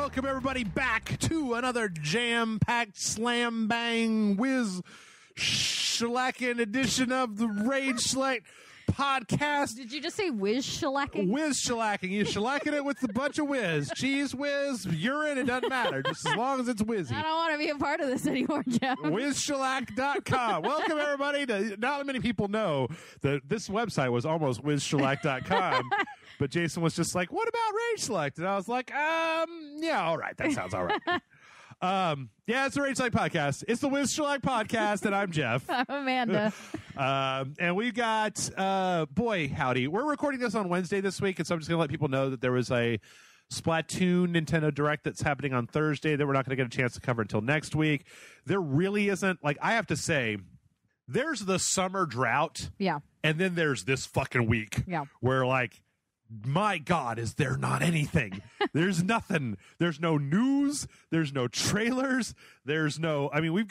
welcome everybody back to another jam-packed, slam-bang, whiz-shellacking edition of the Rage Select podcast. Did you just say whiz-shellacking? Whiz-shellacking. You shellacking it with a bunch of whiz. Cheese whiz, urine, it doesn't matter, just as long as it's whizzy. I don't want to be a part of this anymore, Jeff. WhizShellac.com. Welcome everybody to, not many people know that this website was almost WhizShellac.com. But Jason was just like, what about Rage Select? And I was like, yeah, all right. That sounds all right. Yeah, it's the Rage Select podcast. It's the Wiz Shellac podcast, and I'm Jeff. I'm Amanda. And we've got, boy, howdy. We're recording this on Wednesday this week, and so I'm just going to let people know that there was a Splatoon Nintendo Direct that's happening on Thursday that we're not going to get a chance to cover until next week. There really isn't, like, I have to say, there's the summer drought. Yeah. And then there's this fucking week. Yeah. Where, like, my God, is there not anything? There's nothing. There's no news. There's no trailers. There's no. I mean, we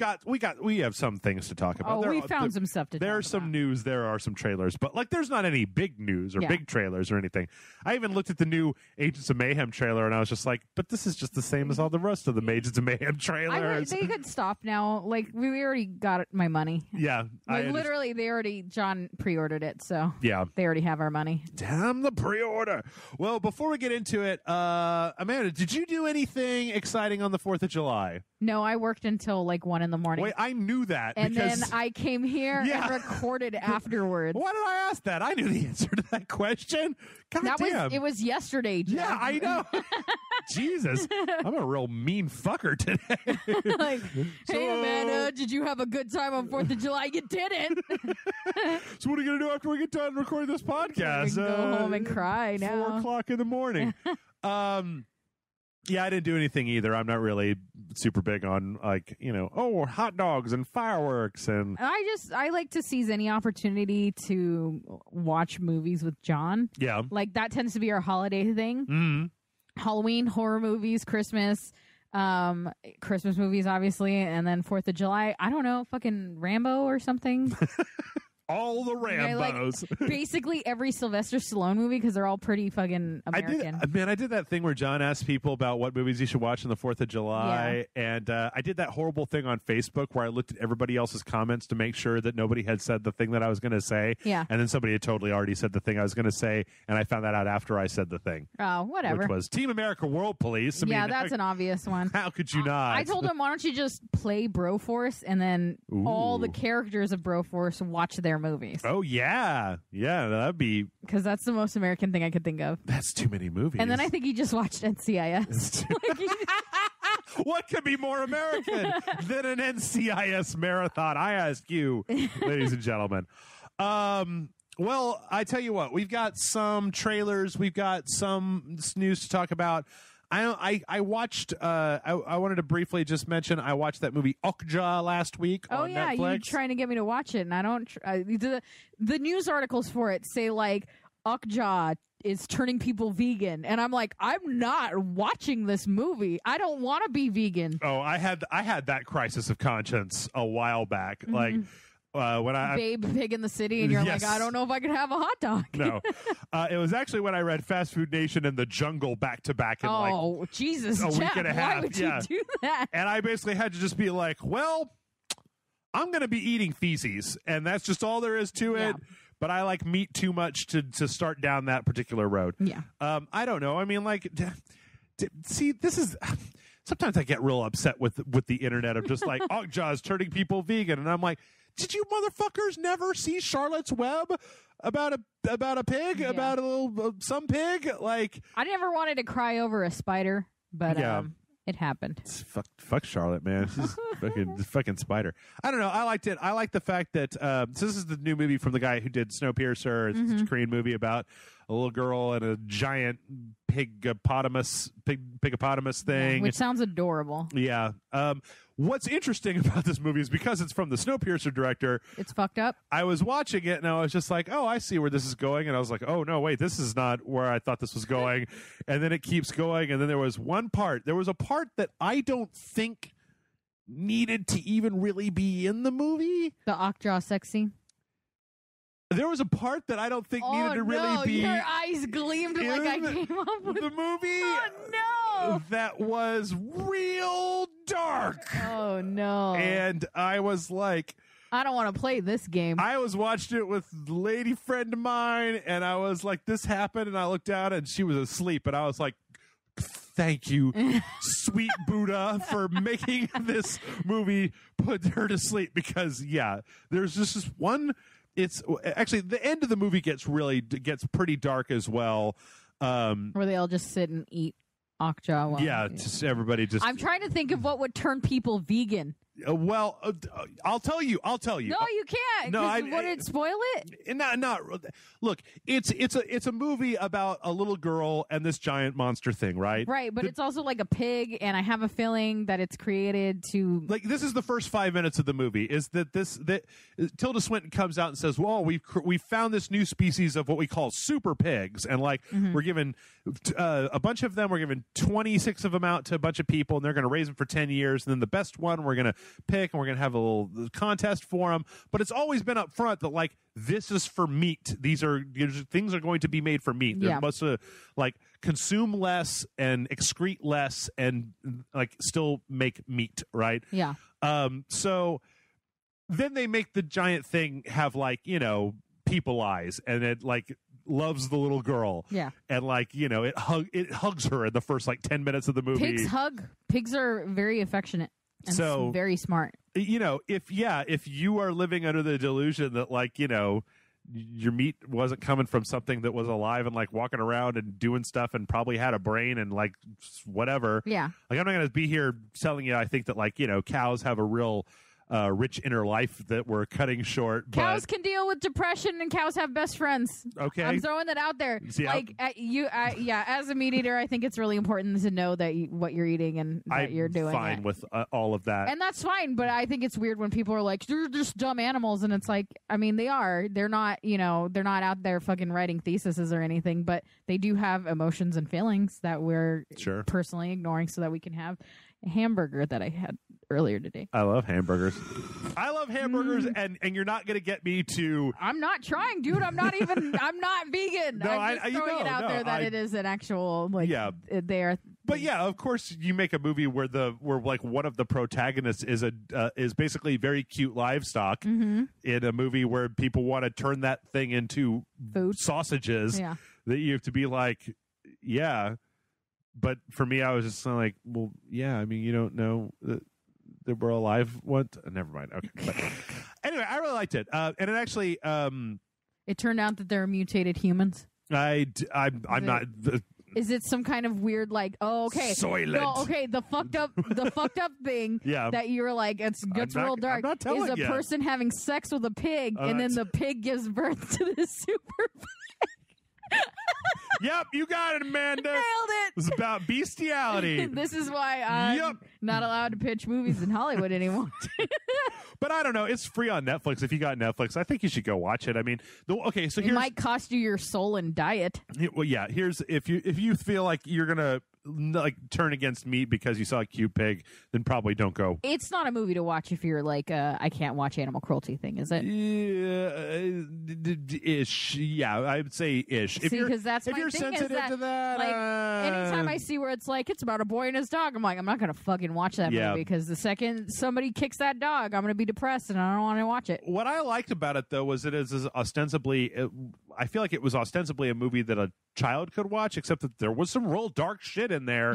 have some things to talk about. Oh, we found some stuff to. There's some news. There are some trailers, but like, there's not any big news or big trailers or anything. I even looked at the new Agents of Mayhem trailer, and I was just like, but this is just the same as all the rest of the Agents of Mayhem trailers. They could stop now. Like, we already got my money. Yeah, like, literally, John pre-ordered it, so yeah, they already have our money. Damn the pre-order. Well, before we get into it, Amanda, did you do anything exciting on the 4th of July? No, I worked until like 1 a.m. Wait, I knew that. And then I came here and recorded afterwards. Why did I ask that? I knew the answer to that question. God damn. It was yesterday, Jeff. Yeah, I know. Jesus. I'm a real mean fucker today. Like, hey, Amanda, did you have a good time on 4th of July? You didn't. So what are you going to do after we get done recording this podcast? Go home and cry now. 4 o'clock in the morning. Yeah, I didn't do anything either. I'm not really super big on, like, hot dogs and fireworks. And I like to seize any opportunity to watch movies with John. Yeah. Like, that tends to be our holiday thing. Mm-hmm. Halloween, horror movies, Christmas movies, obviously. And then 4th of July, I don't know, fucking Rambo or something. All the Rambos. Like, basically every Sylvester Stallone movie, because they're all pretty fucking American. I did that thing where John asked people about what movies you should watch on the 4th of July. Yeah. And I did that horrible thing on Facebook where I looked at everybody else's comments to make sure that nobody had said the thing that I was going to say. Yeah. And then somebody had totally already said the thing I was going to say. And I found that out after I said the thing. Oh, whatever. Which was Team America World Police. I mean, that's an obvious one. How could you not? I told him, why don't you just play Broforce and then all the characters of Broforce watch their movies. Oh, yeah. Yeah, that'd be... Because that's the most American thing I could think of. That's too many movies. And then I think he just watched NCIS. What could be more American than an NCIS marathon? I ask you, ladies and gentlemen. Well, I tell you what, we've got some trailers. We've got some news to talk about. I watched, I wanted to briefly just mention, I watched that movie Okja last week on Netflix. You're trying to get me to watch it, and I don't, the news articles for it say, like, Okja is turning people vegan, and I'm like, I'm not watching this movie. I don't want to be vegan. Oh, I had that crisis of conscience a while back. Mm-hmm. Like, when Babe Pig in the City, and you're like, I don't know if I can have a hot dog. No. It was actually when I read Fast Food Nation and The Jungle back to back in Jesus, a week and a half. Why would you do that? And I basically had to just be like, well, I'm going to be eating feces, and that's just all there is to it. But I like meat too much to start down that particular road. Yeah. I don't know. I mean, like, see, this is... Sometimes I get real upset with the internet of just like, Okja is turning people vegan. And I'm like, did you motherfuckers never see Charlotte's Web about a pig, about a little some pig? Like, I never wanted to cry over a spider, but it happened. Fuck Charlotte, man. She's fucking spider. I don't know. I liked it. I like the fact that so this is the new movie from the guy who did Snowpiercer. It's a Korean movie about a little girl and a giant pigopotamus thing, which sounds adorable. Yeah. What's interesting about this movie is because it's from the Snowpiercer director. It's fucked up. I was watching it and I was just like, oh, I see where this is going. And I was like, oh, no, wait, this is not where I thought this was going. And then it keeps going. And then there was a part that I don't think needed to even really be in the movie. The Okja sex scene? There was a part that I don't think needed to really be. Your eyes gleamed like I came up with the movie. Oh, no. that was real dark. Oh no. And I was like, I don't want to play this game. I was watching it with a lady friend of mine, and I was like, this happened, and I looked down, and she was asleep, and I was like, thank you, sweet Buddha, for making this movie put her to sleep, because, yeah, there's just this one, it's, actually, the end of the movie gets pretty dark as well. Where they all just sit and eat Okja. While just everybody just... I'm trying to think of what would turn people vegan. Well, I'll tell you. No, you can't. No, would it spoil it? Not. Look, it's a movie about a little girl and this giant monster thing, right? Right, but it's also like a pig, and I have a feeling that it's created to. Like, this is the first 5 minutes of the movie. Is that Tilda Swinton comes out and says, "Well, we found this new species of what we call super pigs, and like we're giving a bunch of them. We're giving 26 of them out to a bunch of people, and they're going to raise them for 10 years, and then the best one we're going to pick, and we're gonna have a little contest for them." But it's always been up front that like this is for meat. Things are going to be made for meat. They're supposed to like consume less and excrete less and like still make meat, right? Yeah. So then they make the giant thing have like, you know, people eyes, and it like loves the little girl. Yeah. And like, you know, it hugs her in the first like 10 minutes of the movie. Pigs hug. Pigs are very affectionate. And so very smart. You know, if you are living under the delusion that like, you know, your meat wasn't coming from something that was alive and like walking around and doing stuff and probably had a brain and like whatever. Yeah. Like, I'm not going to be here telling you I think that like, you know, cows have a real rich inner life that we're cutting short. Cows can deal with depression, and cows have best friends. Okay, I'm throwing that out there. See, like as a meat eater, I think it's really important to know that what you're eating and that you're doing. Fine with all of that, and that's fine. But I think it's weird when people are like, "They're just dumb animals," and it's like, I mean, they are. They're not. You know, they're not out there fucking writing theses or anything, but they do have emotions and feelings that we're personally ignoring, so that we can have a hamburger that I had earlier today. I love hamburgers. And you're not going to get me to... I'm not trying, dude. I'm not vegan. No, I'm just throwing it out there that it is an actual, like, they are... But yeah, of course, you make a movie where like one of the protagonists is basically very cute livestock in a movie where people want to turn that thing into food sausages. Yeah. That you have to be like, yeah. But for me, I was just like, well, yeah. I mean, you don't know that we're alive. What? Never mind. Okay. But anyway, I really liked it, and it actually. It turned out that they're mutated humans. I'm not. Is it some kind of weird, like, oh, okay, Soylent. no, okay, the fucked up thing that you're like, it's real dark, is a person having sex with a pig, and then the pig gives birth to this super pig. Yep, you got it, Amanda. Nailed it. It was about bestiality. This is why I'm not allowed to pitch movies in Hollywood anymore. But I don't know. It's free on Netflix. If you got Netflix, I think you should go watch it. I mean, okay, so it might cost you your soul and diet. Well, yeah. Here's if you feel like you're gonna like turn against meat because you saw a cute pig, then probably don't go. It's not a movie to watch if you're like I can't watch animal cruelty thing, is it? Yeah, ish. Yeah, I would say ish. See, because that's if my you're thing sensitive is that, to that. Like anytime I see where it's like it's about a boy and his dog, I'm like, I'm not gonna fucking watch that movie because the second somebody kicks that dog, I'm gonna be depressed and I don't want to watch it. What I liked about it though was it is ostensibly. I feel like it was ostensibly a movie that a child could watch, except that there was some real dark shit in there,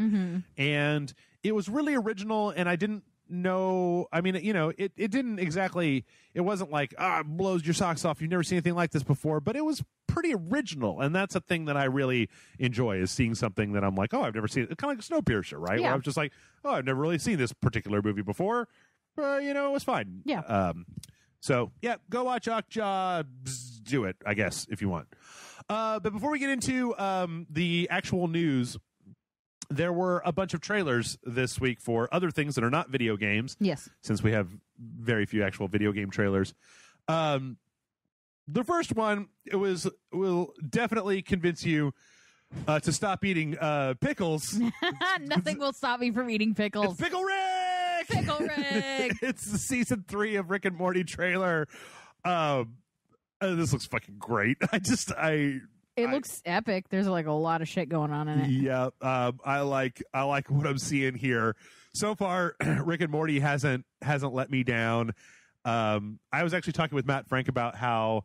and it was really original. And I didn't know. I mean, you know, it didn't exactly. It wasn't like it blows your socks off. You've never seen anything like this before, but it was pretty original, and that's a thing that I really enjoy is seeing something that I'm like, oh, I've never seen it. It's kind of like Snowpiercer, right? Yeah. Where I'm just like, oh, I've never really seen this particular movie before. You know, it was fine. Yeah. So, yeah, go watch Okja. Do it, I guess, if you want. But before we get into the actual news, there were a bunch of trailers this week for other things that are not video games. Yes. Since we have very few actual video game trailers. The first one will definitely convince you to stop eating pickles. Nothing will stop me from eating pickles. It's Pickle Rick! Pickle Rick! It's the season 3 of Rick and Morty trailer. This looks fucking great. It's It looks epic. There's like a lot of shit going on in it. Yeah, I like what I'm seeing here so far. Rick and Morty hasn't let me down. I was actually talking with Matt Frank about how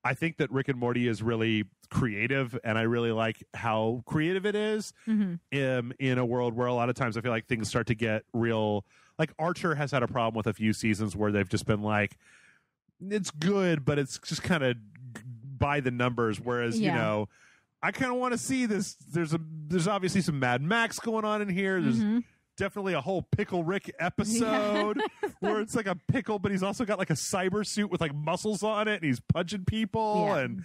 I think that Rick and Morty is really creative, and I really like how creative it is in a world where a lot of times I feel like things start to get real. Like Archer has had a problem with a few seasons where they've just been like, it's good, but it's just kind of by the numbers. Whereas, you know, I kind of want to see this. There's obviously some Mad Max going on in here. There's definitely a whole Pickle Rick episode where it's like a pickle, but he's also got like a cyber suit with like muscles on it, and he's punching people. And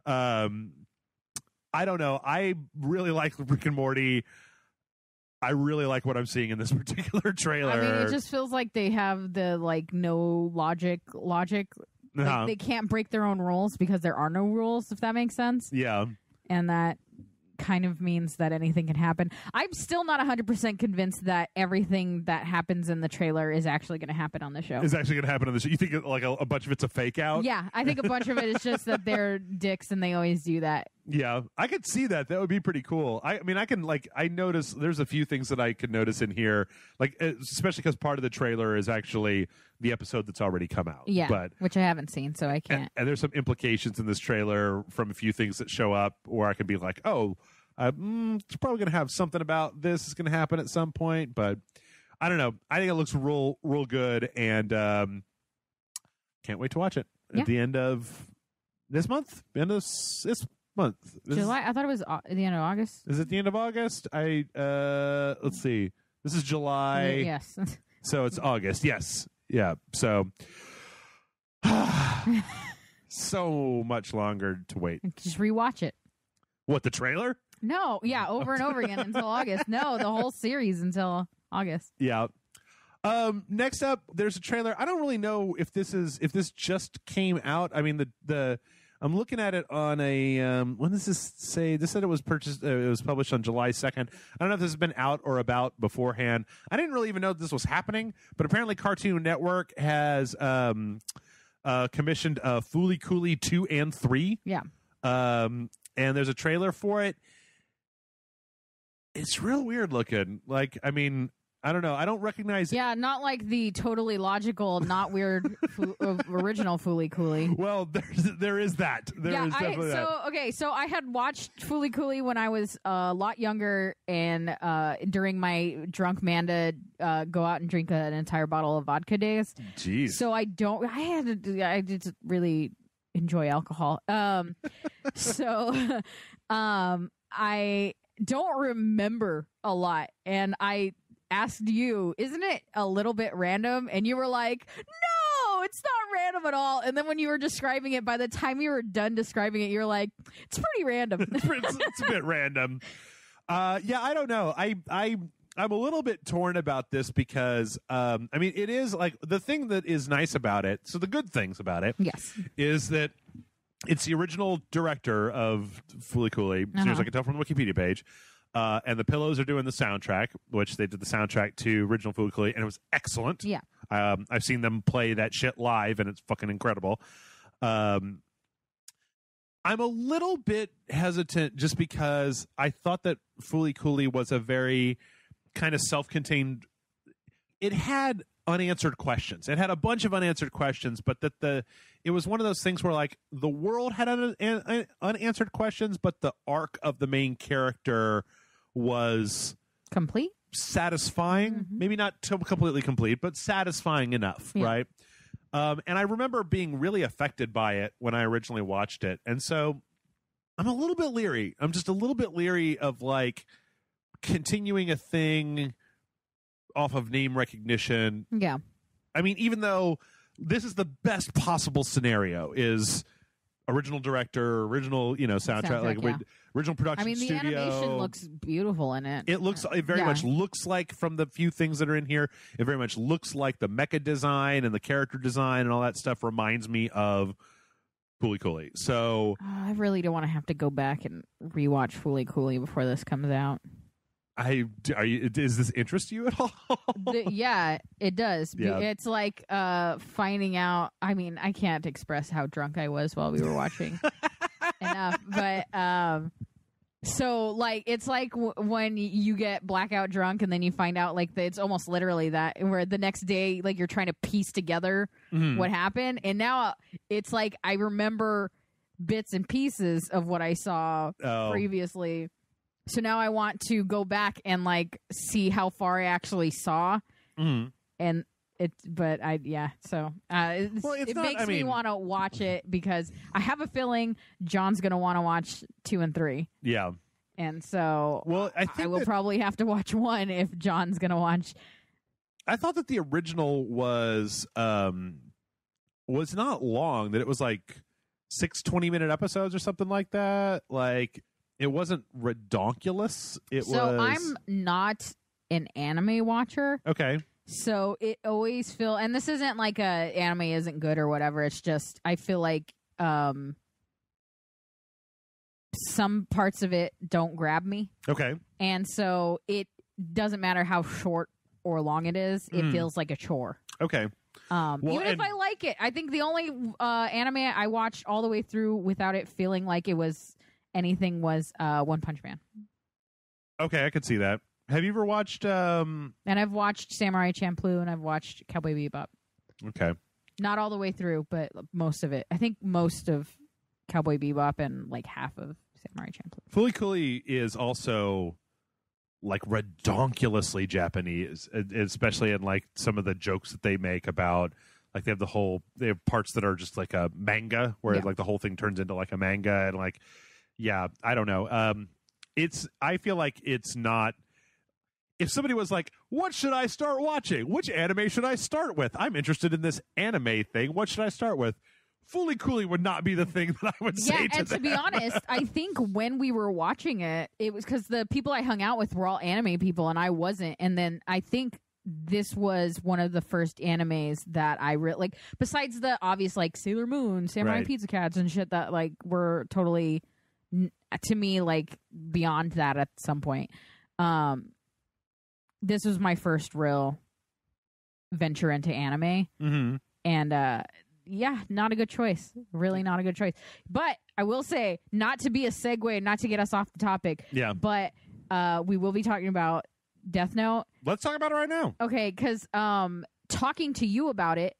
I don't know. I really like Rick and Morty. I really like what I'm seeing in this particular trailer. I mean, it just feels like they have the like no logic. Like, they can't break their own rules because there are no rules, if that makes sense. Yeah. And that kind of means that anything can happen. I'm still not 100% convinced that everything that happens in the trailer is actually going to happen on the show. Is actually going to happen on the show. You think like a bunch of it's a fake out? Yeah, I think a bunch of it is just that they're dicks and they always do that. Yeah, I could see that. That would be pretty cool. I mean, I can I notice there's a few things that I could notice in here, like especially because part of the trailer is actually the episode that's already come out. Yeah, but which I haven't seen, so I can't. And there's some implications in this trailer from a few things that show up where I can be like, oh, it's probably going to have something about this is going to happen at some point, but I don't know. I think it looks real good, and can't wait to watch it at the end of this month. End of this month. July? I thought it was at the end of August. Is it the end of August? Let's see. This is July. Yes. So it's August. Yes. Yeah. So so much longer to wait. Just rewatch it. What, the trailer? No, yeah, over and over again until August. No, the whole series until August. Yeah. Next up, there's a trailer. I don't really know if this just came out. I mean, I'm looking at it on a when does this say? This said it was purchased. It was published on July 2nd. I don't know if this has been out or about beforehand. I didn't really even know this was happening, but apparently Cartoon Network has commissioned Fooly Cooly 2 and 3. Yeah. And there's a trailer for it. It's real weird looking. Like, I mean, I don't know. I don't recognize. Yeah, not like the totally logical, not weird original Fooly Cooly. Well, there is that. There is definitely that. Okay, so I had watched Fooly Cooly when I was a lot younger, and during my drunk Manda go out and drink an entire bottle of vodka days. Jeez. So I did really enjoy alcohol. So I don't remember a lot, and I asked you, isn't it a little bit random? And you were like, no, it's not random at all. And then when you were describing it, by the time you were done describing it, you're like, it's pretty random. It's a bit random. Yeah, I don't know. I'm a little bit torn about this because I mean, it is like the thing that is nice about it. So the good things about it, yes, is that it's the original director of Fooly Cooly, as near as I can tell from the Wikipedia page. And the Pillows are doing the soundtrack, which they did the soundtrack to original Fooly Cooly, and it was excellent. Yeah. I've seen them play that shit live, and it's fucking incredible. I'm a little bit hesitant just because I thought that Fooly Cooly was a very kind of self-contained. It had unanswered questions. It had a bunch of unanswered questions, but that it was one of those things where like the world had unanswered questions, but the arc of the main character was complete, satisfying. Maybe not completely complete, but satisfying enough, right? And I remember being really affected by it when I originally watched it, and so I'm a little bit leery. I'm just a little bit leery of like continuing a thing off of name recognition. Yeah. I mean, even though this is the best possible scenario, is original director, original, soundtrack, like original production. I mean, the studio. animation looks beautiful in it. It very much looks like, from the few things that are in here, it very much looks like the mecha design and the character design and all that stuff reminds me of Fooly Cooly. So I really don't want to have to go back and rewatch Fooly Cooly before this comes out. Does this interest you at all? Yeah, it does. Yeah. It's like finding out. I mean, I can't express how drunk I was while we were watching. enough. But so like it's like when you get blackout drunk and then you find out like it's almost literally that, where the next day like you're trying to piece together what happened, and now it's like I remember bits and pieces of what I saw previously. So now I want to go back and like see how far I actually saw, and so it makes me want to watch it because I have a feeling John's going to want to watch 2 and 3. Yeah. And so I will probably have to watch 1 if John's going to watch. I thought that the original was not long, that it was like 6 20-minute episodes or something like that. Like it wasn't redonkulous. I'm not an anime watcher. Okay. So it always and this isn't like anime isn't good or whatever. It's just I feel like some parts of it don't grab me. Okay. And so it doesn't matter how short or long it is. It feels like a chore. Okay. Even if I like it. I think the only anime I watched all the way through without it feeling like it was anything was One Punch Man. Okay, I could see that. Have you ever watched... And I've watched Samurai Champloo, and I've watched Cowboy Bebop. Okay. Not all the way through, but most of it. I think most of Cowboy Bebop and like half of Samurai Champloo. Fooly Cooly is also like redonkulously Japanese, especially in like some of the jokes that they make about... Like they have parts that are just like a manga, where like the whole thing turns into like a manga, and like, yeah, I don't know. I feel like it's not... If somebody was like, what should I start watching? Which anime should I start with? I'm interested in this anime thing. What should I start with? Fooly Cooly would not be the thing that I would say to them. And to be honest, I think when we were watching it, it was because the people I hung out with were all anime people and I wasn't. And then I think this was one of the first animes that I really like, besides the obvious like Sailor Moon, Samurai Pizza Cats and shit that like were totally, to me, like beyond that at some point. This was my first real venture into anime. And not a good choice. Really not a good choice. But I will say, not to be a segue, not to get us off the topic, but we will be talking about Death Note. Let's talk about it right now. Okay, because talking to you about it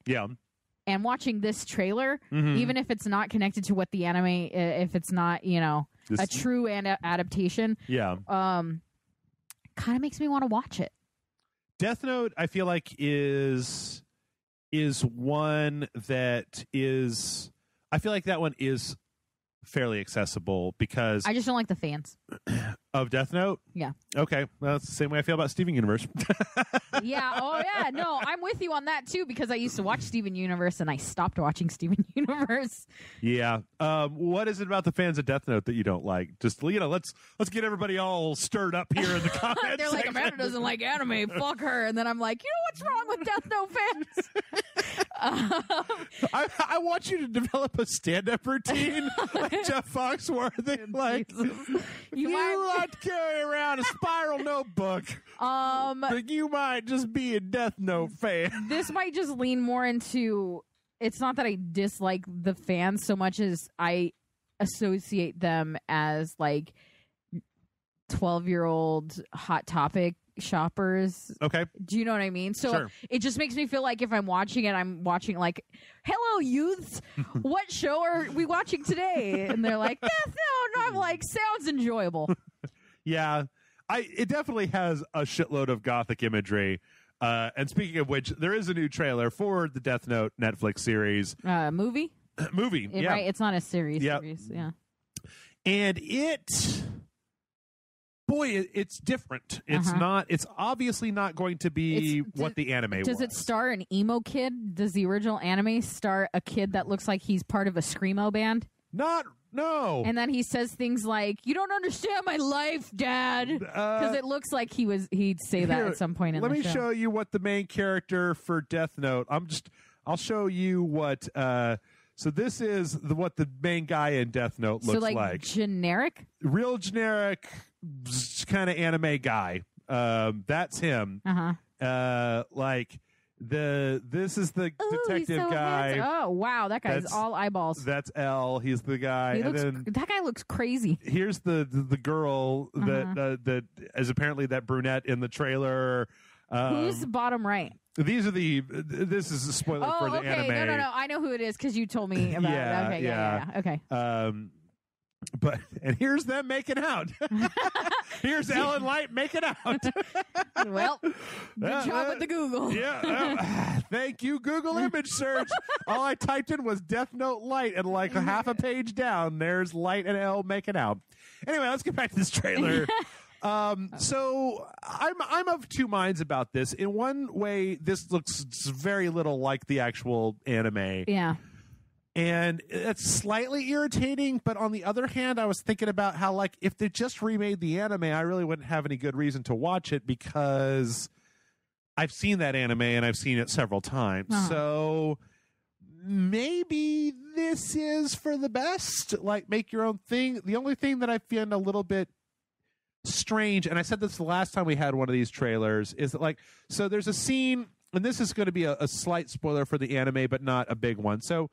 and watching this trailer, even if it's not connected to what the anime, if it's not, a true adaptation, kind of makes me want to watch it. Death Note, I feel like is one that is... I feel like that one is fairly accessible because... I just don't like the fans. Of Death Note? Yeah. Okay. Well, that's the same way I feel about Steven Universe. Yeah. Oh, yeah. No, I'm with you on that, too, because I used to watch Steven Universe, and I stopped watching Steven Universe. Yeah. What is it about the fans of Death Note that you don't like? Just, let's get everybody all stirred up here in the comments. They're like, Amanda doesn't like anime. Fuck her. And then I'm like, what's wrong with Death Note fans? I want you to develop a stand-up routine like Jeff Foxworthy. Like, you might carry around a spiral notebook. But you might just be a Death Note fan. This might just lean more into... It's not that I dislike the fans so much as I associate them as like 12-year-old Hot Topic shoppers. Okay. Do you know what I mean? So it just makes me feel like if I'm watching it, I'm watching like, hello, youths. What show are we watching today? And they're like, Death Note. And I'm like, sounds enjoyable. Yeah. It definitely has a shitload of gothic imagery. And speaking of which, there is a new trailer for the Death Note Netflix series. Movie? Movie, yeah. Right? It's not a series. Yep. Yeah. And it's different. It's not. It's obviously not going to be what the anime was. Does it star an emo kid? Does the original anime star a kid that looks like he's part of a screamo band? No. And then he says things like, "You don't understand my life, Dad," because it looks like he'd say that at some point in the show. Let me show you what the main character for Death Note. I'll show you what. So this is what the main guy in Death Note looks like. Generic, real generic, kind of anime guy. That's him. Like This is the Ooh, detective he's so guy. handsome. Oh wow, that guy's That's- all eyeballs. That's L. He's the guy. He And looks, then that guy looks crazy. here's the girl that is apparently that brunette in the trailer. Who's bottom right? This is a spoiler Oh, for the okay. anime. No. I know who it is because you told me about Yeah, it. Okay, yeah. Okay. And here's them making out. Here's Ellen Light making out. Well, good job with the Google. Yeah. Thank you, Google image search. All I typed in was Death Note Light, and like a half a page down, there's Light and Elle making out. Anyway, let's get back to this trailer. So I'm of two minds about this. In one way, this looks very little like the actual anime. Yeah. And it's slightly irritating, but on the other hand, I was thinking about how, like, if they just remade the anime, I really wouldn't have any good reason to watch it because I've seen that anime and I've seen it several times. Uh-huh. So maybe this is for the best. Like, make your own thing. The only thing that I find a little bit strange, and I said this the last time we had one of these trailers, is that, like, so there's a scene, and this is going to be a slight spoiler for the anime, but not a big one. So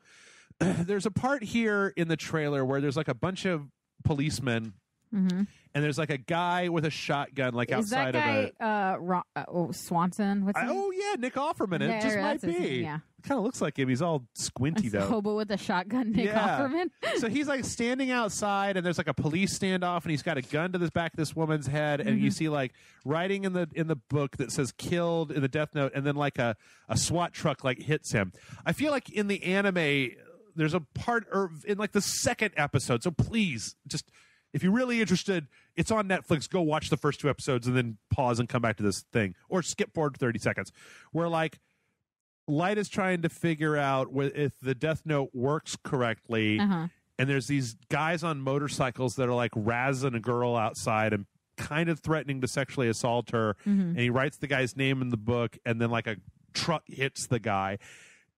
there's a part here in the trailer where there's like a bunch of policemen, and there's like a guy with a shotgun, like Is outside that guy, of a. Swanson? What's his name? Oh yeah, Nick Offerman. It Yeah, just might that's his be. name, yeah. Kind of looks like him. He's all squinty though. Hobo with a shotgun, Nick Offerman. So he's like standing outside, and there's like a police standoff, and he's got a gun to the back of this woman's head, and you see like writing in the book that says "killed" in the Death Note, and then like a SWAT truck like hits him. I feel like in the anime, there's a part in like the second episode. So please, just if you're really interested, it's on Netflix. Go watch the first 2 episodes and then pause and come back to this thing, or skip forward 30 seconds, where like Light is trying to figure out if the Death Note works correctly. And there's these guys on motorcycles that are like razzing a girl outside and kind of threatening to sexually assault her. And he writes the guy's name in the book, and then like a truck hits the guy.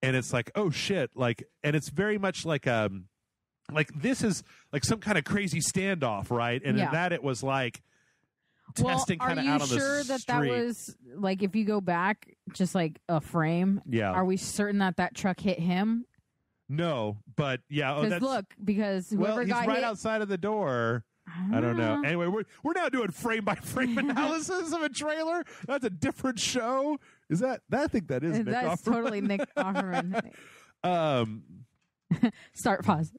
And it's like, oh shit, like, and it's very much like this is like some kind of crazy standoff, right? And in that it was like testing kind of out on the street. Are you sure that was like, if you go back just like a frame? Yeah. Are we certain that truck hit him? No, but yeah. Because whoever he's got right hit outside of the door. I don't know. Anyway, we're now doing frame by frame analysis of a trailer. That's a different show. Is that? I think that is Nick That's Offerman. totally Nick Offerman. Start pause.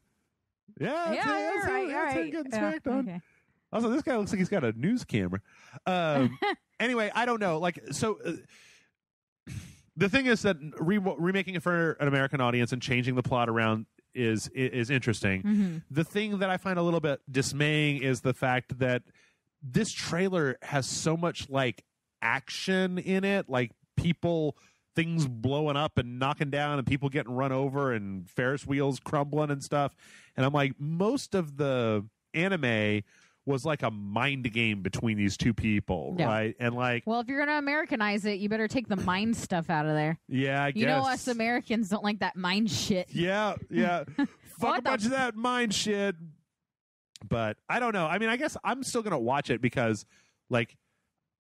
Yeah, Yeah, that's all right. getting Yeah, smacked on. okay. Also, this guy looks like he's got a news camera. Anyway, I don't know. Like, so the thing is that remaking it for an American audience and changing the plot around is interesting. The thing that I find a little bit dismaying is the fact that this trailer has so much like action in it, like things blowing up and knocking down and people getting run over and Ferris wheels crumbling and stuff. And I'm like, most of the anime was like a mind game between these two people, right? And like, well, if you're gonna Americanize it, you better take the mind stuff out of there. Yeah, I guess. You know, us Americans don't like that mind shit. Yeah. Fuck a bunch of that mind shit. But I don't know. I mean, I guess I'm still gonna watch it because, like,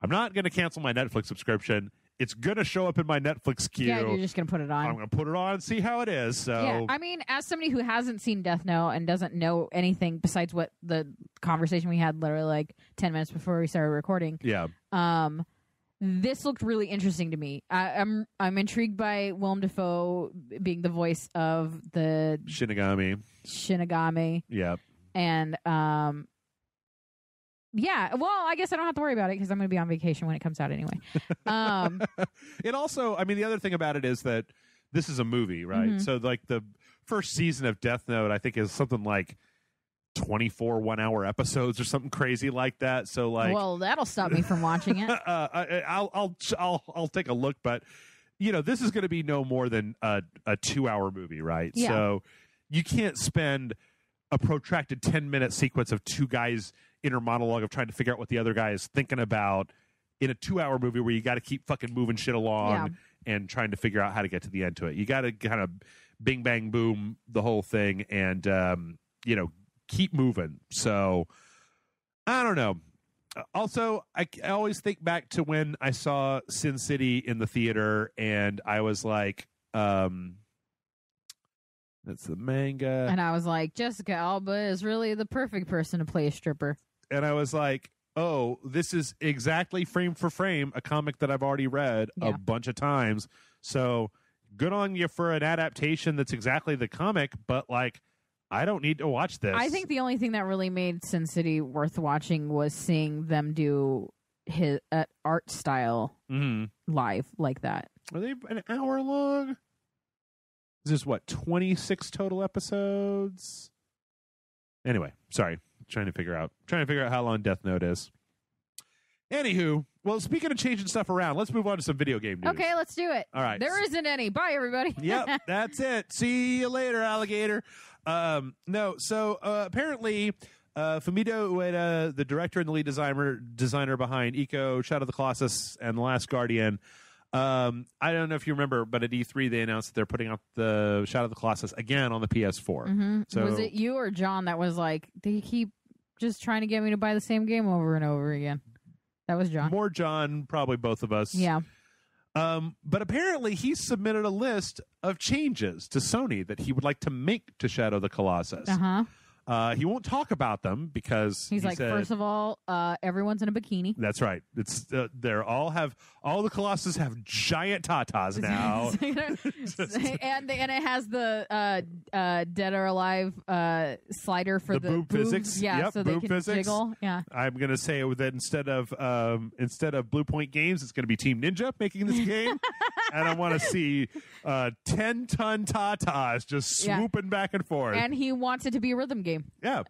I'm not gonna cancel my Netflix subscription. It's gonna show up in my Netflix queue. Yeah, you're just gonna put it on. I'm gonna put it on and see how it is. So yeah, I mean, as somebody who hasn't seen Death Note and doesn't know anything besides what the conversation we had literally like 10 minutes before we started recording. Yeah. This looked really interesting to me. I'm intrigued by Willem Dafoe being the voice of the Shinigami. Yeah. And yeah, well, I guess I don't have to worry about it because I'm going to be on vacation when it comes out anyway. It also, I mean, the other thing about it is that this is a movie, right? So, like, the first season of Death Note, I think, is something like 24 1-hour episodes or something crazy like that. So, like, well, that'll stop me from watching it. I'll take a look, but you know, this is going to be no more than a 2-hour movie, right? Yeah. So, you can't spend a protracted 10-minute sequence of two guys inner monologue of trying to figure out what the other guy is thinking about in a 2-hour movie where you got to keep fucking moving shit along and trying to figure out how to get to the end to it. You got to kind of bing bang boom the whole thing and you know, keep moving. So I don't know. Also, I always think back to when I saw Sin City in the theater, and I was like, that's the manga. And I was like, Jessica Alba is really the perfect person to play a stripper. And I was like, oh, this is exactly frame for frame a comic that I've already read a bunch of times. So good on you for an adaptation that's exactly the comic, but like, I don't need to watch this. I think the only thing that really made Sin City worth watching was seeing them do his art style live like that. Are they an hour long? Is this what, 26 total episodes? Anyway, sorry. Trying to figure out how long Death Note is. Anywho, well, speaking of changing stuff around, let's move on to some video game news. Okay, let's do it. All right. There isn't any. Bye, everybody. Yep, that's it. See you later, alligator. Apparently, Fumito Ueda, the director and the lead designer behind Ico, Shadow of the Colossus, and The Last Guardian. I don't know if you remember, but at E3 they announced that they're putting out the Shadow of the Colossus again on the PS4. Mm-hmm. So, was it you or John that was like, they keep just trying to get me to buy the same game over and over again? That was John. More John, probably both of us. Yeah. But apparently he submitted a list of changes to Sony that he would like to make to Shadow of the Colossus. Uh-huh. He won't talk about them because he's like, said, first of all, everyone's in a bikini. That's right. It's all the Colossus have giant tatas now, and it has the Dead or Alive slider for the boob physics. Yeah, yep, so they boob can physics. jiggle. Yeah, I'm gonna say that instead of Blue Point Games, it's gonna be Team Ninja making this game, and I want to see 10-ton tatas just swooping back and forth. And he wants it to be a rhythm game. Yeah.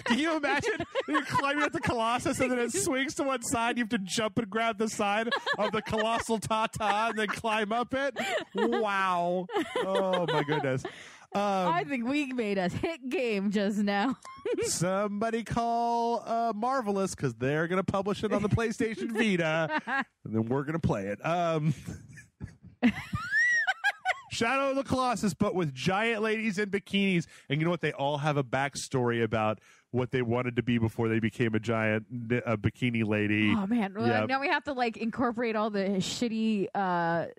Can you imagine you're climbing up the Colossus and then it swings to one side? You have to jump and grab the side of the colossal Tata and then climb up it. Wow! Oh my goodness! I think we made a hit game just now. Somebody call Marvelous because they're going to publish it on the PlayStation Vita, and then we're going to play it. Shadow of the Colossus, but with giant ladies in bikinis. And you know what? They all have a backstory about what they wanted to be before they became a giant bikini lady. Oh, man. Well, now we have to, like, incorporate all the shitty,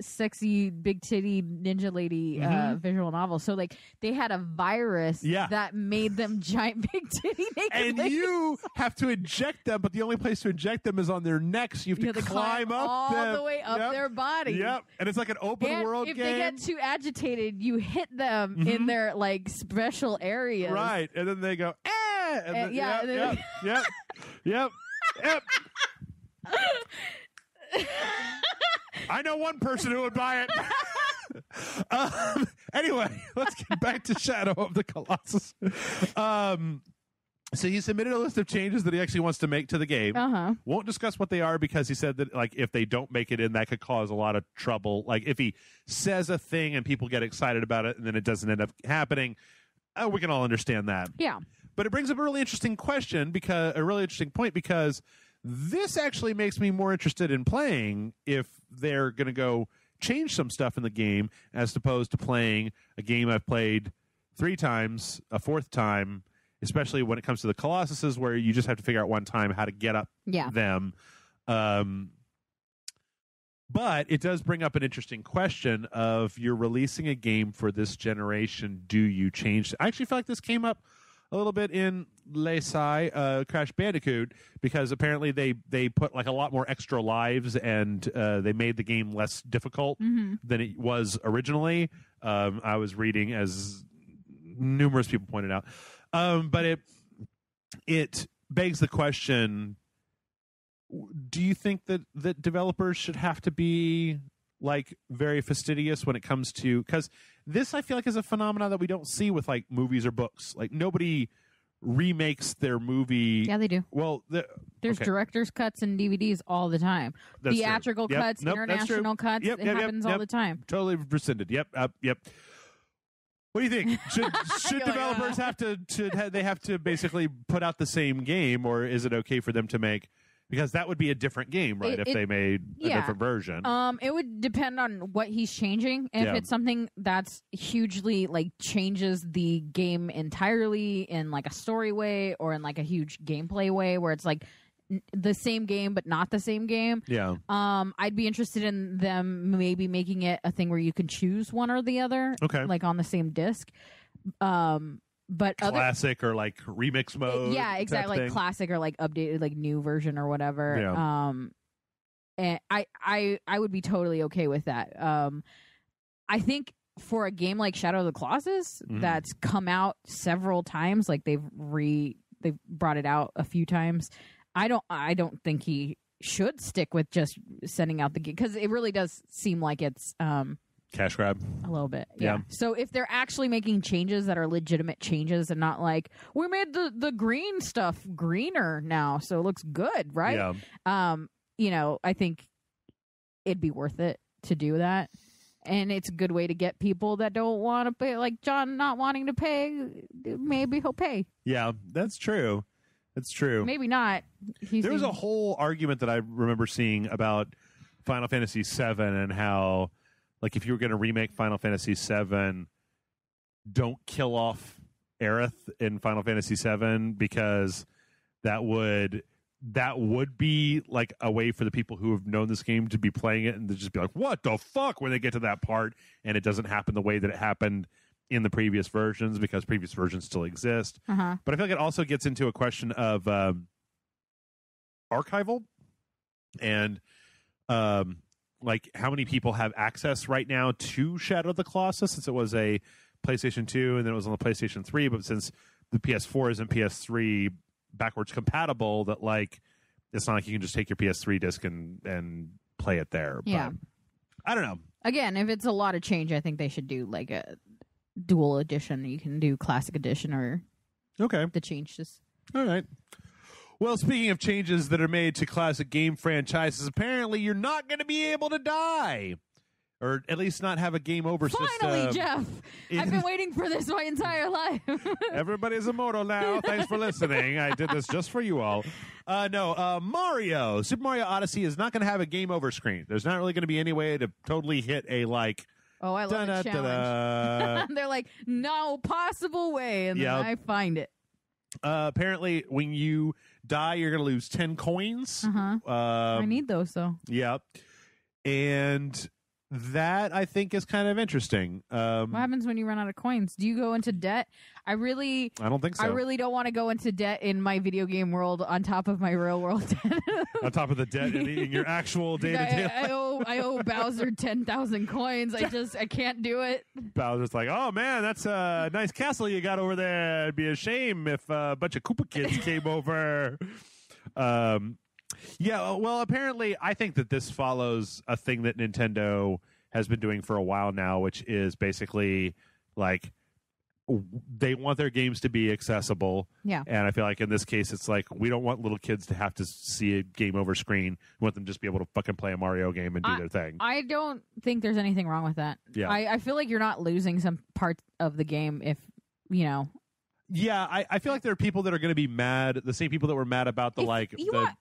sexy, big titty ninja lady visual novels. So, like, they had a virus that made them giant, big titty naked and ladies. You have to inject them, but the only place to inject them is on their necks. You have to climb up all the way up their body. Yep. And it's like an open world game. If they get too agitated, you hit them in their, like, special areas. Right. And then they go, eh! And yep. I know one person who would buy it. Anyway, let's get back to Shadow of the Colossus. So he submitted a list of changes that he actually wants to make to the game. Won't discuss what they are because he said that, like, if they don't make it in, that could cause a lot of trouble. Like, if he says a thing and people get excited about it and then it doesn't end up happening, we can all understand that. Yeah. But it brings up a really interesting question, because a really interesting point, because this actually makes me more interested in playing if they're going to go change some stuff in the game as opposed to playing a game I've played 3 times, a 4th time, especially when it comes to the Colossuses, where you just have to figure out one time how to get up them. But it does bring up an interesting question of, you're releasing a game for this generation, do you change? I actually feel like this came up a little bit in Crash Bandicoot, because apparently they put like a lot more extra lives and they made the game less difficult than it was originally. I was reading, as numerous people pointed out. But it begs the question, do you think that developers should have to be like very fastidious when it comes to, because this, I feel like, is a phenomenon that we don't see with like movies or books. Like, nobody remakes their movie. Yeah, they do. Well, there's director's cuts and DVDs all the time. That's theatrical true. cuts, international cuts. It happens all the time. Totally rescinded. Yep. What do you think? Should developers have to they have to basically put out the same game, or is it okay for them to make Because that would be a different game, right? If they made a different version. It would depend on what he's changing. If it's something that's hugely like changes the game entirely in like a story way or in like a huge gameplay way, where it's like the same game but not the same game. Yeah. I'd be interested in them maybe making it a thing where you can choose one or the other. Okay. Like on the same disc. But classic or like remix mode. Yeah, exactly. Like classic or like updated, like new version or whatever. Yeah. And I would be totally okay with that. I think for a game like Shadow of the Colossus that's come out several times, like they've brought it out a few times. I don't think he should stick with just sending out the game, because it really does seem like it's cash grab a little bit. Yeah. So if they're actually making changes that are legitimate changes and not like, we made the green stuff greener now so it looks good, right? Yeah. I think it'd be worth it to do that. And it's a good way to get people that don't want to pay, like John not wanting to pay. Maybe he'll pay. Yeah, that's true. That's true. Maybe not. There was a whole argument that I remember seeing about Final Fantasy VII and how, like, if you were going to remake Final Fantasy VII, don't kill off Aerith in Final Fantasy VII, because that would be like a way for the people who have known this game to be playing it and to just be like, what the fuck, when they get to that part and it doesn't happen the way that it happened in the previous versions, because previous versions still exist. But I feel like it also gets into a question of archival and like how many people have access right now to Shadow of the Colossus, since it was a PlayStation 2 and then it was on the PlayStation 3, but since the PS4 isn't PS3 backwards compatible, that like it's not like you can just take your PS3 disc and play it there. Yeah. But I don't know. Again, if it's a lot of change, I think they should do like a dual edition. You can do classic edition or the changes. All right. Well, speaking of changes that are made to classic game franchises, apparently you're not going to be able to die. Or at least not have a game over system. Finally, Jeff! I've been waiting for this my entire life. Everybody's immortal now. Thanks for listening. I did this just for you all. Mario. Super Mario Odyssey is not going to have a game over screen. There's not really going to be any way to totally hit a like... Oh, I love a challenge. They're like, no possible way. And then I find it. Apparently, when you die, you're going to lose 10 coins. I need those, though. Yep. And that, I think, is kind of interesting. What happens when you run out of coins? Do you go into debt? I don't think so. I really don't want to go into debt in my video game world on top of my real world debt. On top of the debt in your actual day-to-day life. I owe Bowser 10,000 coins. I can't do it. Bowser's like, oh man, that's a nice castle you got over there. It'd be a shame if a bunch of Koopa kids came over. Yeah, well, apparently I think that this follows a thing that Nintendo has been doing for a while now, which is basically like they want their games to be accessible. Yeah. And I feel like in this case, it's like we don't want little kids to have to see a game over screen. We want them to just be able to fucking play a Mario game and do their thing. I don't think there's anything wrong with that. Yeah. I feel like you're not losing some part of the game if, Yeah, I feel like there are people that are going to be mad, the same people that were mad about the want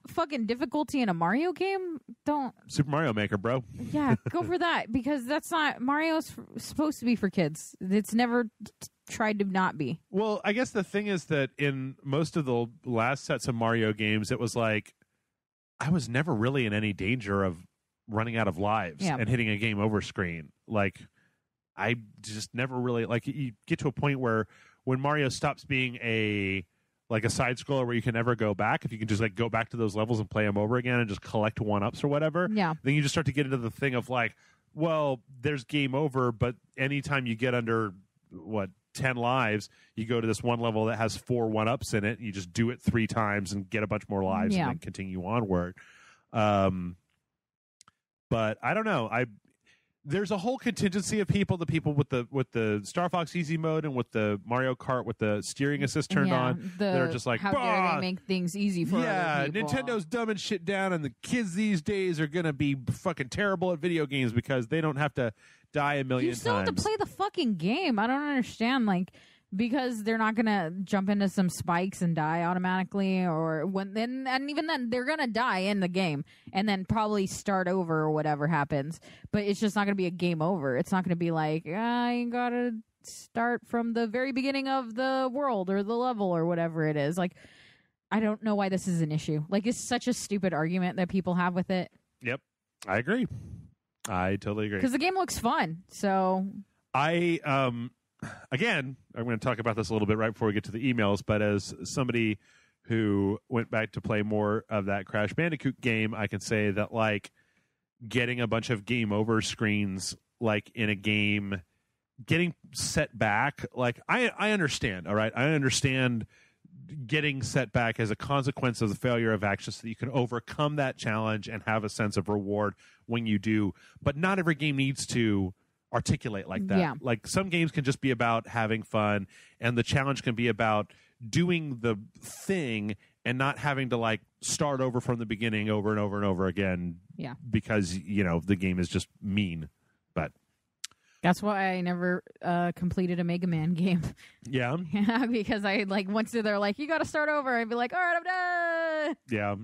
fucking difficulty in a Mario game? Don't. Super Mario Maker, bro. Yeah, go for that, because that's not, Mario's supposed to be for kids. It's never tried to not be. Well, I guess the thing is that in most of the last sets of Mario games, it was like I was never really in any danger of running out of lives and hitting a game over screen. Like I just never really, like, you get to a point where when Mario stops being a side scroller where you can never go back, if you can just like go back to those levels and play them over again and just collect 1-ups or whatever, then you just start to get into the thing of like, well, there's game over, but anytime you get under 10 lives, you go to this one level that has 4 1-ups in it, and you just do it 3 times and get a bunch more lives and then continue onward. But I don't know. There's a whole contingency of people, the people with the Star Fox Easy mode and with the Mario Kart with the steering assist turned on. They're just like, how dare they make things easy for other people. Nintendo's dumbing shit down, and the kids these days are going to be fucking terrible at video games because they don't have to die a million times. You still have to play the fucking game. I don't understand. Like, Because they're not gonna jump into some spikes and die automatically, and even then they're gonna die in the game and then probably start over or whatever happens. But it's just not gonna be a game over. It's not gonna be like you gotta start from the very beginning of the world or the level or whatever it is. Like, I don't know why this is an issue. Like, it's such a stupid argument that people have with it. Yep, I agree. I totally agree. Because the game looks fun. So again, I'm going to talk about this a little bit right before we get to the emails, but as somebody who went back to play more of that Crash Bandicoot game, I can say that, like, getting a bunch of game over screens, like, in a game, getting set back, like, I understand, all right? I understand getting set back as a consequence of the failure of action so that you can overcome that challenge and have a sense of reward when you do, but not every game needs to articulate like that. Yeah. Like, some games can just be about having fun, and the challenge can be about doing the thing and not having to, like, start over from the beginning over and over and over again. Yeah. Because, you know, the game is just mean. But that's why I never completed a Mega Man game. yeah. Yeah, because I, like, once they're like, you got to start over, I'd be like, all right, I'm done. Yeah.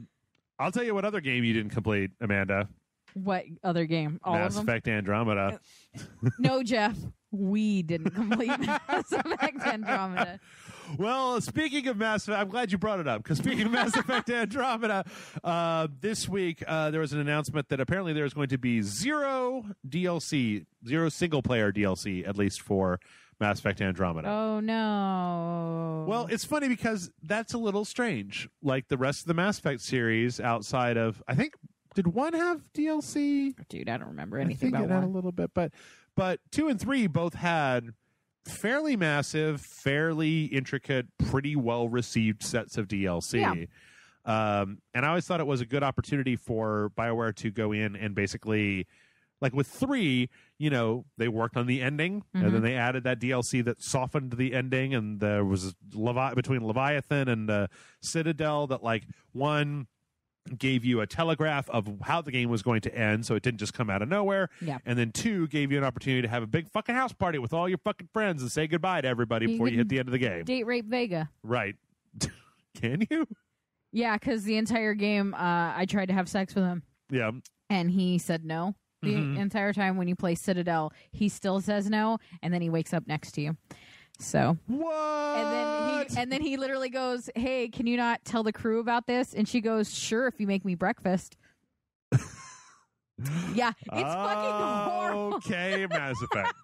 I'll tell you what other game you didn't complete, Amanda. What other game? All Mass of them? Effect Andromeda. No, Jeff. We didn't complete Mass Effect Andromeda. Well, speaking of Mass Effect, I'm glad you brought it up, because speaking of Mass Effect Andromeda, this week there was an announcement that apparently there's going to be zero single-player DLC, at least for Mass Effect Andromeda. Oh, no. Well, it's funny because that's a little strange. Like, the rest of the Mass Effect series outside of, I think, did 1 have DLC? Dude, I don't remember anything I think about it had 1. a little bit, but 2 and 3 both had fairly massive, fairly intricate, pretty well-received sets of DLC. Yeah. And I always thought it was a good opportunity for BioWare to go in and basically, like with 3, you know, they worked on the ending, and then they added that DLC that softened the ending, and there was between Leviathan and Citadel that, like, one gave you a telegraph of how the game was going to end, so it didn't just come out of nowhere. Yeah. And then 2 gave you an opportunity to have a big fucking house party with all your fucking friends and say goodbye to everybody before you hit the end of the game. Date rape Vega. Right. Can you? Yeah, because the entire game, I tried to have sex with him. Yeah. And he said no. The entire time when you play Citadel, he still says no, and then he wakes up next to you. So what? And then he literally goes, "Hey, can you not tell the crew about this?" And she goes, "Sure, if you make me breakfast." Yeah, it's fucking horrible. Okay, Mass Effect.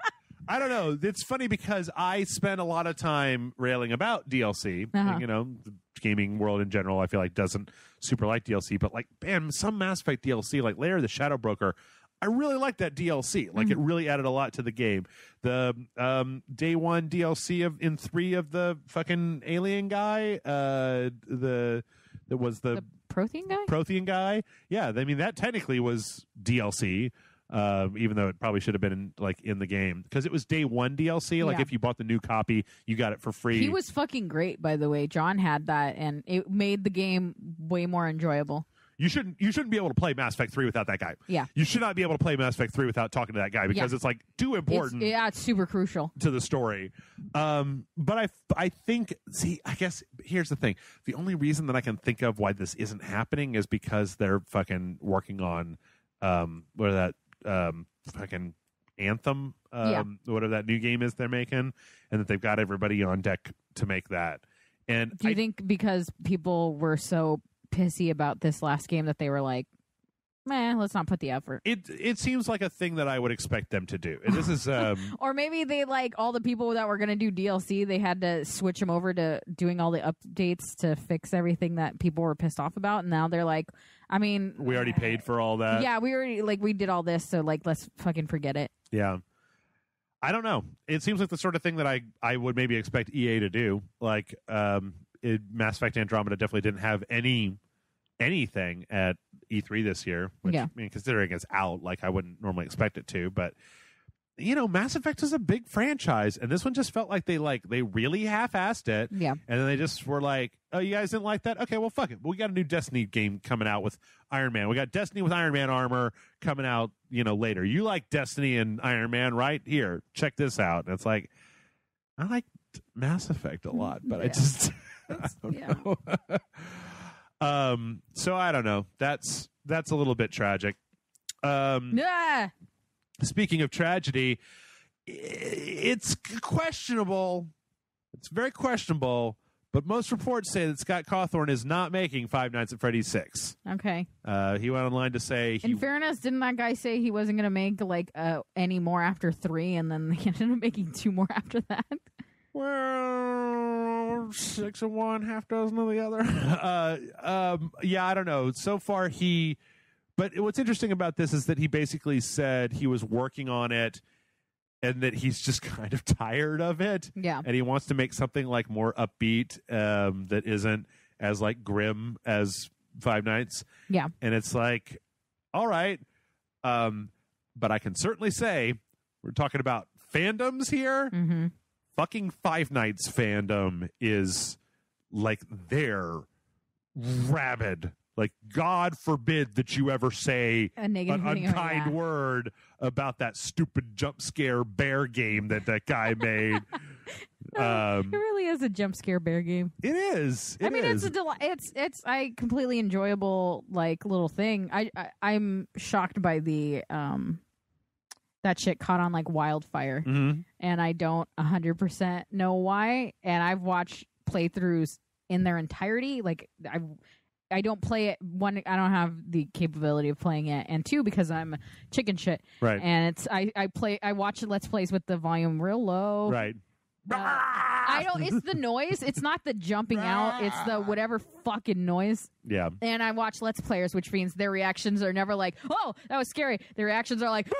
I don't know. It's funny because I spend a lot of time railing about DLC. And, you know, the gaming world in general, I feel like, doesn't super like DLC. But, like, man, some Mass Effect DLC, like Lair of the Shadow Broker, I really like that DLC. Like, it really added a lot to the game. The day 1 DLC in 3 of the fucking alien guy, the Prothean guy? Yeah, I mean, that technically was DLC, even though it probably should have been in the game, because it was day 1 DLC. Like, if you bought the new copy, you got it for free. He was fucking great, by the way. John had that, and it made the game way more enjoyable. You shouldn't be able to play Mass Effect 3 without that guy. Yeah. You should not be able to play Mass Effect 3 without talking to that guy, because it's, like, too important. It's super crucial to the story. But I think, I guess here's the thing. The only reason that I can think of why this isn't happening is because they're fucking working on fucking Anthem, whatever that new game is they're making, and that they've got everybody on deck to make that. And do you think because people were so pissy about this last game that they were like, let's not put the effort? It seems like a thing that I would expect them to do. And this is or maybe they, like, all the people that were going to do DLC, they had to switch them over to doing all the updates to fix everything that people were pissed off about, and now they're like, I mean, we already paid for all that. Yeah, we did all this, so, like, let's fucking forget it. Yeah. I don't know. It seems like the sort of thing that I would maybe expect EA to do. Like, Mass Effect Andromeda definitely didn't have anything at E3 this year, which, I mean, considering it's out, like, I wouldn't normally expect it to, but, you know, Mass Effect is a big franchise, and this one just felt like they really half-assed it. Yeah. And then they just were like, oh, you guys didn't like that? Okay, well, fuck it. We got a new Destiny game coming out with Iron Man. We got Destiny with Iron Man armor coming out, you know, later. You like Destiny and Iron Man, right? Here, check this out. And it's like, I like Mass Effect a lot, but I Yeah. just I don't know. So I don't know. That's a little bit tragic. Yeah. Speaking of tragedy, it's questionable. It's very questionable, but most reports say that Scott Cawthorn is not making Five Nights at Freddy's 6. Okay. He went online to say... In fairness, didn't that guy say he wasn't going to make any more after 3, and then he ended up making 2 more after that? Well, 6 of one, half dozen of the other. Yeah, I don't know. So far, But what's interesting about this is that he basically said he was working on it and that he's just kind of tired of it. Yeah. And he wants to make something like more upbeat that isn't as like grim as Five Nights. Yeah. And it's like, all right. But I can certainly say we're talking about fandoms here. Mm-hmm. Fucking Five Nights fandom is like they're rabid. Like, God forbid that you ever say A negative an thing, unkind yeah. word about that stupid jump scare bear game that guy made. It really is a jump scare bear game. It is. I mean, it's a it's a completely enjoyable like little thing. I'm shocked by the that shit caught on like wildfire, and I don't 100% know why. And I've watched playthroughs in their entirety. Like I don't play it. One, I don't have the capability of playing it, and 2, because I'm chicken shit. Right. And it's I watch Let's Plays with the volume real low. Right. I don't. It's the noise. It's not the jumping out. It's the whatever fucking noise. Yeah. And I watch Let's Players, which means their reactions are never like, "Oh, that was scary." Their reactions are like,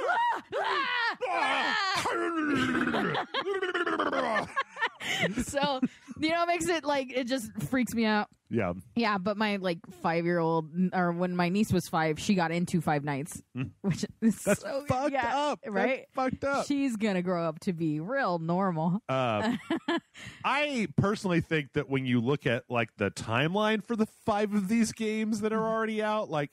so it makes it like it just freaks me out. Yeah. Yeah, but my 5-year-old, or when my niece was 5, she got into Five Nights, which is That's so fucked up. right? That's fucked up. She's gonna grow up to be real normal. I personally think that when you look at like the timeline for the 5 of these games that are already out, like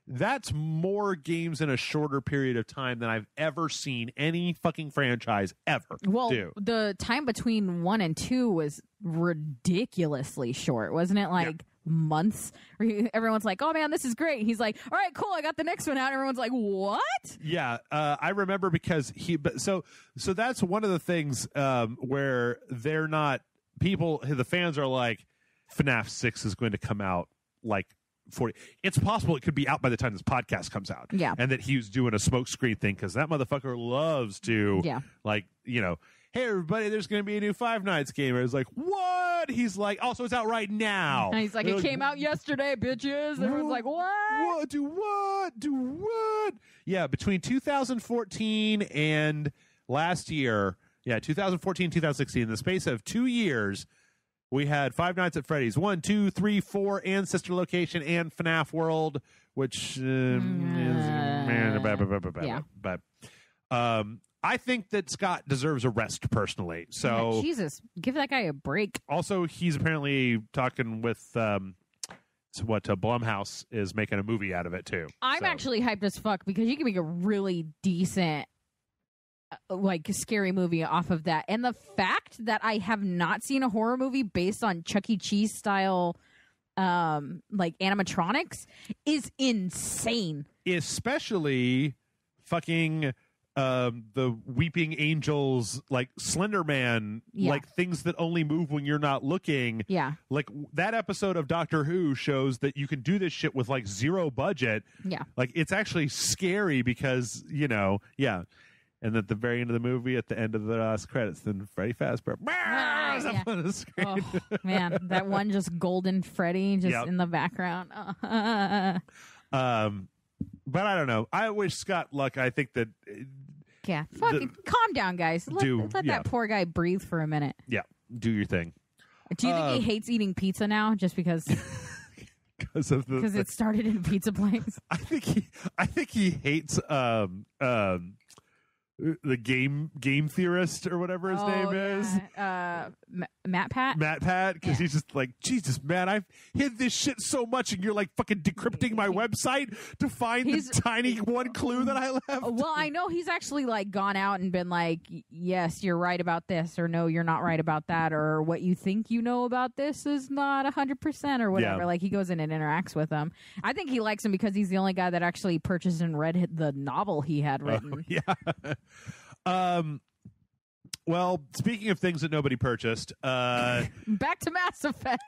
that's more games in a shorter period of time than I've ever seen any fucking franchise ever do. The time between 1 and 2 was ridiculously short, wasn't it? Like months. Everyone's like, "Oh man, this is great." He's like, "All right, cool, I got the next one out." Everyone's like, "What?" Yeah, I remember because so that's one of the things where they're not people. The fans are like, FNAF 6 is going to come out like 40. It's possible it could be out by the time this podcast comes out. Yeah. And that he was doing a smoke screen thing because that motherfucker loves to hey everybody, there's going to be a new Five Nights game. I was like, what? He's like, so it's out right now. And he's like, it came out yesterday, bitches. Everyone's like, what? Do what? Yeah, between 2014 and last year, 2014, 2016, in the space of 2 years, we had Five Nights at Freddy's 1, 2, 3, 4, and Sister Location, and FNAF World, which but I think that Scott deserves a rest personally. So Yeah, Jesus, give that guy a break. also, he's apparently talking with Blumhouse is making a movie out of it too. I'm actually hyped as fuck because you can make a really decent scary movie off of that. And the fact that I have not seen a horror movie based on Chuck E. Cheese style animatronics is insane. Especially fucking the Weeping Angels, like Slender Man, like things that only move when you're not looking. Yeah. Like that episode of Doctor Who shows that you can do this shit with like zero budget. Yeah. Like it's actually scary because, And at the very end of the movie, at the end of the last credits, then Freddy Fazbear up on the screen. Oh, man, that one just golden Freddy just in the background. But I don't know. I wish Scott luck. I think that... fucking calm down, guys. Let that poor guy breathe for a minute. Yeah, do your thing. Do you think he hates eating pizza now just because... Because it started in a pizza place? I think he hates... the game theorist or whatever his name is. Matt Pat, because he's just like, Jesus, man, I've hid this shit so much, and you're like fucking decrypting my website to find the tiny one clue that I left. Well, I know he's actually like gone out and been like, yes, you're right about this, or no, you're not right about that, or what you think you know about this is not 100% or whatever. Yeah. Like he goes in and interacts with them. I think he likes him because he's the only guy that actually purchased and read the novel he had written. Yeah. Well, speaking of things that nobody purchased, back to Mass Effect.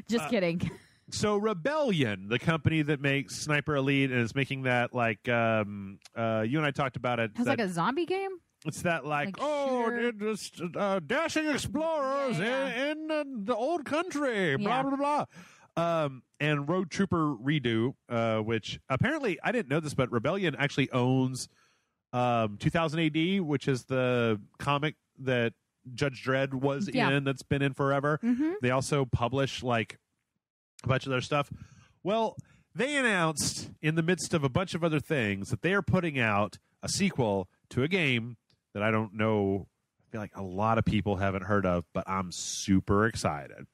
Just kidding. So Rebellion, the company that makes Sniper Elite and is making that like you and I talked about it. It's like a zombie game. It's that like shooter. it's dashing explorers in the old country, blah blah blah. And Road Trooper Redo, which apparently I didn't know this, but Rebellion actually owns 2000 AD, which is the comic that Judge Dredd was in, that's been in forever. Mm-hmm. They also publish like a bunch of their stuff. Well, they announced in the midst of a bunch of other things that they are putting out a sequel to a game that I don't know, I feel like a lot of people haven't heard of, but I'm super excited.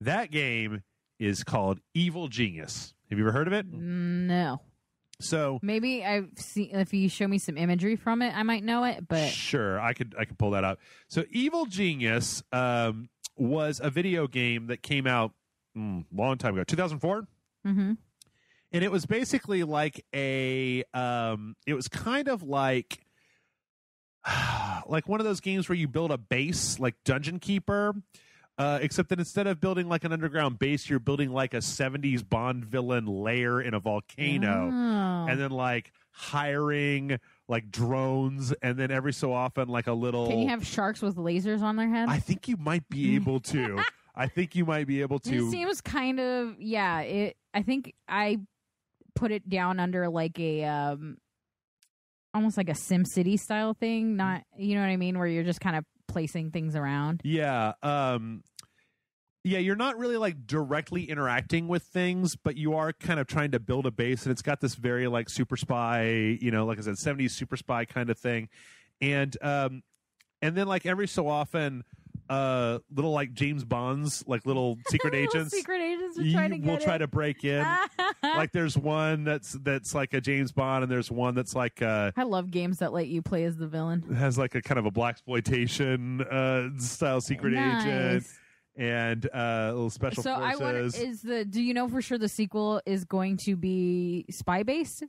That game is called Evil Genius. Have you ever heard of it? No. So maybe I've seen, if you show me some imagery from it, I might know it, but sure, I could pull that up. So Evil Genius was a video game that came out long time ago, 2004. Mm-hmm. And it was basically like it was kind of like one of those games where you build a base like Dungeon Keeper, except that instead of building like an underground base, you're building like a 70s Bond villain lair in a volcano, and then like hiring like drones, and then every so often like a little. Can you have sharks with lasers on their heads? I think you might be able to. I think you might be able to. It seems kind of I think I put it down under like a almost like a SimCity style thing. Not, you know what I mean, where you're just kind of placing things around. Yeah. Yeah, you're not really like directly interacting with things, but you are kind of trying to build a base, and it's got this very like Super Spy, like I said, 70s Super Spy kind of thing. And then like every so often little like James Bonds, like little secret agents. Secret agents are trying to get will try to break in. Like there's one that's like a James Bond, and there's one that's like I love games that let you play as the villain. Has like a kind of a blaxploitation style secret agent. And little special forces. I wonder, do you know for sure the sequel is going to be spy based?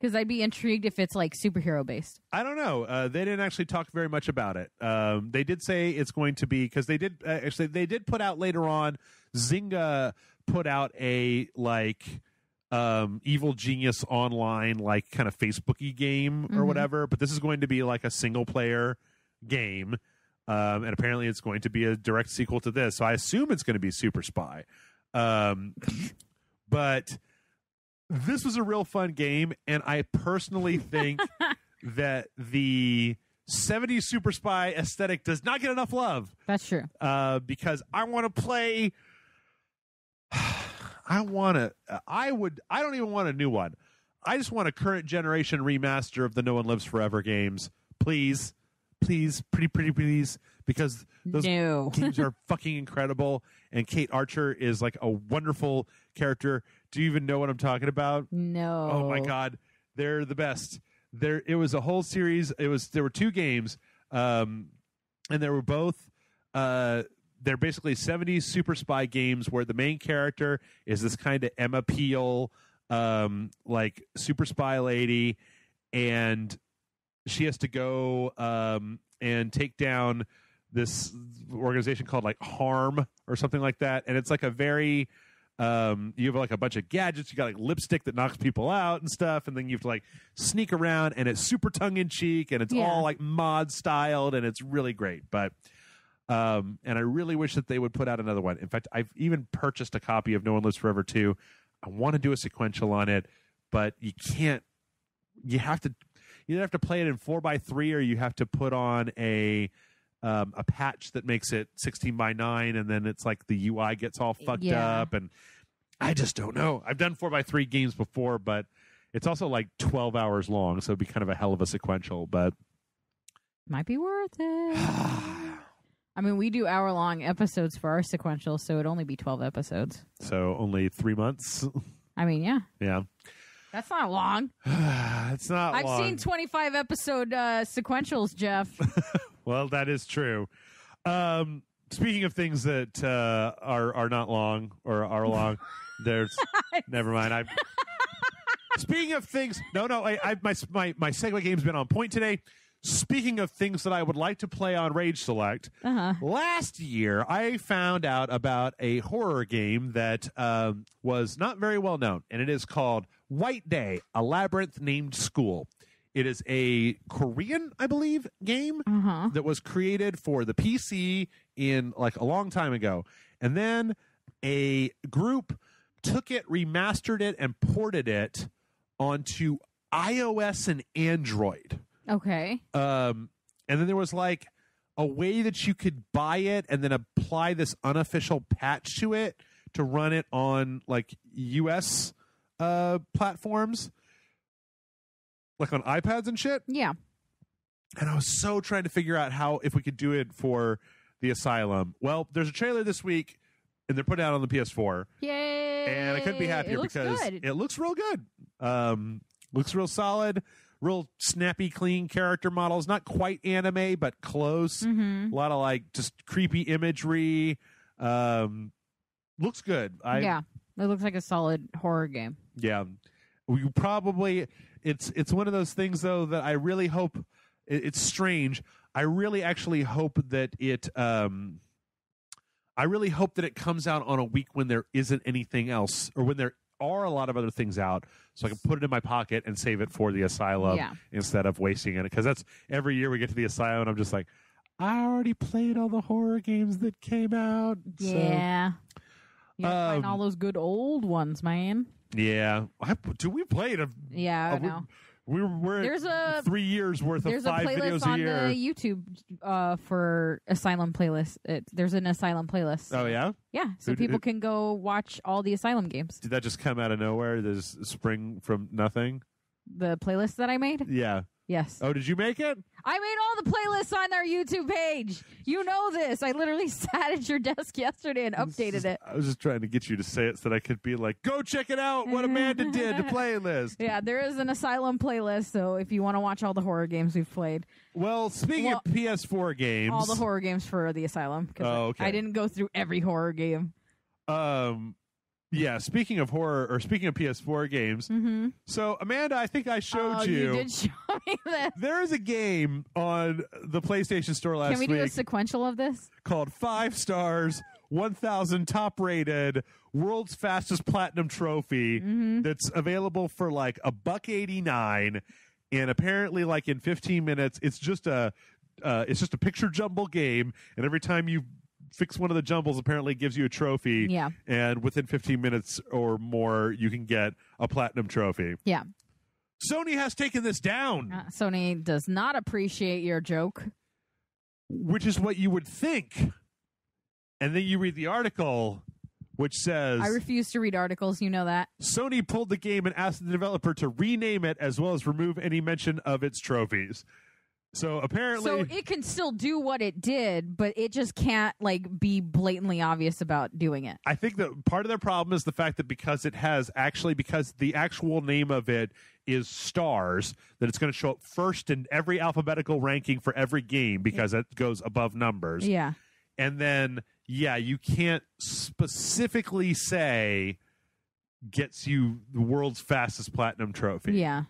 Because I'd be intrigued if it's like superhero based. I don't know. They didn't actually talk very much about it. They did say it's going to be, because they did put out later on. Zynga put out a like Evil Genius online like kind of Facebooky game or whatever. But this is going to be like a single player game. And apparently it's going to be a direct sequel to this. So I assume it's going to be Super Spy. But this was a real fun game, and I personally think that the 70s Super Spy aesthetic does not get enough love. That's true. Because I want to play... I don't even want a new one. I just want a current generation remaster of the No One Lives Forever games. Please, pretty please, because those games are fucking incredible, and Kate Archer is like a wonderful character. Do you even know what I'm talking about? No. Oh my god, they're the best. It was a whole series. There were two games, and they were both. They're basically 70s Super Spy games where the main character is this kind of Emma Peel, like Super Spy lady, and she has to go and take down this organization called like Harm or something like that. And it's like a very, you have like a bunch of gadgets. You got like lipstick that knocks people out and stuff. And then you have to like sneak around, and it's super tongue in cheek, and it's all like mod styled, and it's really great. But, and I really wish that they would put out another one. In fact, I've even purchased a copy of No One Lives Forever 2. I want to do a sequential on it, but you can't, you either have to play it in 4:3, or you have to put on a patch that makes it 16:9, and then it's like the UI gets all fucked up, and I just don't know. I've done 4:3 games before, but it's also like 12 hours long, so it'd be kind of a hell of a sequential, but might be worth it. I mean, we do hour-long episodes for our sequential, so it'd only be 12 episodes. So only 3 months. I mean, yeah. Yeah. That's not long. It's not I've long. seen 25-episode sequentials, Jeff. Well, that is true. Speaking of things that are not long or are long, there's never mind. Speaking of things, my segue game's been on point today. Speaking of things that I would like to play on Rage Select, last year I found out about a horror game that was not very well known, and it is called White Day: A Labyrinth Named School. It is a Korean, I believe, game that was created for the PC in like a long time ago. And then a group took it, remastered it, and ported it onto iOS and Android. Okay. And then there was like a way that you could buy it and then apply this unofficial patch to it to run it on like US platforms. Like on iPads and shit? Yeah. And I was so trying to figure out if we could do it for the Asylum. Well, there's a trailer this week, and they're putting it out on the PS4. Yay! And I couldn't be happier because it looks real good. Looks real solid, real snappy, clean character models. Not quite anime, but close. A lot of like just creepy imagery. Looks good. Yeah, it looks like a solid horror game. Yeah. We probably... It's one of those things, though, that I really hope... It's strange. I really actually hope that it... I really hope that it comes out on a week when there isn't anything else, or when there are a lot of other things out, so I can put it in my pocket and save it for the Asylum instead of wasting it. Because that's every year we get to the Asylum, and I'm just like, I already played all the horror games that came out. Yeah. You have to find all those good old ones, man. Yeah. We played a... Yeah, I know. We're at 3 years worth of 5 videos a year. There's a playlist on the YouTube for Asylum playlist. There's an Asylum playlist. Oh, yeah? Yeah, so people can go watch all the Asylum games. Did that just come out of nowhere? This spring from nothing? The playlist that I made? Yeah. Yes. Oh, did you make it? I made all the playlists on our YouTube page. You know this. I literally sat at your desk yesterday and updated it. I was just trying to get you to say it so that I could be like, go check it out, what Amanda did, the playlist. Yeah, there is an Asylum playlist, so if you want to watch all the horror games we've played. Well, speaking of PS4 games. All the horror games for the Asylum. Okay. I didn't go through every horror game. Yeah, speaking of horror, or speaking of PS4 games, so Amanda, I think I showed you. You did show me this. There is a game on the PlayStation Store last week. Can we do a sequential of this? Called 5 stars, 1,000 top rated, world's fastest platinum trophy that's available for like $1.89, and apparently like in 15 minutes, it's just a picture jumble game, and every time you fix one of the jumbles, apparently it gives you a trophy. Yeah. And within 15 minutes or more, you can get a platinum trophy. Yeah. Sony has taken this down. Sony does not appreciate your joke. Which is what you would think. And then you read the article, which says... I refuse to read articles, you know that. Sony pulled the game and asked the developer to rename it as well as remove any mention of its trophies. So apparently... So it can still do what it did, but it just can't like be blatantly obvious about doing it. I think that part of their problem is the fact that because the actual name of it is Stars, that it's going to show up first in every alphabetical ranking for every game because it goes above numbers. Yeah. And then, you can't specifically say gets you the world's fastest platinum trophy. Yeah.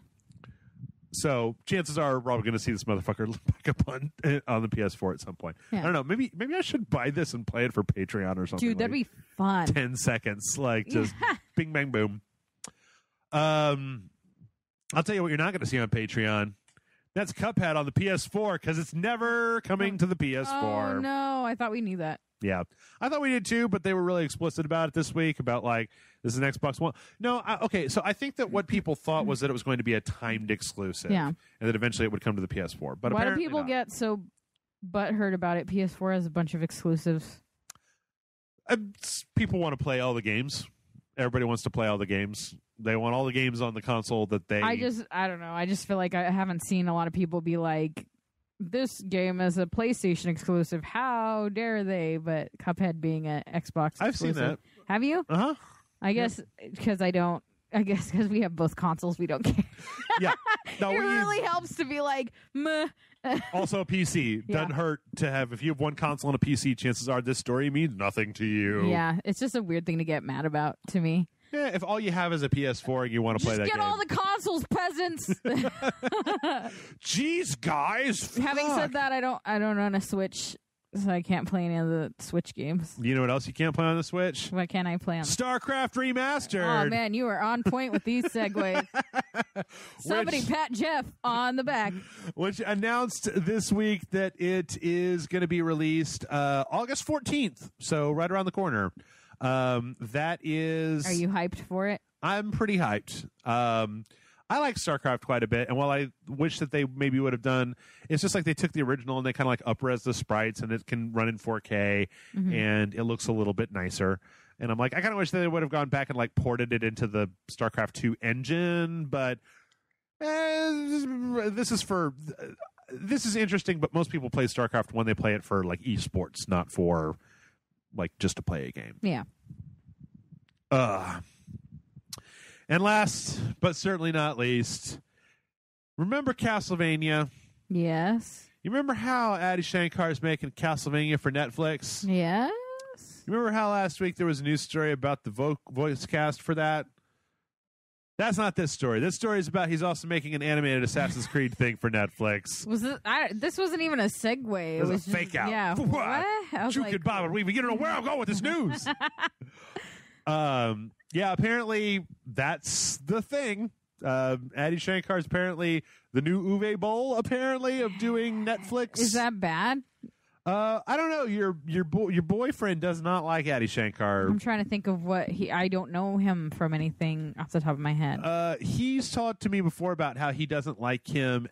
So chances are we're probably going to see this motherfucker back up on the PS4 at some point. Yeah. I don't know. Maybe I should buy this and play it for Patreon or something. Dude, that'd be fun. 10 seconds, like just bing, bang, boom. I'll tell you what you're not going to see on Patreon. That's Cuphead on the PS4 because it's never coming to the PS4. Oh, no. I thought we knew that. Yeah. I thought we did too, but they were really explicit about it this week about like, this is an Xbox One. No, okay, so I think that what people thought was that it was going to be a timed exclusive. Yeah. And that eventually it would come to the PS4. But why do people get so butthurt about it? PS4 has a bunch of exclusives. People want to play all the games. Everybody wants to play all the games. They want all the games on the console that they... I don't know. I just feel like I haven't seen a lot of people be like this game is a PlayStation exclusive. How dare they? But Cuphead being an Xbox exclusive. I've seen that. Have you? Uh-huh. I guess because I don't. I guess because we have both consoles, we don't care. Yeah. No, it really helps to be like, meh. Also, a PC. Doesn't hurt to have, if you have one console and a PC, chances are this story means nothing to you. Yeah, it's just a weird thing to get mad about to me. Yeah, if all you have is a PS4 and you want to play that game. Just get all the consoles, peasants. Jeez, guys. Having fuck. said that, I don't own a Switch, so I can't play any of the Switch games. You know what else you can't play on the Switch? What can I play on? StarCraft Remastered. Oh, man, you are on point with these segues. Somebody pat Jeff on the back. Which announced this week that it is going to be released August 14th, so right around the corner. That is... Are you hyped for it? I'm pretty hyped. I like StarCraft quite a bit, and while I wish that they maybe would have done, it's just like they took the original and they kind of like up-res the sprites, and it can run in 4K, and it looks a little bit nicer. And I'm like, I kind of wish they would have gone back and like ported it into the StarCraft 2 engine, but this is interesting. But most people play StarCraft when they play it for like esports, not for like just to play a game. Yeah. And last, but certainly not least, remember Castlevania? Yes. You remember how Adi Shankar is making Castlevania for Netflix? Yes. You remember how last week there was a news story about the voice cast for that? That's not this story. This story is about he's also making an animated Assassin's Creed thing for Netflix. Was this? This wasn't even a segue. It was a fake out. Yeah. What? I was Juke like, and Bob and Weave. You don't know where I'm going with this news. Yeah, apparently that's the thing. Adi Shankar is apparently the new Uwe Boll, apparently, of doing Netflix. Is that bad? I don't know. Your boyfriend does not like Adi Shankar. I'm trying to think of what I don't know him from anything off the top of my head. He's talked to me before about how he doesn't like him.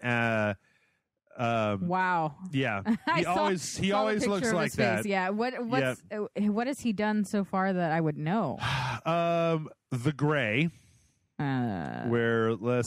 Wow. Yeah. He always looks like that. Yeah. What has he done so far that I would know? The Gray. Where I like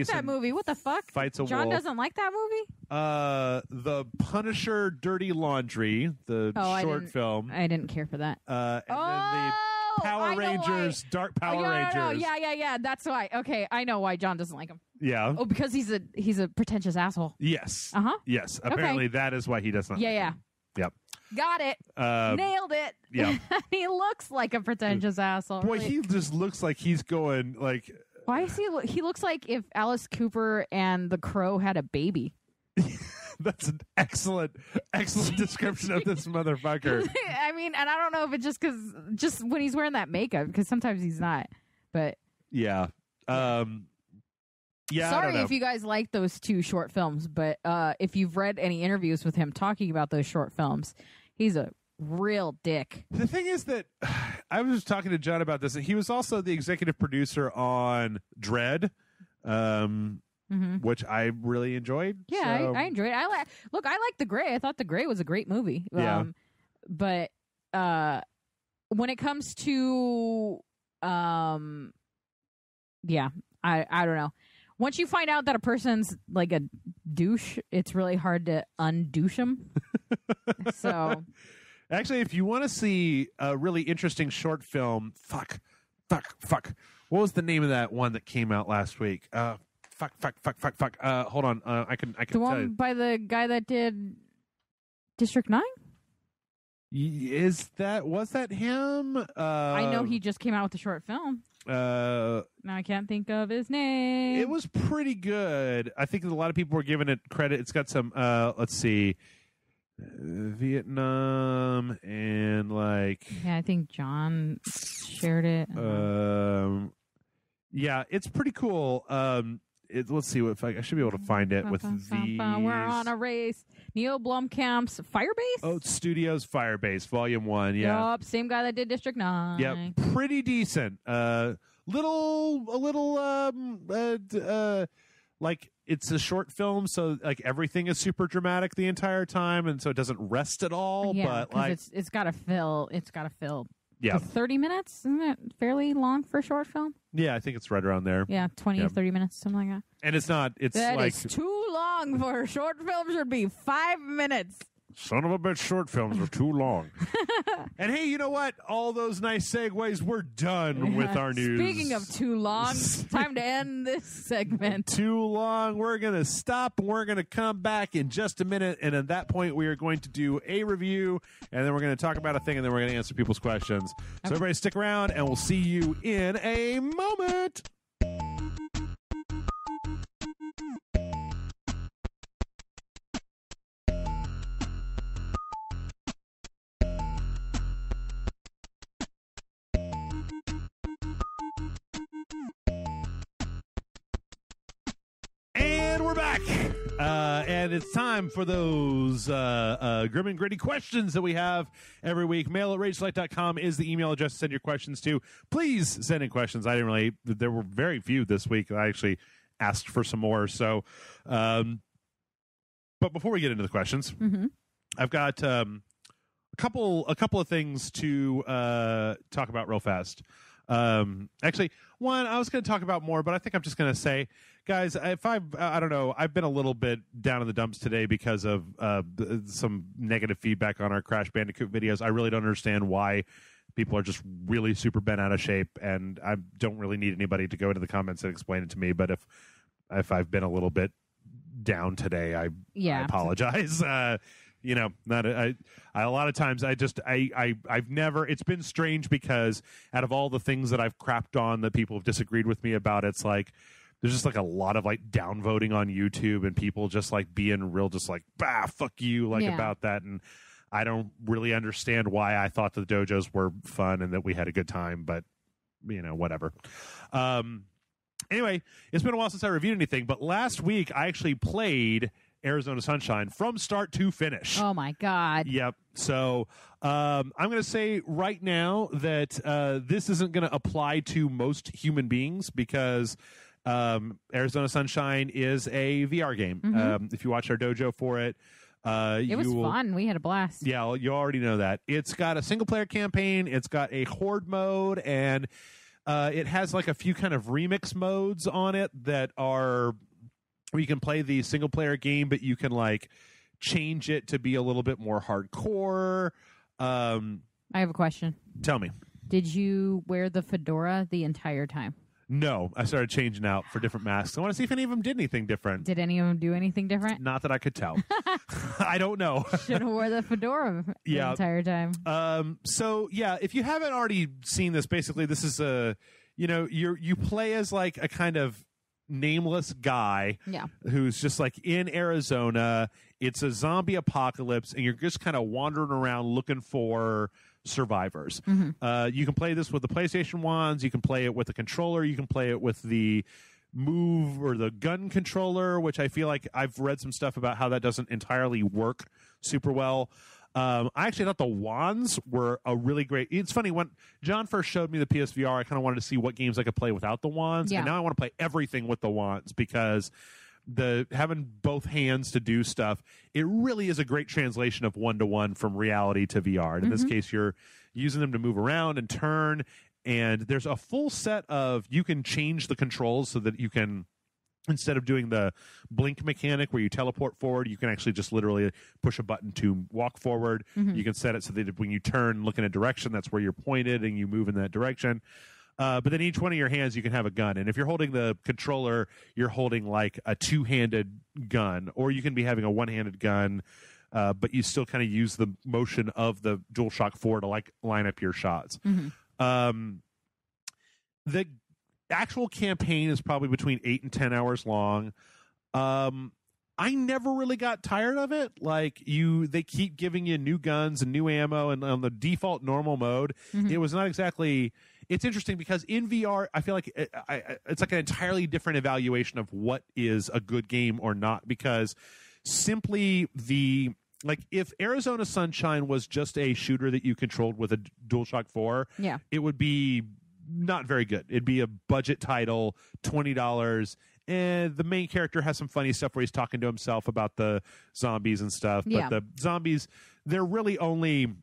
that movie. What the fuck? Fights a John wolf. doesn't like that movie? The Punisher Dirty Laundry, the short film. I didn't care for that. And then the Power Rangers, Dark Power Rangers. No. Yeah. That's why. Okay, I know why John doesn't like him. Yeah. Oh, because he's a pretentious asshole. Yes. Uh-huh. Yes. Apparently that is why he does not. Yeah. Yep. Got it. Nailed it. Yeah. He looks like a pretentious asshole. Boy, really. he just looks like he's going like. Why is he looks like if Alice Cooper and the Crow had a baby. That's an excellent description of this motherfucker. I mean, and I don't know if it's just when he's wearing that makeup, because sometimes he's not. But yeah. Yeah. Sorry if you guys like those two short films, but if you've read any interviews with him talking about those short films, he's a real dick. The thing is that I was talking to John about this. He was also the executive producer on Dread, which I really enjoyed. Yeah, so. I enjoyed it. I like The Gray. I thought The Gray was a great movie. Yeah. But when it comes to I don't know. Once you find out that a person's like a douche, it's really hard to undouche them. So, actually, if you want to see a really interesting short film, fuck. What was the name of that one that came out last week? Fuck. Hold on. I can the tell one you. by the guy that did District 9? Was that him? I know he just came out with a short film. Now I can't think of his name. It was pretty good. I think a lot of people were giving it credit. It's got some let's see, Vietnam and like. Yeah, I think John shared it. Yeah, it's pretty cool. Let's see if I should be able to find it with these. We're on a race. Neil Blomkamp's Firebase? Oh, Studios Firebase, Volume 1, yeah. Yup, same guy that did District 9. Yep, pretty decent. Like it's a short film, so like everything is super dramatic the entire time, and so it doesn't rest at all. Yeah, but like it's gotta fill Yeah. 30 minutes? Isn't it fairly long for a short film? Yeah, I think it's right around there. Yeah, 20 or 30 minutes, something like that. And it's not, it's That like... is too long for a short film. Should be 5 minutes. Son of a bitch, short films are too long. And hey, you know what? All those nice segues, we're done with our news. Speaking of too long, it's time to end this segment. Too long. We're going to stop and we're going to come back in just a minute. And at that point, we are going to do a review and then we're going to talk about a thing and then we're going to answer people's questions. So everybody stick around and we'll see you in a moment. We're back, and it's time for those grim and gritty questions that we have every week. Mail at rageselect.com is the email address to send your questions to. Please send in questions. There were very few this week. I actually asked for some more. So, but before we get into the questions, I've got a couple of things to talk about real fast. Actually, one I was going to talk about more, but I think I'm just going to say, guys, I don't know, I've been a little bit down in the dumps today because of some negative feedback on our Crash Bandicoot videos. I really don't understand why people are just really super bent out of shape, and I don't really need anybody to go into the comments and explain it to me. But if I've been a little bit down today, I apologize. You know, a lot of times I've never, it's been strange because out of all the things that I've crapped on that people have disagreed with me about, it's like, there's just like a lot of like downvoting on YouTube and people just like being real, just like, bah, fuck you, like about that. And I don't really understand why I thought the dojos were fun and that we had a good time, but you know, whatever. Anyway, it's been a while since I reviewed anything, but last week I actually played Arizona Sunshine from start to finish. Oh my God. Yep. So I'm going to say right now that this isn't going to apply to most human beings because Arizona Sunshine is a VR game. If you watch our dojo for it, it was fun. We had a blast. Yeah, you already know that. It's got a single player campaign. It's got a horde mode, and it has like a few kind of remix modes on it that are where you can play the single player game, but you can like change it to be a little bit more hardcore. I have a question. Tell me. Did you wear the fedora the entire time? No, I started changing out for different masks. I want to see if any of them did anything different. Did any of them do anything different? Not that I could tell. I don't know. Should have wore the fedora the entire time. So yeah, if you haven't already seen this, basically this is you play as like a kind of nameless guy who's just like in Arizona. It's a zombie apocalypse, and you're just kind of wandering around looking for survivors. You can play this with the PlayStation wands. You can play it with the controller. You can play it with the move or the gun controller, which I feel like I've read some stuff about how that doesn't entirely work super well. I actually thought the wands were a really great. It's funny, when John first showed me the PSVR, I kind of wanted to see what games I could play without the wands, and now I want to play everything with the wands because having both hands to do stuff, it really is a great translation of one-to-one from reality to VR. And in this case, you're using them to move around and turn, and there's a full set of, you can change the controls so that you can, instead of doing the blink mechanic where you teleport forward, you can actually just literally push a button to walk forward. You can set it so that when you turn, look in a direction, that's where you're pointed and you move in that direction. But then each one of your hands, you can have a gun. And if you're holding the controller, you're holding like a two-handed gun, or you can be having a one-handed gun, but you still kind of use the motion of the DualShock 4 to like line up your shots. The actual campaign is probably between 8 and 10 hours long. I never really got tired of it. Like they keep giving you new guns and new ammo, and on the default normal mode, it was not exactly. It's interesting because in VR, I feel like it's like an entirely different evaluation of what is a good game or not. Because simply if Arizona Sunshine was just a shooter that you controlled with a DualShock 4, it would be not very good. It'd be a budget title, $20. And the main character has some funny stuff where he's talking to himself about the zombies and stuff. But the zombies, they're really only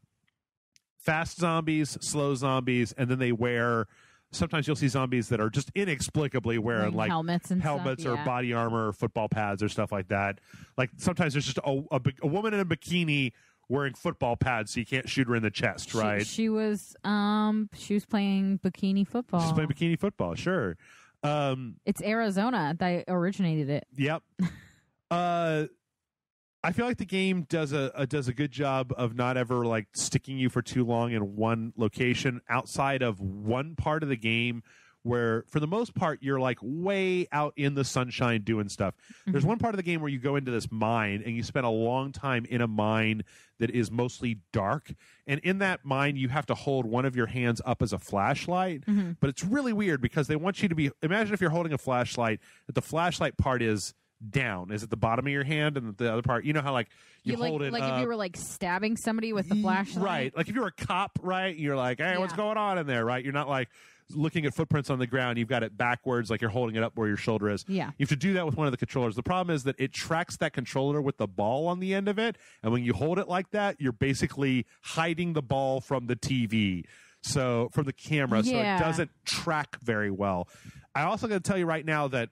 fast zombies, slow zombies, and then they wear. Sometimes you'll see zombies that are just inexplicably wearing like helmets and helmets stuff, or body armor or football pads or stuff like that. Like sometimes there's just a woman in a bikini wearing football pads so you can't shoot her in the chest, right? She was playing bikini football. She's playing bikini football, sure. It's Arizona that originated it. Yep. I feel like the game does a good job of not ever like sticking you for too long in one location outside of one part of the game where for the most part you're like way out in the sunshine doing stuff. Mm-hmm. There's one part of the game where you go into this mine and you spend a long time in a mine that is mostly dark, and in that mine you have to hold one of your hands up as a flashlight. Mm-hmm. But it's really weird because they want you to be, imagine if you're holding a flashlight that the flashlight part is down, is at the bottom of your hand, and the other part, you know how like you hold it like up. If you were like stabbing somebody with the flashlight, right? Like if you're a cop, right? You're like, hey, what's going on in there, right? You're not like looking at footprints on the ground. You've got it backwards, like you're holding it up where your shoulder is. Yeah, you have to do that with one of the controllers. The problem is that it tracks that controller with the ball on the end of it, and when you hold it like that, you're basically hiding the ball from the TV, so from the camera, so it doesn't track very well. I also got to tell you right now that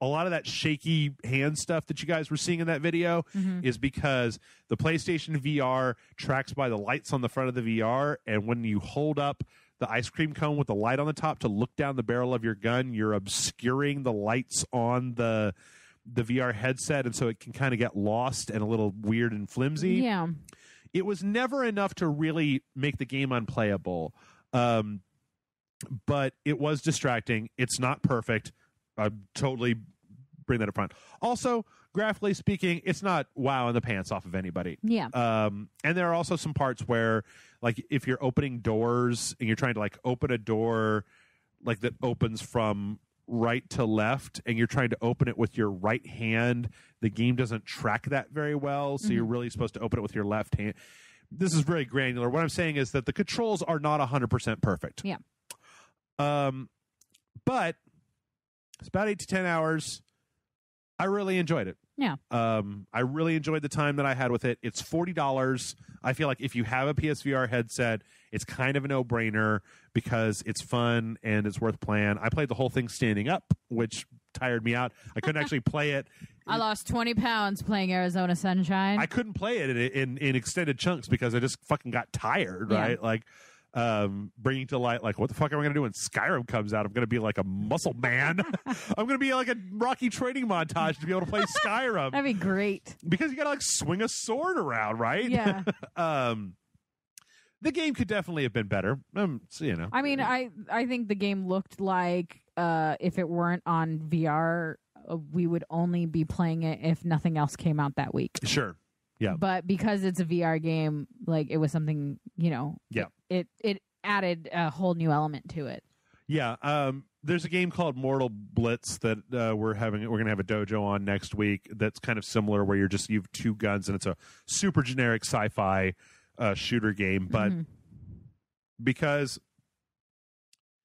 a lot of that shaky hand stuff that you guys were seeing in that video is because the PlayStation VR tracks by the lights on the front of the VR, and when you hold up the ice cream cone with the light on the top to look down the barrel of your gun, you're obscuring the lights on the VR headset, and so it can kind of get lost and a little weird and flimsy. Yeah. It was never enough to really make the game unplayable, but it was distracting. It's not perfect. I totally bring that up front. Also, graphically speaking, it's not wowing the pants off of anybody. Yeah. And there are also some parts where, like, if you're opening doors and you're trying to, like, open a door, like, that opens from right to left, and you're trying to open it with your right hand, the game doesn't track that very well, so you're really supposed to open it with your left hand. This is very granular. What I'm saying is that the controls are not 100% perfect. Yeah. But it's about 8 to 10 hours. I really enjoyed it. Yeah. I really enjoyed the time that I had with it. It's $40. I feel like if you have a PSVR headset, it's kind of a no-brainer because it's fun and it's worth playing. I played the whole thing standing up, which tired me out. I couldn't actually play it. I lost 20 pounds playing Arizona Sunshine. I couldn't play it in extended chunks because I just fucking got tired, right? Like, bringing to light, like, what the fuck am I going to do when Skyrim comes out? I'm going to be like a muscle man. I'm going to be like a Rocky training montage to be able to play Skyrim. That'd be great. Because you got to like swing a sword around, right? Yeah. The game could definitely have been better. So, you know. I mean, I think the game looked like if it weren't on VR, we would only be playing it if nothing else came out that week. Sure. Yeah. But because it's a VR game, like, it was something, you know. Yeah. It added a whole new element to it. Yeah. There's a game called Mortal Blitz that we're going to have a dojo on next week. That's kind of similar, where you have two guns and it's a super generic sci-fi shooter game, but because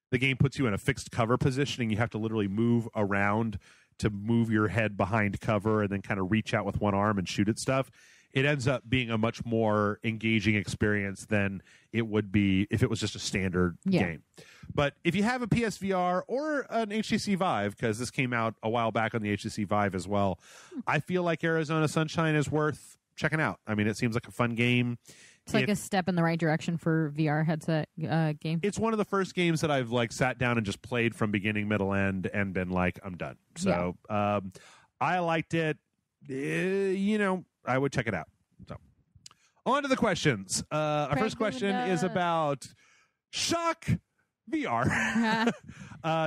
the game puts you in a fixed cover position and you have to literally move around to move your head behind cover and then kind of reach out with one arm and shoot at stuff, it ends up being a much more engaging experience than it would be if it was just a standard game. But if you have a PSVR or an HTC Vive, because this came out a while back on the HTC Vive as well, I feel like Arizona Sunshine is worth checking out. I mean, it seems like a fun game. It's like a step in the right direction for VR headset game. It's one of the first games that I've like sat down and just played from beginning, middle, end, and been like, I'm done. So I liked it. You know, I would check it out. So on to the questions. Our first question is about Shock VR.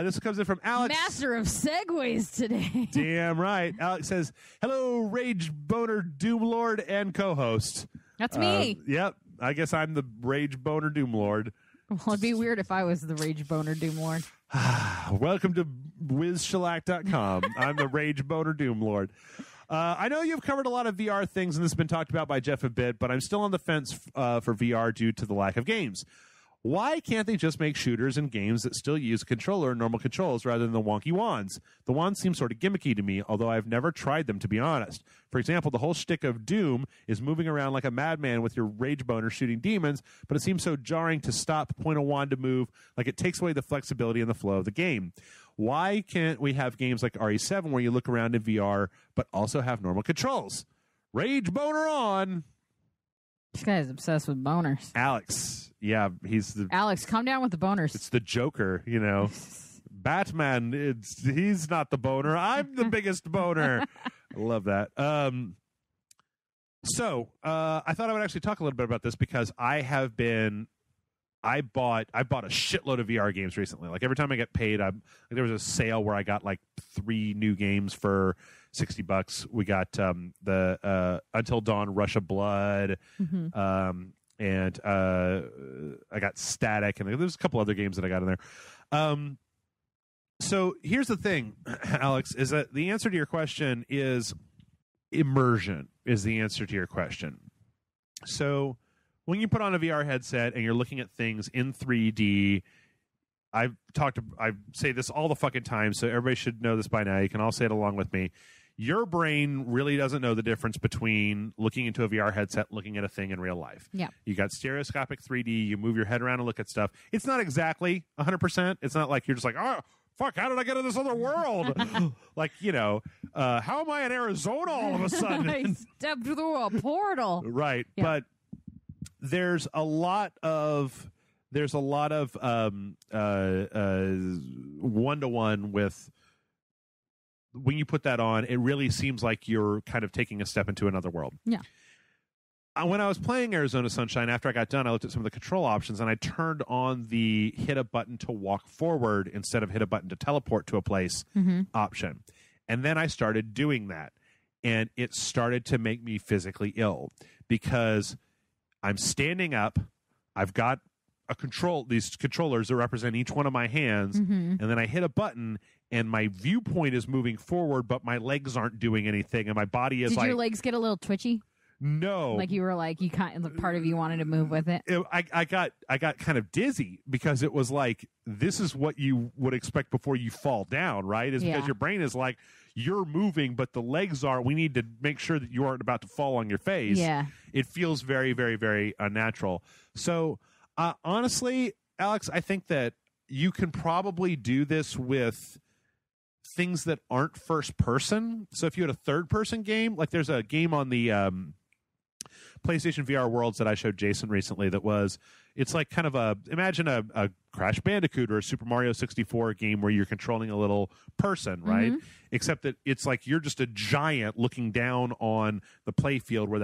This comes in from Alex. Master of segues today. Damn right. Alex says, hello, Rage Boner Doomlord and co-host. That's me. Yep. I guess I'm the Rage Boner Doomlord. Well, it'd be weird if I was the Rage Boner Doomlord. Welcome to WizShellac.com. I'm the Rage Boner Doomlord. I know you've covered a lot of VR things, and this has been talked about by Jeff a bit, but I'm still on the fence for VR due to the lack of games. Why can't they just make shooters and games that still use a controller and normal controls rather than the wonky wands? The wands seem sort of gimmicky to me, although I've never tried them, to be honest. For example, the whole shtick of Doom is moving around like a madman with your rage boner shooting demons, but it seems so jarring to stop, point a wand to move, like it takes away the flexibility and the flow of the game. Why can't we have games like RE7 where you look around in VR, but also have normal controls? Rage boner on! This guy is obsessed with boners. Alex. Yeah, Alex, calm down with the boners. It's the Joker, you know. Batman, he's not the boner. I'm the biggest boner. I love that. So I thought I would actually talk a little bit about this because I bought a shitload of VR games recently. Like every time I get paid, there was a sale where I got like 3 new games for $60. We got the Until Dawn Rush of Blood, and I got Static, and there's a couple other games that I got in there. So here's the thing, Alex, is that the answer to your question is immersion is the answer to your question. So when you put on a VR headset and you're looking at things in 3D, I say this all the fucking time, so everybody should know this by now. You can all say it along with me. Your brain really doesn't know the difference between looking into a VR headset, looking at a thing in real life. Yeah. You got stereoscopic 3D, you move your head around and look at stuff. It's not exactly 100%. It's not like you're just like, oh, fuck, how did I get in this other world? Like, you know, how am I in Arizona all of a sudden? I stepped through a portal. Right. Yeah. But there's a lot of one-to-one with when you put that on, it really seems like you're kind of taking a step into another world. Yeah. When I was playing Arizona Sunshine, after I got done, I looked at some of the control options and I turned on the hit a button to walk forward instead of hit a button to teleport to a place option. And then I started doing that. And it started to make me physically ill because I'm standing up. I've got these controllers that represent each one of my hands, and then I hit a button, and my viewpoint is moving forward, but my legs aren't doing anything, and my body is Did your legs get a little twitchy? No. Like you were like, you kind part of you wanted to move with it? I got kind of dizzy because it was like, this is what you would expect before you fall down, right? Is because your brain is like, you're moving, but the legs are, we need to make sure that you aren't about to fall on your face. Yeah. It feels very, very, very unnatural. So, honestly, Alex, I think that you can probably do this with things that aren't first person. So if you had a third person game, like there's a game on the PlayStation VR Worlds that I showed Jason recently it's like kind of imagine a Crash Bandicoot or a Super Mario 64 game where you're controlling a little person, right? Except that it's like you're just a giant looking down on the play field where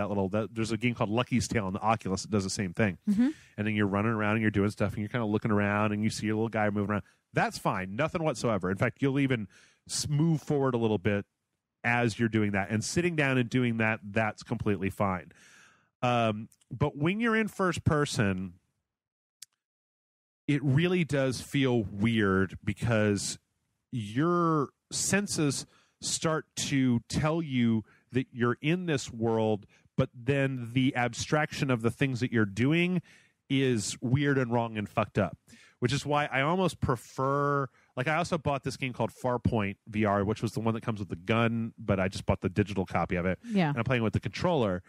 there's a game called Lucky's Tale on the Oculus that does the same thing. And then you're running around and you're doing stuff and you're kind of looking around and you see a little guy moving around. That's fine. Nothing whatsoever. In fact, you'll even move forward a little bit as you're doing that. And sitting down and doing that, that's completely fine. But when you're in first person, it really does feel weird because your senses start to tell you that you're in this world, but then the abstraction of the things that you're doing is weird and wrong and fucked up, which is why I almost prefer, like I also bought this game called Farpoint VR, which was the one that comes with the gun, but I just bought the digital copy of it. Yeah. And I'm playing with the controller,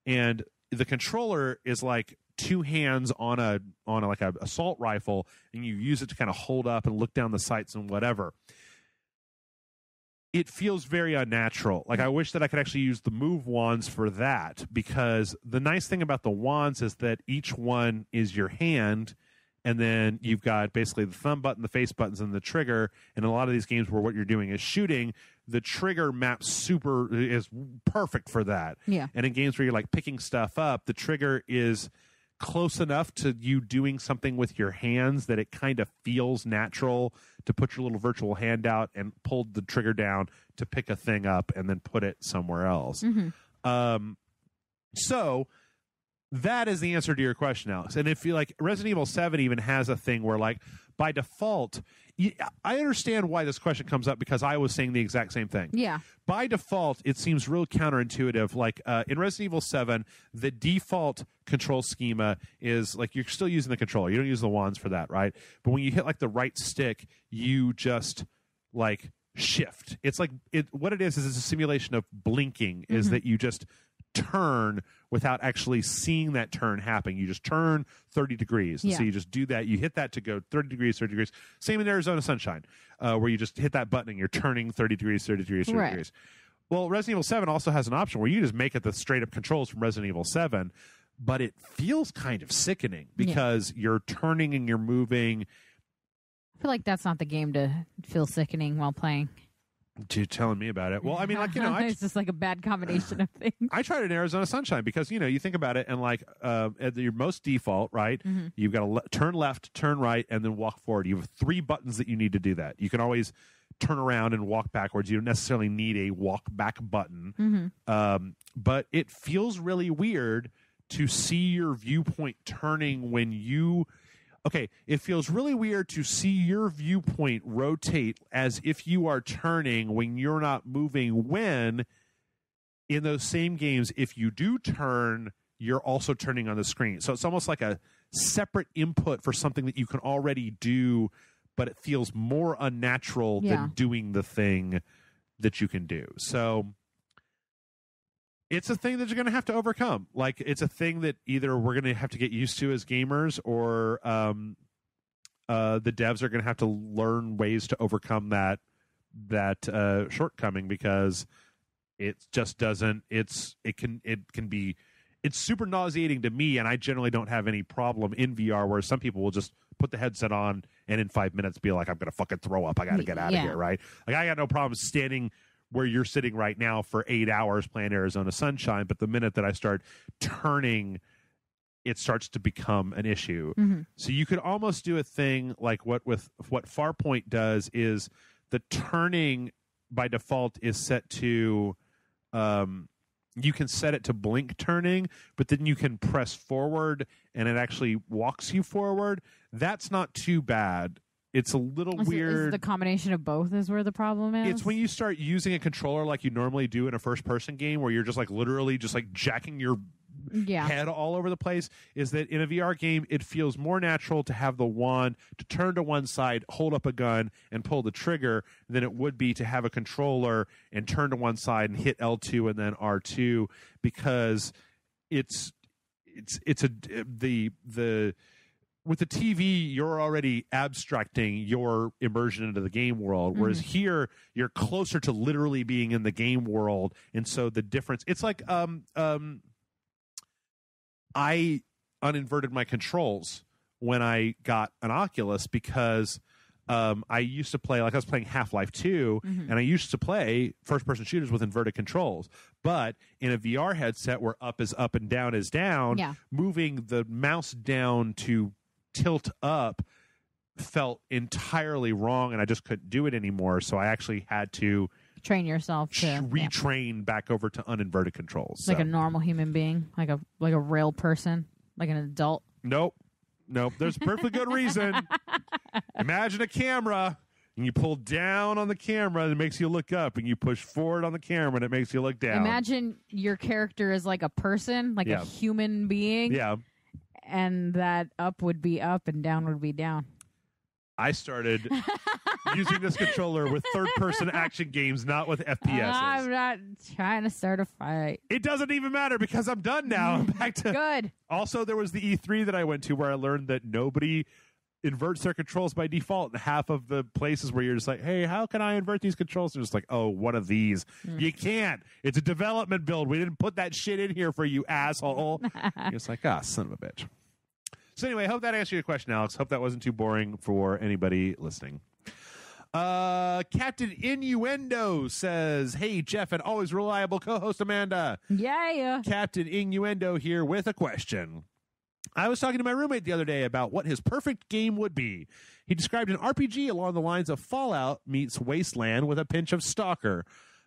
and the controller is like two hands on a assault rifle, and you use it to kind of hold up and look down the sights and whatever. It feels very unnatural. Like I wish that I could actually use the move wands for that, because the nice thing about the wands is that each one is your hand, and then you've got basically the thumb button, the face buttons, and the trigger. And in a lot of these games where what you're doing is shooting, the trigger is perfect for that. Yeah. And in games where you're like picking stuff up, the trigger is close enough to you doing something with your hands that it kind of feels natural to put your little virtual hand out and pull the trigger down to pick a thing up and then put it somewhere else. So that is the answer to your question, Alex. And if you like, Resident Evil 7 even has a thing where, like, by default, I understand why this question comes up because I was saying the exact same thing. Yeah. By default, it seems real counterintuitive. Like in Resident Evil 7, the default control schema is like you're still using the controller. You don't use the wands for that, right? But when you hit like the right stick, you just like shift. It's like what it is it's a simulation of blinking. Is that you just turn without actually seeing that turn happen. You just turn 30 degrees. Yeah. So you just do that. You hit that to go 30 degrees, 30 degrees. Same in Arizona Sunshine, where you just hit that button and you're turning 30 degrees, 30 degrees, 30 degrees. Well, Resident Evil 7 also has an option where you just make it the straight up controls from Resident Evil 7, but it feels kind of sickening because you're turning and you're moving. I feel like that's not the game to feel sickening while playing. Dude, telling me about it. Well, I mean, like, it's just like a bad combination of things. I tried it in Arizona Sunshine because, you think about it and like at your most default, right? You've got to turn left, turn right, and then walk forward. You have 3 buttons that you need to do that. You can always turn around and walk backwards. You don't necessarily need a walk back button. But it feels really weird to see your viewpoint turning when you... Okay, it feels really weird to see your viewpoint rotate as if you are turning when you're not moving, when in those same games, if you do turn, you're also turning on the screen. So it's almost like a separate input for something that you can already do, but it feels more unnatural than doing the thing that you can do. So it's a thing that you're going to have to overcome. Like, it's a thing that either we're going to have to get used to as gamers, or the devs are going to have to learn ways to overcome that shortcoming, because it just doesn't. It's super nauseating to me, and I generally don't have any problem in VR. Where some people will just put the headset on and in 5 minutes be like, "I'm going to fucking throw up. I got to get out of here." Right? Like, I got no problem standing where you're sitting right now for 8 hours playing Arizona Sunshine, but the minute that I start turning, it starts to become an issue. So you could almost do a thing like what Farpoint does is the turning by default is set to you can set it to blink turning, but then you can press forward and it actually walks you forward. That's not too bad. It's a little weird. Is the combination of both is where the problem is? It's when you start using a controller like you normally do in a first-person game, where you're just like literally just like jacking your head all over the place, is that in a VR game, it feels more natural to have the wand to turn to one side, hold up a gun, and pull the trigger than it would be to have a controller and turn to one side and hit L2 and then R2, because with the TV, you're already abstracting your immersion into the game world, whereas here you're closer to literally being in the game world, and so the difference. It's like I uninverted my controls when I got an Oculus because I used to play, like I was playing Half-Life 2, and I used to play first-person shooters with inverted controls. But in a VR headset where up is up and down is down, moving the mouse down to tilt up felt entirely wrong, and I just couldn't do it anymore. So I actually had to train yourself to retrain back over to uninverted controls, like a normal human being, like a real person, like an adult. Nope. There's a perfectly good reason. Imagine a camera, and you pull down on the camera, and it makes you look up, and you push forward on the camera, and it makes you look down. Imagine your character is like a person, like a human being. Yeah. And that up would be up and down would be down. I started using this controller with third-person action games, not with FPSs. I'm not trying to start a fight. It doesn't even matter because I'm done now. I'm back to good. Also, there was the E3 that I went to where I learned that nobody inverts their controls by default. And half of the places where you're just like, hey, how can I invert these controls? They're just like, oh, one of these. You can't. It's a development build. We didn't put that shit in here for you, asshole. It's like, son of a bitch. So anyway, I hope that answered your question, Alex. Hope that wasn't too boring for anybody listening. Captain Innuendo says, hey, Jeff and always reliable co-host Amanda. Yeah. Captain Innuendo here with a question. I was talking to my roommate the other day about what his perfect game would be. He described an RPG along the lines of Fallout meets Wasteland with a pinch of Stalker.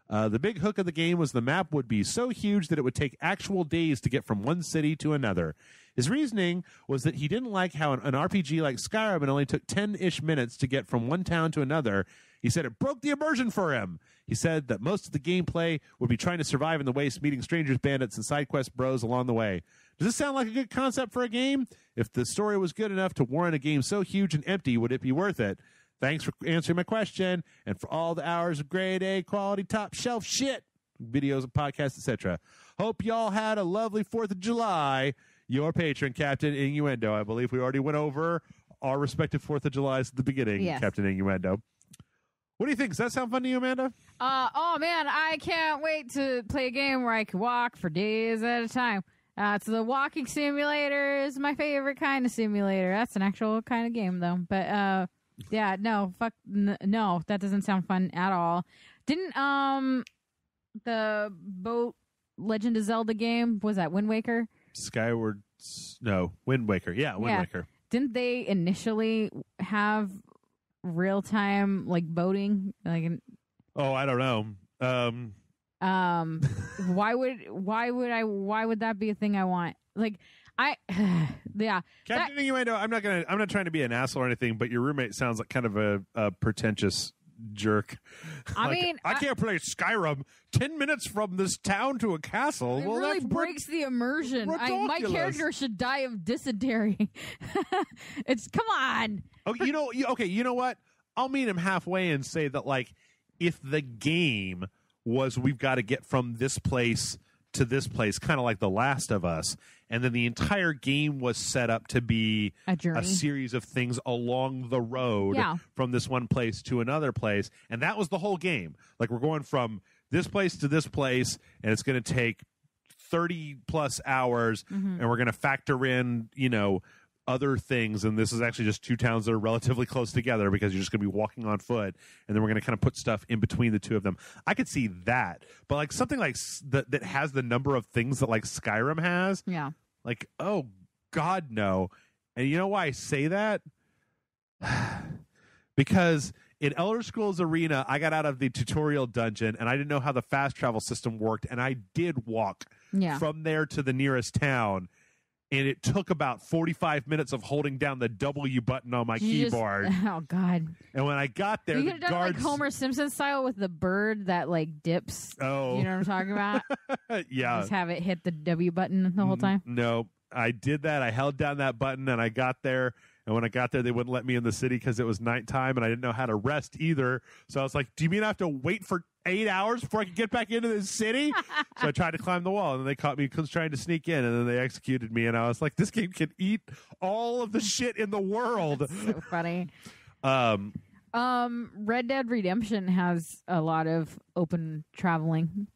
The big hook of the game was the map would be so huge that it would take actual days to get from one city to another. His reasoning was that he didn't like how an RPG like Skyrim it only took 10-ish minutes to get from one town to another. He said it broke the immersion for him. He said that most of the gameplay would be trying to survive in the waste, meeting strangers, bandits, and side quest bros along the way. Does this sound like a good concept for a game? If the story was good enough to warrant a game so huge and empty, would it be worth it? Thanks for answering my question and for all the hours of grade A quality top shelf shit, videos and podcasts, etc. Hope y'all had a lovely 4th of July. Your patron, Captain Innuendo. I believe we already went over our respective 4th of Julys at the beginning, yes. Captain Innuendo. What do you think? Does that sound fun to you, Amanda? Oh, man, I can't wait to play a game where I can walk for days at a time. It's the walking simulator is my favorite kind of simulator. That's an actual kind of game, though. But, yeah, no, no, that doesn't sound fun at all. Didn't, the boat Legend of Zelda game, was that Wind Waker? Wind Waker. Yeah, Wind Waker. Didn't they initially have real-time, like, boating? Like, I don't know. Why would that be a thing I want? Like, yeah. Captain Innuendo, I'm not trying to be an asshole or anything, but your roommate sounds like kind of a pretentious jerk. I mean, I can't play Skyrim 10 minutes from this town to a castle. It really breaks the immersion. My character should die of dysentery. Come on. Oh, you know what? I'll meet him halfway and say that, like, if the game was we've got to get from this place to this place, kind of like The Last of Us, and then the entire game was set up to be a series of things along the road from this one place to another place, and that was the whole game. Like, we're going from this place to this place, and it's going to take 30 plus hours, and we're going to factor in, other things, and this is actually just two towns that are relatively close together because you're just going to be walking on foot, and then we're going to kind of put stuff in between the two of them. I could see that, but like something like that has the number of things that like Skyrim has, like, oh God, no. And you know why I say that? Because in Elder Scrolls Arena, I got out of the tutorial dungeon, and I didn't know how the fast travel system worked, and I did walk from there to the nearest town. And it took about 45 minutes of holding down the W button on my keyboard. Oh, God. And when I got there, you could have done like Homer Simpson style with the bird that like dips. Oh. You know what I'm talking about? Yeah. Just have it hit the W button the whole time? No. I did that. I held down that button and I got there. And when I got there, they wouldn't let me in the city because it was nighttime and I didn't know how to rest either. So I was like, do you mean I have to wait for 8 hours before I can get back into the city? So I tried to climb the wall and then they caught me trying to sneak in and then they executed me. And I was like, this game can eat all of the shit in the world. That's so funny. Red Dead Redemption has a lot of open traveling.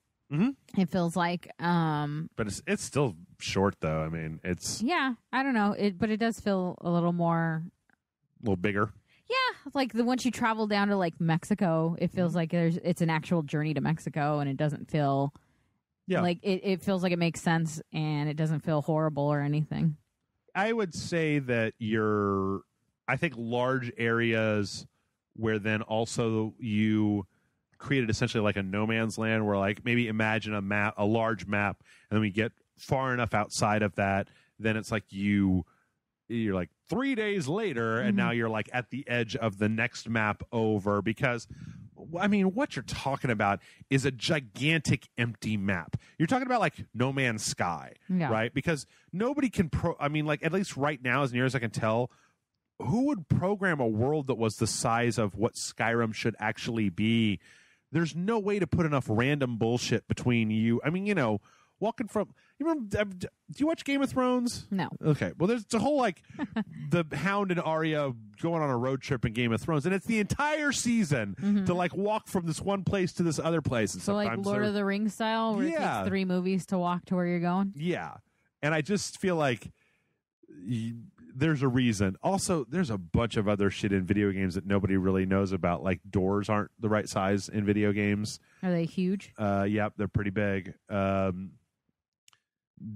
It feels like, but it's still short though. I mean, it's I don't know. But it does feel a little more, a little bigger. Yeah, like once you travel down to like Mexico, it feels like it's an actual journey to Mexico, and it doesn't feel like it feels like it makes sense, and it doesn't feel horrible or anything. I would say that I think large areas where then also you created essentially like a no man's land where like maybe imagine a large map, and then we get far enough outside of that, then it's like you're like 3 days later and now you're like at the edge of the next map over, because I mean what you're talking about is a gigantic empty map. You're talking about like No Man's Sky, right? Because nobody can I mean, like, at least right now, as near as I can tell, who would program a world that was the size of what Skyrim should actually be? There's no way to put enough random bullshit between you. I mean, walking from... You remember... Do you watch Game of Thrones? No. Okay. Well, there's a whole, like, the Hound and Arya going on a road trip in Game of Thrones, and it's the entire season to, like, walk from this one place to this other place. And so, like, Lord of the Rings style, where it takes 3 movies to walk to where you're going? Yeah. And I just feel like... there's a reason. Also, there's a bunch of other shit in video games that nobody really knows about. Like, doors aren't the right size in video games. Are they huge? Yep, they're pretty big.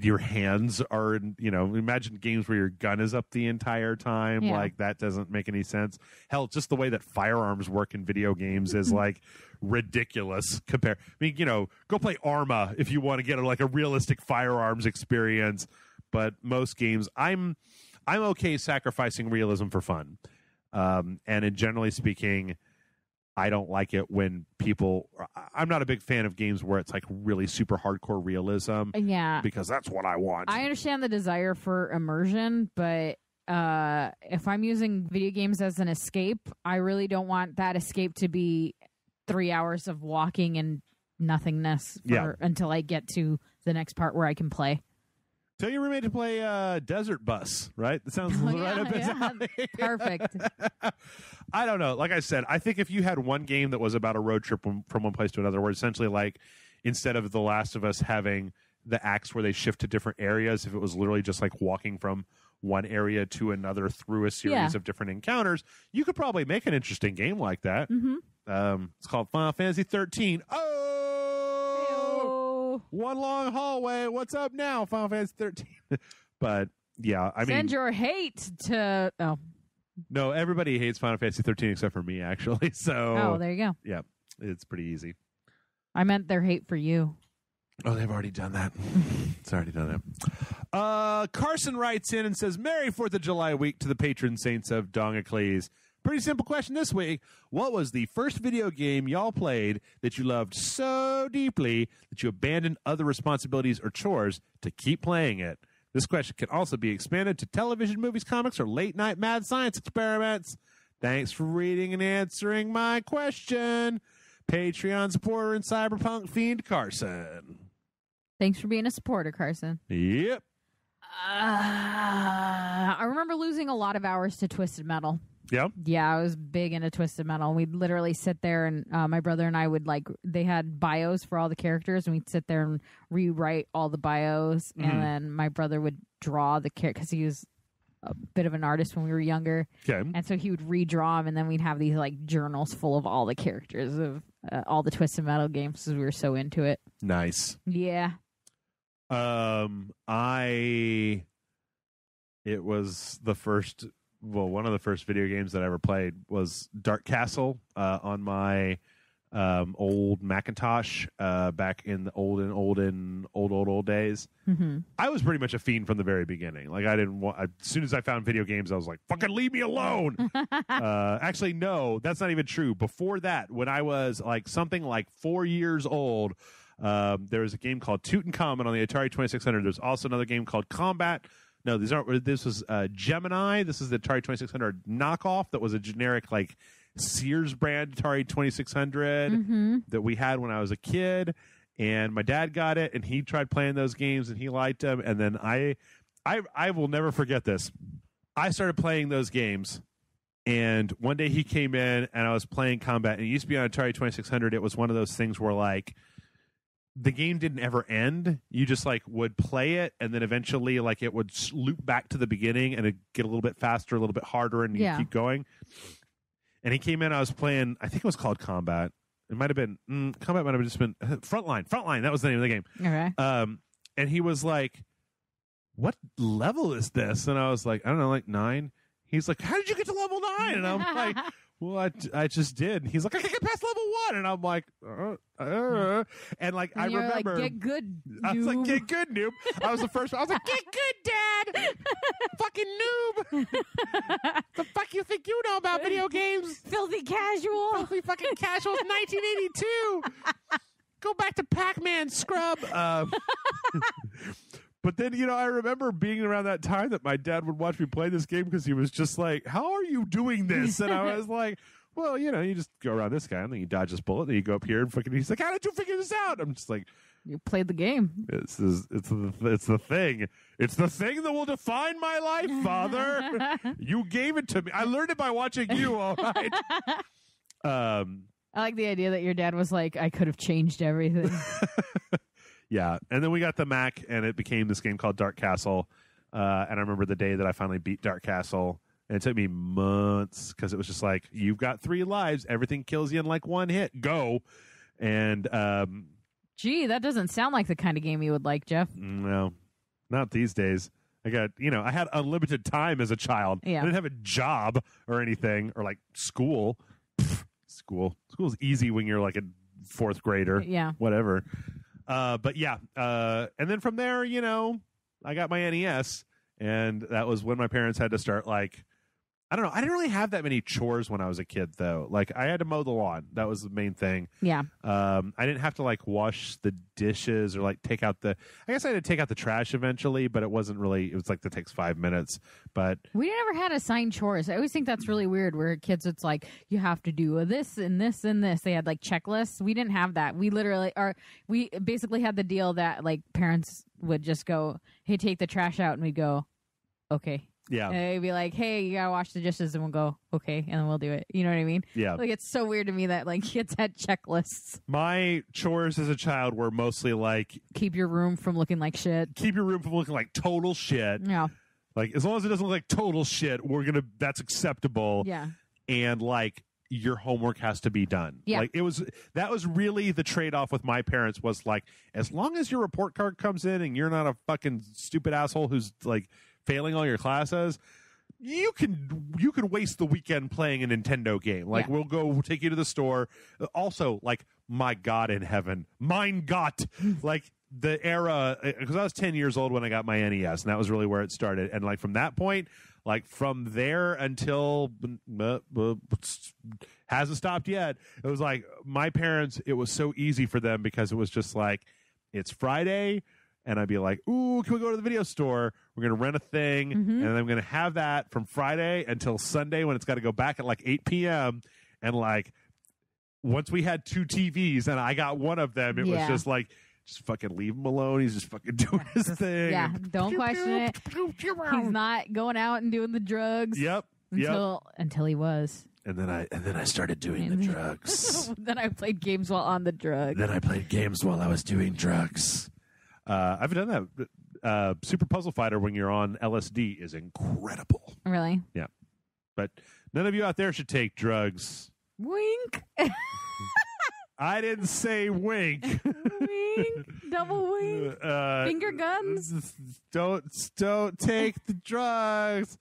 your hands are, imagine games where your gun is up the entire time. Yeah. Like, that doesn't make any sense. Hell, just the way that firearms work in video games is like ridiculous. I mean, go play Arma if you want to get a realistic firearms experience. But most games, I'm okay sacrificing realism for fun. And generally speaking, I don't like it when I'm not a big fan of games where it's like really super hardcore realism. Yeah. Because that's what I want. I understand the desire for immersion, but if I'm using video games as an escape, I really don't want that escape to be 3 hours of walking and nothingness until I get to the next part where I can play. Tell your roommate to play Desert Bus, right? That sounds right up his alley. Perfect. I don't know. Like I said, I think if you had one game that was about a road trip from one place to another, where essentially like instead of The Last of Us having the acts where they shift to different areas, if it was literally just like walking from one area to another through a series of different encounters, you could probably make an interesting game like that. Mm-hmm. It's called Final Fantasy 13. Oh! One long hallway. What's up now, Final Fantasy 13? But yeah, I mean, send your hate to. Oh, no, everybody hates Final Fantasy 13 except for me, actually. So, there you go. Yeah, it's pretty easy. I meant their hate for you. Oh, they've already done that. It's already done that. Carson writes in and says, Merry 4th of July week to the patron saints of Dongacles. Pretty simple question this week. What was the first video game y'all played that you loved so deeply that you abandoned other responsibilities or chores to keep playing it? This question can also be expanded to television, movies, comics, or late-night mad science experiments. Thanks for reading and answering my question. Patreon supporter and cyberpunk fiend Carson. Thanks for being a supporter, Carson. Yep. I remember losing a lot of hours to Twisted Metal. Yeah? Yeah, I was big into Twisted Metal. We'd literally sit there and my brother and I would they had bios for all the characters and we'd sit there and rewrite all the bios. Mm-hmm. And then my brother would draw the character because he was a bit of an artist when we were younger. Okay. And so he would redraw them and then we'd have these journals full of all the characters of all the Twisted Metal games because we were so into it. Nice. Yeah. It was one of the first video games that I ever played was Dark Castle on my old Macintosh back in the old days. Mm-hmm. I was pretty much a fiend from the very beginning. Like I didn't want. As soon as I found video games, I was like, "Fucking leave me alone." Actually, no, that's not even true. Before that, when I was something like 4 years old, there was a game called Tutankhamun on the Atari 2600. There's also another game called Combat. No, these aren't. This was Gemini. This is the Atari 2600 knockoff that was a generic Sears brand Atari 2600 that we had when I was a kid. And my dad got it, and he tried playing those games, and he liked them. And then I will never forget this. I started playing those games, and one day he came in, and I was playing Combat. And it used to be on Atari 2600. It was one of those things where the game didn't ever end. You just would play it, and then eventually it would loop back to the beginning, and it'd get a little bit faster, a little bit harder, and you keep going. And he came in. I was playing. I think it was called Combat. It might have been Combat. Might have just been Frontline. Frontline. That was the name of the game. Okay. And he was like, "What level is this?" And I was like, "I don't know, 9." He's like, "How did you get to level 9?" And I'm like, "Well, I just did." And he's like, "I can't get past level 1." And I'm like, and I remember, "Get good, noob." I was like, "Get good, noob." I was the first one. I was like, "Get good, Dad." Fucking noob. The fuck you think you know about video games? Filthy casual. Filthy fucking casual. 1982. Go back to Pac-Man, scrub. But then, I remember being around that time that my dad would watch me play this game because he was just like, "How are you doing this?" And I was like, "Well, you just go around this guy and then you dodge this bullet, then you go up here and he's like, 'How did you figure this out?" I'm just like, "You played the game. It's the thing. It's the thing that will define my life, Father. You gave it to me. I learned it by watching you, all right." I like the idea that your dad was like, "I could have changed everything." Yeah, and then we got the Mac, and it became this game called Dark Castle. And I remember the day that I finally beat Dark Castle, and it took me months because it was just like, "You've got 3 lives. Everything kills you in one hit. Go!" And gee, that doesn't sound like the kind of game you would like, Jeff. No, Not these days. I had unlimited time as a child. Yeah. I didn't have a job or anything, or like school. School's easy when you're like a fourth grader. Yeah. Whatever. But yeah. And then from there, I got my NES, and that was when my parents had to start like, I don't know. I didn't really have that many chores when I was a kid, though. Like, I had to mow the lawn. That was the main thing. Yeah. I didn't have to, like, wash the dishes or, like, take out I guess I had to take out the trash eventually, but it wasn't really, it was like, that takes 5 minutes. But we never had assigned chores. I always think that's really weird where kids, it's like, you have to do this and this and this. They had, like, checklists. We didn't have that. We basically had the deal that, like, parents would just go, hey, take the trash out. And we'd go, okay. Yeah. And they'd be like, hey, you gotta wash the dishes, and we'll go, okay, and then we'll do it. You know what I mean? Yeah. Like, it's so weird to me that, like, kids had checklists. My chores as a child were mostly like, Keep your room from looking like shit. keep your room from looking like total shit. Yeah. Like, as long as it doesn't look like total shit, that's acceptable. Yeah. And, like, your homework has to be done. Yeah. Like, that was really the trade-off with my parents was, like, as long as your report card comes in and you're not a fucking stupid asshole who's, like, failing all your classes, you can waste the weekend playing a Nintendo game. Like, we'll take you to the store. Also, like, my God in heaven, mein Gott, like the era, because I was 10 years old when I got my NES, and that was really where it started. And like from that point, like from there until hasn't stopped yet. It was like my parents, it was so easy for them because it was just like, it's Friday. And I'd be like, ooh, can we go to the video store? We're going to rent a thing. And then I'm going to have that from Friday until Sunday when it's got to go back at like 8 p.m. And like, once we had 2 TVs and I got one of them, it was just like, just fucking leave him alone. He's just fucking doing his thing. Yeah, don't question it. He's not going out and doing the drugs. Yep. Until he was. And then I started doing the drugs. Then I played games while on the drugs. Then I played games while I was doing drugs. I've done that. Super Puzzle Fighter when you're on LSD is incredible. Really? Yeah. But none of you out there should take drugs. Wink. I didn't say wink. Wink. Double wink. Finger guns. Don't take the drugs.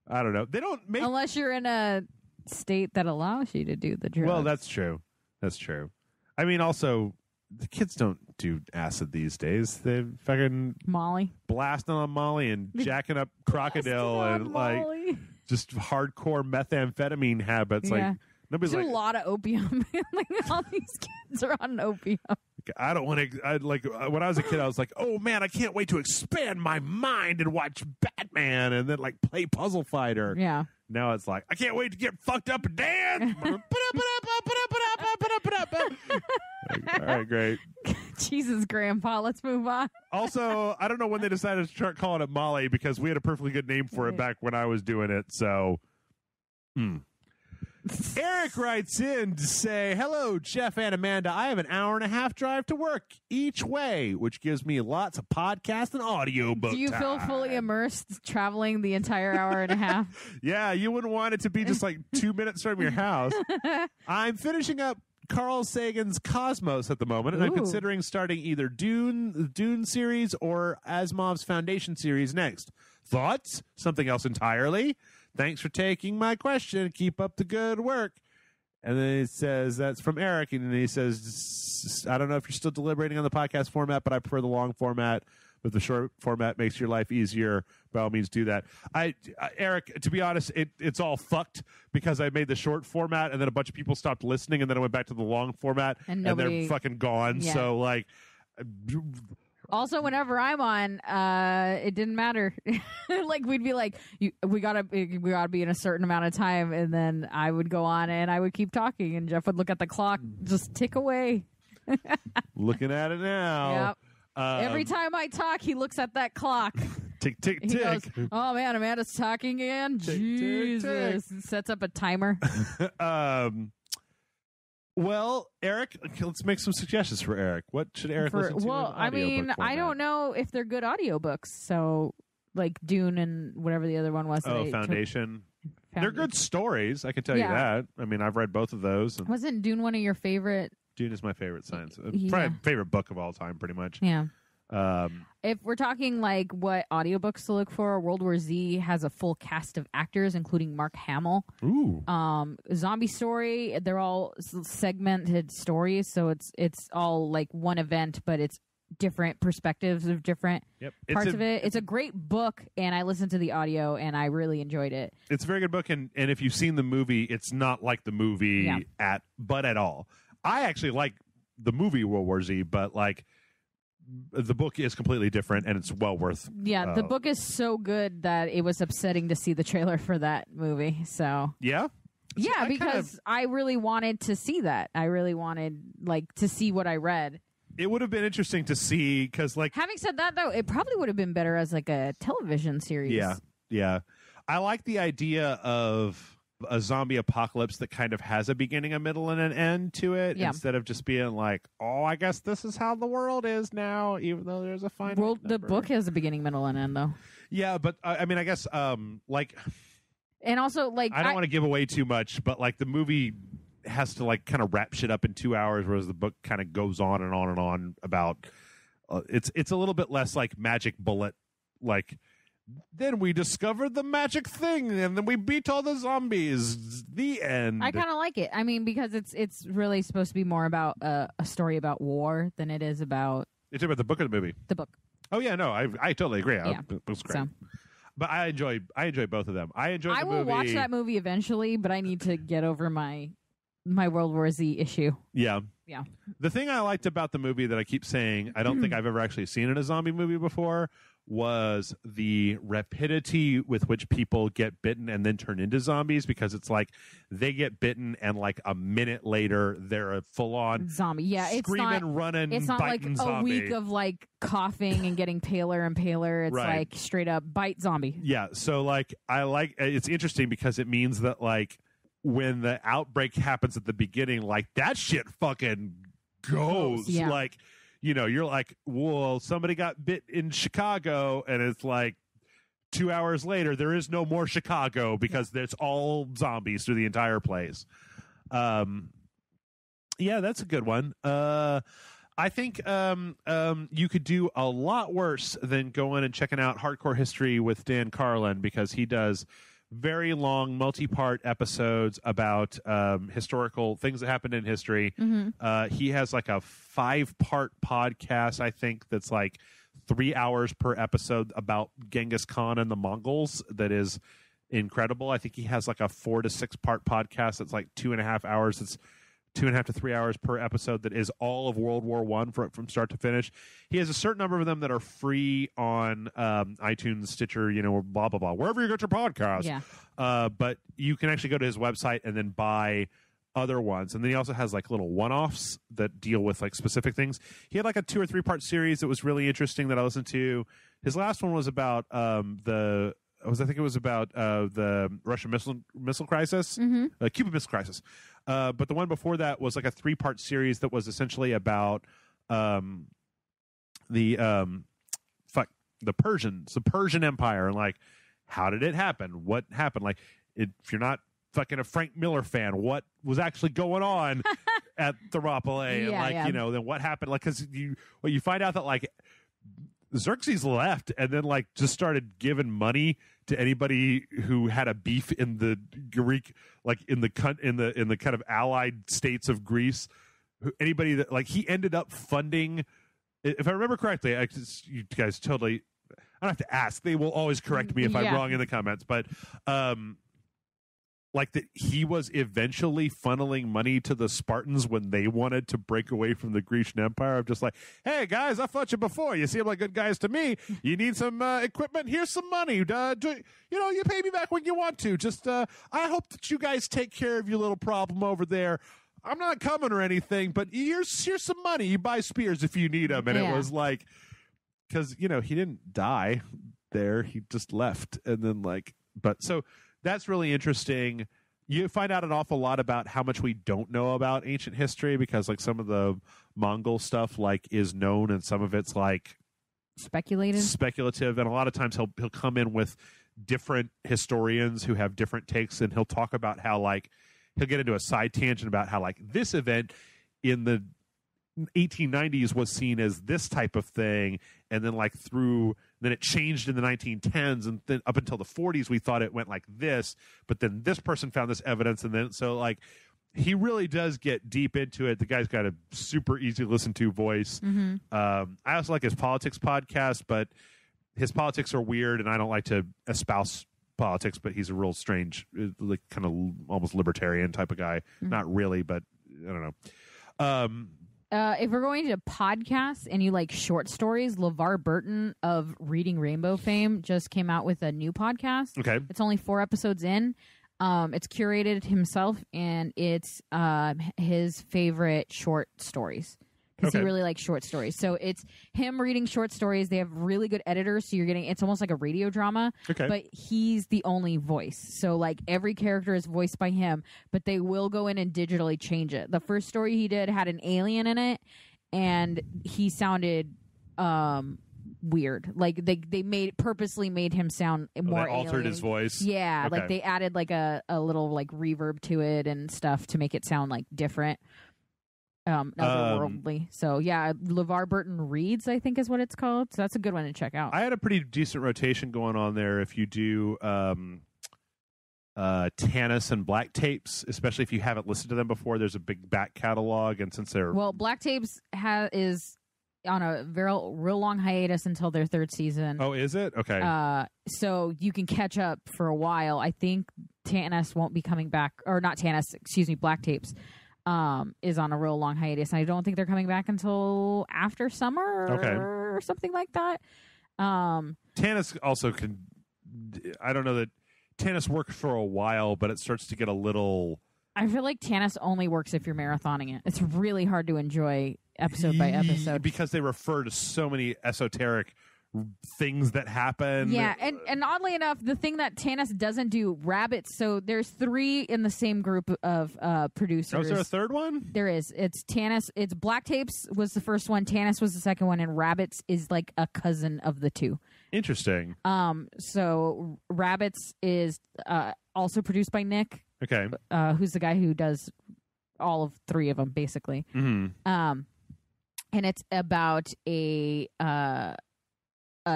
I don't know. They don't make unless you're in a state that allows you to do the drugs. Well, that's true. That's true. I mean, also, the kids don't do acid these days. They fucking Molly, blasting on Molly and jacking up crocodile and like just hardcore methamphetamine habits. Yeah. Like nobody's There's like a lot of opium. Like all these kids are on opium. I don't want to. I like when I was a kid, I was like, oh man, I can't wait to expand my mind and watch Batman and then like play Puzzle Fighter. Yeah. Now it's like I can't wait to get fucked up and dance. All right, great. Jesus, Grandpa, let's move on. Also, I don't know when they decided to start calling it Molly because we had a perfectly good name for it back when I was doing it. So, Eric writes in to say, hello, Jeff and Amanda. I have an hour-and-a-half drive to work each way, which gives me lots of podcast and audiobook Do you feel fully immersed traveling the entire hour and a half? Yeah, you wouldn't want it to be just like 2 minutes from your house. I'm finishing up Carl Sagan's Cosmos at the moment, and I'm considering starting either the Dune series or Asimov's Foundation series next. Thoughts? Something else entirely? Thanks for taking my question. Keep up the good work. And then he says, that's from Eric. And then he says, I don't know if you're still deliberating on the podcast format, but I prefer the long format. But the short format makes your life easier. By all means, do that. Eric, to be honest, it's all fucked because I made the short format and then a bunch of people stopped listening and then I went back to the long format and they're fucking gone. Yeah. So, like... Also, whenever I'm on, it didn't matter. Like we'd be like, we gotta be in a certain amount of time, and then I would go on and I would keep talking, and Jeff would look at the clock, just tick away. Looking at it now. Yep. Every time I talk, he looks at that clock. Tick, tick, tick. He goes, oh man, Amanda's talking again. Tick, Jesus, tick, tick. Sets up a timer. Well, Eric, let's make some suggestions for Eric. What should Eric listen to? Well, I mean, I don't know if they're good audiobooks. So, like Dune and whatever the other one was. Foundation. They're good stories. I can tell you that. I mean, I've read both of those. Wasn't Dune one of your favorite? Dune is my favorite science. Probably favorite book of all time, pretty much. Yeah. If we're talking like what audiobooks to look for, World War Z has a full cast of actors, including Mark Hamill. Ooh. Zombie Story, they're all segmented stories, so it's all like one event, but it's different perspectives of different parts of it. It's a great book, and I listened to the audio, and I really enjoyed it. It's a very good book, and if you've seen the movie, it's not like the movie at all. I actually like the movie World War Z, but like the book is completely different, and it's well worth. Yeah, the book is so good that it was upsetting to see the trailer for that movie. So yeah, because I really wanted to see that. I really wanted like to see what I read. It would have been interesting to see because, like, having said that, though, it probably would have been better as like a television series. Yeah. I like the idea of a zombie apocalypse that kind of has a beginning, a middle, and an end to it, instead of just being like, "Oh, I guess this is how the world is now," even though there's a finite number. The book has a beginning, middle, and end, though. Yeah, but I mean, I guess like, and also like I don't want to give away too much, but like the movie has to like kind of wrap shit up in 2 hours, whereas the book kind of goes on and on and on about it's a little bit less like magic bullet, like then we discovered the magic thing and then we beat all the zombies, the end. I kind of like it. I mean, because it's really supposed to be more about a story about war than it is about. You're talking about the book or the movie? The book. Oh yeah, no, I totally agree. Yeah. The book's great. So. But I enjoy both of them. I will watch that movie eventually, but I need to get over my World War Z issue. Yeah. Yeah. The thing I liked about the movie that I keep saying I don't think I've ever actually seen in a zombie movie before was the rapidity with which people get bitten and then turn into zombies, because it's like they get bitten and like a minute later they're a full-on zombie. Yeah, screaming, running, it's not like zombie. A week of like coughing and getting paler and paler. It's right. like straight up bite zombie. Yeah, so like it's interesting because it means that like when the outbreak happens at the beginning, like that shit fucking goes. Yeah. Like, you know, you're like, well, somebody got bit in Chicago, and it's like 2 hours later, there is no more Chicago because there's all zombies through the entire place. Yeah, that's a good one. I think you could do a lot worse than going and checking out Hardcore History with Dan Carlin, because he does very long multi-part episodes about historical things that happened in history. Mm-hmm. He has like a 5-part podcast, I think, that's like 3 hours per episode about Genghis Khan and the Mongols. That is incredible. I think he has like a 4 to 6 part podcast that's like 2.5 hours. It's 2.5 to 3 hours per episode that is all of World War I from start to finish. He has a certain number of them that are free on iTunes, Stitcher, you know, blah, blah, blah, wherever you get your podcast. Yeah. But you can actually go to his website and then buy other ones. And then he also has like little one-offs that deal with like specific things. He had like a 2 or 3 part series that was really interesting that I listened to. His last one was about the Russian missile crisis, Cuban Missile Crisis. But the one before that was like a 3-part series that was essentially about the Persian Empire, and like how did it happen? What happened? Like if you're not fucking a Frank Miller fan, what was actually going on at Thermopylae? And like, you know, then what happened? Like, because you find out that like Xerxes left and then like just started giving money to anybody who had a beef in the Greek, like in the kind of allied states of Greece. Anybody that like he ended up funding, if I remember correctly, you guys totally, I don't have to ask. They will always correct me if I'm wrong in the comments, but like that he was eventually funneling money to the Spartans when they wanted to break away from the Grecian Empire. I'm just like, hey guys, I fought you before. You seem like good guys to me. You need some equipment? Here's some money. You pay me back when you want to. Just I hope that you guys take care of your little problem over there. I'm not coming or anything, but here's some money. You buy spears if you need them. And it was like, because you know he didn't die there. He just left, and then like, but so. That's really interesting. You find out an awful lot about how much we don't know about ancient history, because like some of the Mongol stuff like is known and some of it's like speculative, and a lot of times he'll come in with different historians who have different takes, and he'll talk about how like he'll get into a side tangent about how like this event in the 1890s was seen as this type of thing, and then then it changed in the 1910s, and then up until the 40s we thought it went like this, but then this person found this evidence, and then so like he really does get deep into it. The guy's got a super easy to listen to voice. I also like his politics podcast, but his politics are weird, and I don't like to espouse politics, but he's a real strange, like kind of almost libertarian type of guy. Not really, but I don't know. If we're going to podcasts and you like short stories, LeVar Burton of Reading Rainbow fame just came out with a new podcast. Okay. It's only 4 episodes in. It's curated himself, and it's his favorite short stories. Because he really likes short stories. So it's him reading short stories. They have really good editors, so it's almost like a radio drama. Okay. But he's the only voice. So like every character is voiced by him, but they will go in and digitally change it. The first story he did had an alien in it, and he sounded weird. Like they purposely made him sound more they altered alien. his voice. Yeah, okay. like they added like a little like reverb to it and stuff to make it sound like different. Otherworldly. So yeah, LeVar Burton Reads, I think is what it's called. So that's a good one to check out. I had a pretty decent rotation going on there. If you do Tanis and Black Tapes, especially if you haven't listened to them before, there's a big back catalog, and since they're Black Tapes is on a real long hiatus until their 3rd season. Oh, is it? Okay. So you can catch up for a while. I think Tanis won't be coming back, or not Tanis, excuse me, Black Tapes. Is on a real long hiatus, and I don't think they're coming back until after summer or something like that. Tanis also can. I don't know that Tanis worked for a while, but it starts to get a little. I feel like Tanis only works if you're marathoning it. It's really hard to enjoy episode by episode because they refer to so many esoteric things that happen. Yeah, and oddly enough, the thing that Tanis doesn't do, rabbits. So there's 3 in the same group of producers. Oh, is there a 3rd one? There is. It's Tanis. It's Black Tapes was the first one. Tanis was the second one, and Rabbits is like a cousin of the 2. Interesting. So Rabbits is also produced by Nick. Okay. Who's the guy who does all of 3 of them, basically. Mm-hmm. And it's about a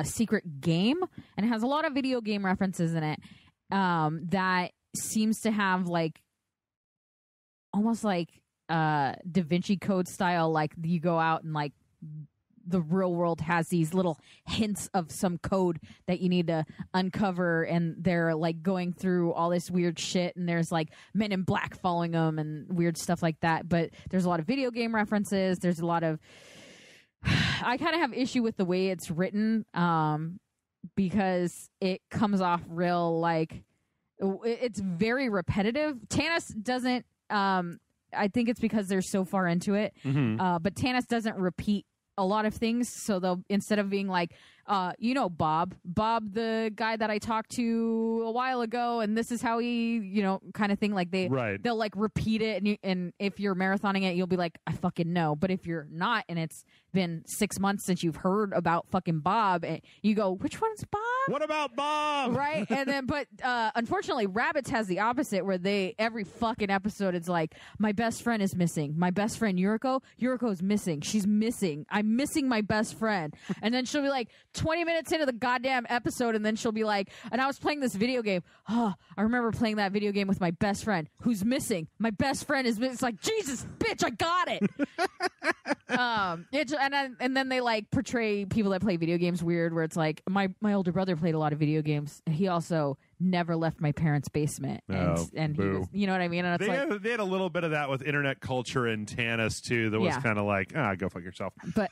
secret game, and it has a lot of video game references in it that seems to have like almost like Da Vinci Code style, like you go out and like the real world has these little hints of some code that you need to uncover, and they're like going through all this weird shit, and there's like Men in Black following them and weird stuff like that. But there's a lot of video game references. There's a lot of I kind of have issue with the way it's written because it comes off real like it's very repetitive. Tanis doesn't I think it's because they're so far into it. But Tanis doesn't repeat a lot of things, so they'll, instead of being like Bob, the guy that I talked to a while ago, and this is how he, kind of thing. Like they'll like repeat it, and if you're marathoning it, you'll be like, I fucking know. But if you're not, and it's been 6 months since you've heard about fucking Bob, and you go, which one's Bob? What about Bob? Right, and then but unfortunately, Rabbits has the opposite, where every fucking episode it's like, my best friend is missing. My best friend Yuriko's missing. She's missing. I'm missing my best friend, and then she'll be like 20 minutes into the goddamn episode, and then she'll be like, and I was playing this video game. I remember playing that video game with my best friend who's missing. My best friend is missing. It's like, Jesus, bitch, I got it. And then they like portray people that play video games weird, where it's like, my older brother played a lot of video games. He also never left my parents' basement, and he was, you know what I mean? And it's they had a little bit of that with internet culture and Tanis too. That was kind of like, go fuck yourself. But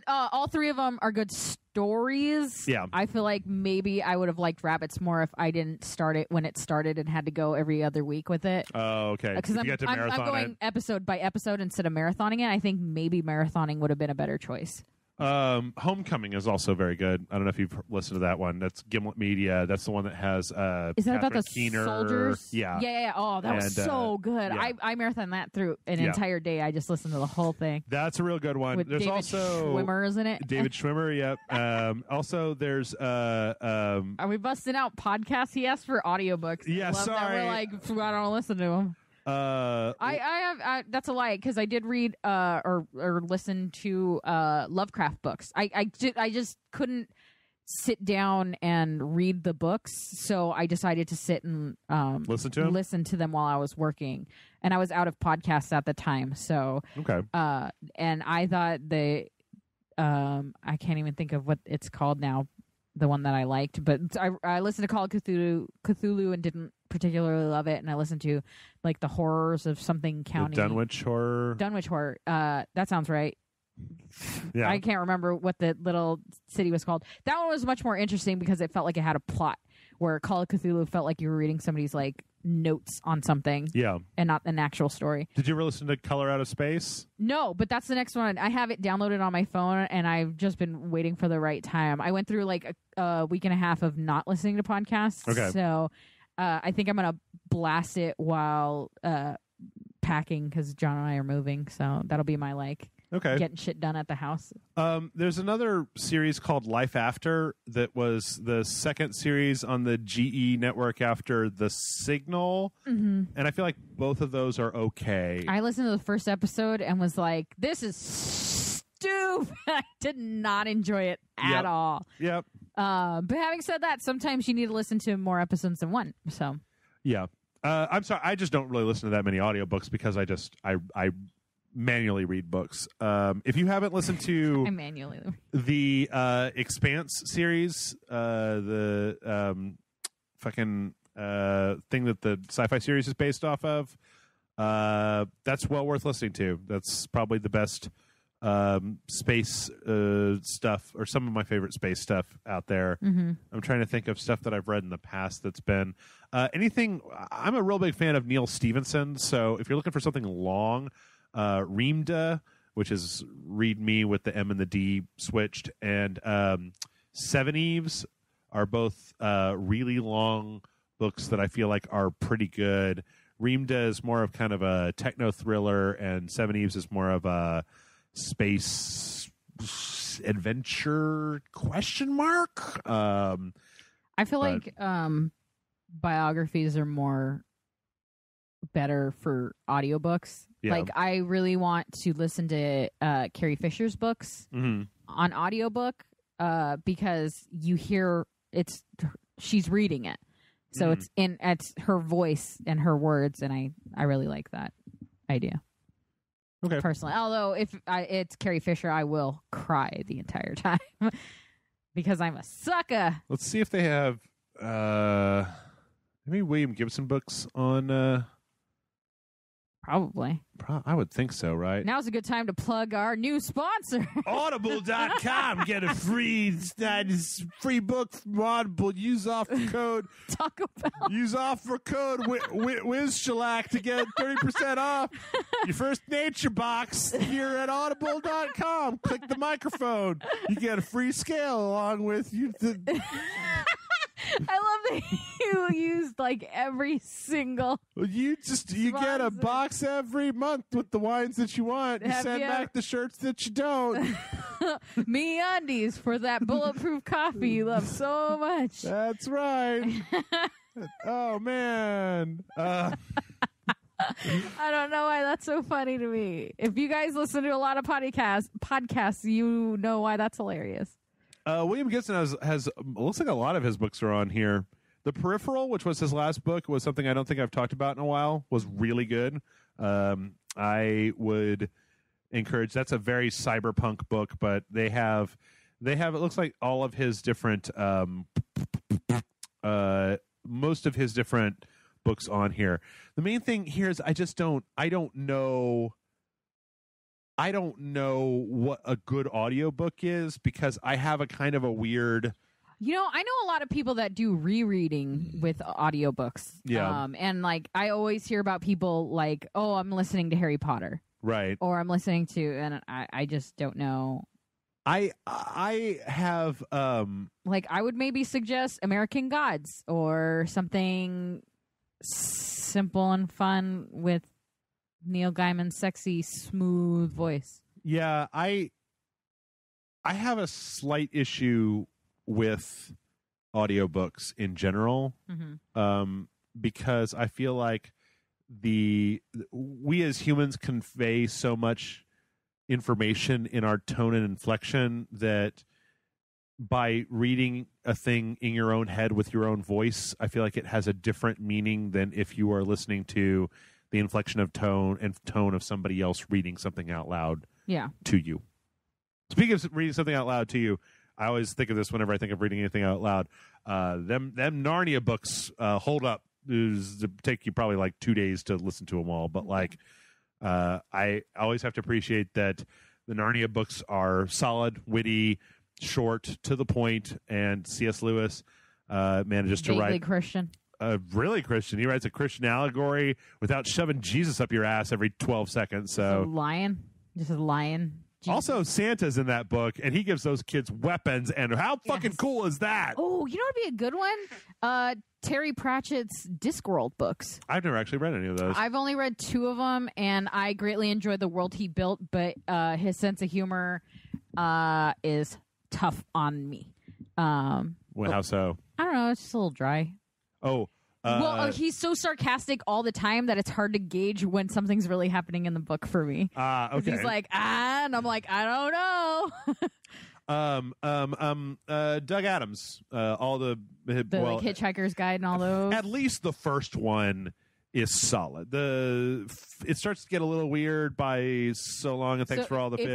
all 3 of them are good stories. Yeah, I feel like maybe I would have liked Rabbits more if I didn't start it when it started and had to go every other week with it. Oh, okay. Because I'm going episode by episode instead of marathoning it. I think maybe marathoning would have been a better choice. Homecoming is also very good. I don't know if you've listened to that one. That's Gimlet Media. That's the one that has is that Catherine about the Keener. soldiers? Yeah. Oh, that was so good. Yeah. I marathoned that through an entire day. I just listened to the whole thing. That's a real good one. With there's David also Schwimmer, isn't it? David Schwimmer. Yep. Also, there's Are we busting out podcasts? He asked for audiobooks. Yeah, I love sorry. that we're like, I don't listen to them. I have that's a lie because I did read or listen to Lovecraft books. I just couldn't sit down and read the books, so I decided to sit and listen to them while I was working, and I was out of podcasts at the time. So okay, and I thought I can't even think of what it's called now. The one that I liked, but I listened to Call of Cthulhu and didn't particularly love it, and I listened to like the horrors of something county. The Dunwich Horror. That sounds right. Yeah. I can't remember what the little city was called. That one was much more interesting because it felt like it had a plot, where Call of Cthulhu felt like you were reading somebody's like notes on something. Yeah. And not an actual story. Did you ever listen to Color Out of Space? No, but that's the next one. I have it downloaded on my phone, and I've just been waiting for the right time. I went through like a week and a half of not listening to podcasts. Okay. So I think I'm going to blast it while packing because John and I are moving. So that'll be my getting shit done at the house. There's another series called Life After that was the second series on the GE network after The Signal. Mm-hmm. And I feel like both of those are okay. I listened to the first episode and was like, this is stupid. I did not enjoy it at all. Yep. But having said that, sometimes you need to listen to more episodes than one. So yeah. I'm sorry. I just don't really listen to that many audiobooks because I manually read books. If you haven't listened to the Expanse series, the fucking thing that the sci-fi series is based off of, that's well worth listening to. That's probably the best space stuff, or some of my favorite space stuff out there. Mm-hmm. I'm trying to think of stuff that I've read in the past that's been anything. I'm a real big fan of Neil Stephenson, so if you're looking for something long, Reamda, which is read me with the M and the D switched, and Seven Eves are both really long books that I feel like are pretty good. Reamda is more of kind of a techno thriller, and Seven Eves is more of a space adventure question mark. I feel like biographies are more better for audiobooks. Yeah. Like I really want to listen to Carrie Fisher's books on audiobook because you hear she's reading it. So it's her voice and her words, and I really like that idea. Okay. Personally, although if it's Carrie Fisher, I will cry the entire time because I'm a sucker. Let's see if they have maybe William Gibson books on. Probably. I would think so, right? Now's a good time to plug our new sponsor. Audible.com. Get a free book from Audible. Use offer code. Taco Bell. Use offer code WizShellac to get 30% off your first nature box here at Audible.com. Click the microphone. You get a free scale along with you. I love that you used like every single. You get a box every month with the wines that you want. You send back the shirts that you don't. Me undies for that bulletproof coffee you love so much. That's right. Oh man. I don't know why that's so funny to me. If you guys listen to a lot of podcasts, you know why that's hilarious. William Gibson has looks like a lot of his books are on here. The Peripheral, which was his last book, was something I don't think I've talked about in a while. Was really good. I would encourage. That's a very cyberpunk book, but they have. It looks like all of his different, most of his different books on here. The main thing here is I don't know what a good audiobook is because I have a kind of a weird. You know, I know a lot of people that do rereading with audiobooks. Yeah. And like I always hear about people like, oh, I'm listening to Harry Potter. Right. Or I'm listening to, and I just don't know. I have like I would maybe suggest American Gods or something simple and fun with Neil Gaiman's sexy, smooth voice. Yeah, I have a slight issue with audiobooks in general, because I feel like we as humans convey so much information in our tone and inflection that by reading a thing in your own head with your own voice, I feel like it has a different meaning than if you are listening to the inflection of tone and tone of somebody else reading something out loud to you. Speaking of reading something out loud to you, I always think of this whenever I think of reading anything out loud. Them Narnia books hold up. It take you probably like 2 days to listen to them all, but like I always have to appreciate that the Narnia books are solid, witty, short, to the point, and C.S. Lewis manages to write Christian. Really Christian. He writes a Christian allegory without shoving Jesus up your ass every 12 seconds. So just a lion. Jesus. Also, Santa's in that book, and he gives those kids weapons, and how fucking cool is that? Oh, you know what would be a good one? Terry Pratchett's Discworld books. I've never actually read any of those. I've only read 2 of them, and I greatly enjoyed the world he built, but his sense of humor is tough on me. How so? I don't know. It's just a little dry. Oh. He's so sarcastic all the time that it's hard to gauge when something's really happening in the book for me. Okay. He's like, and I'm like, I don't know. Doug Adams, all the like Hitchhiker's Guide and all those. At least the first one is solid. It starts to get a little weird by So Long and Thanks for All the Fish.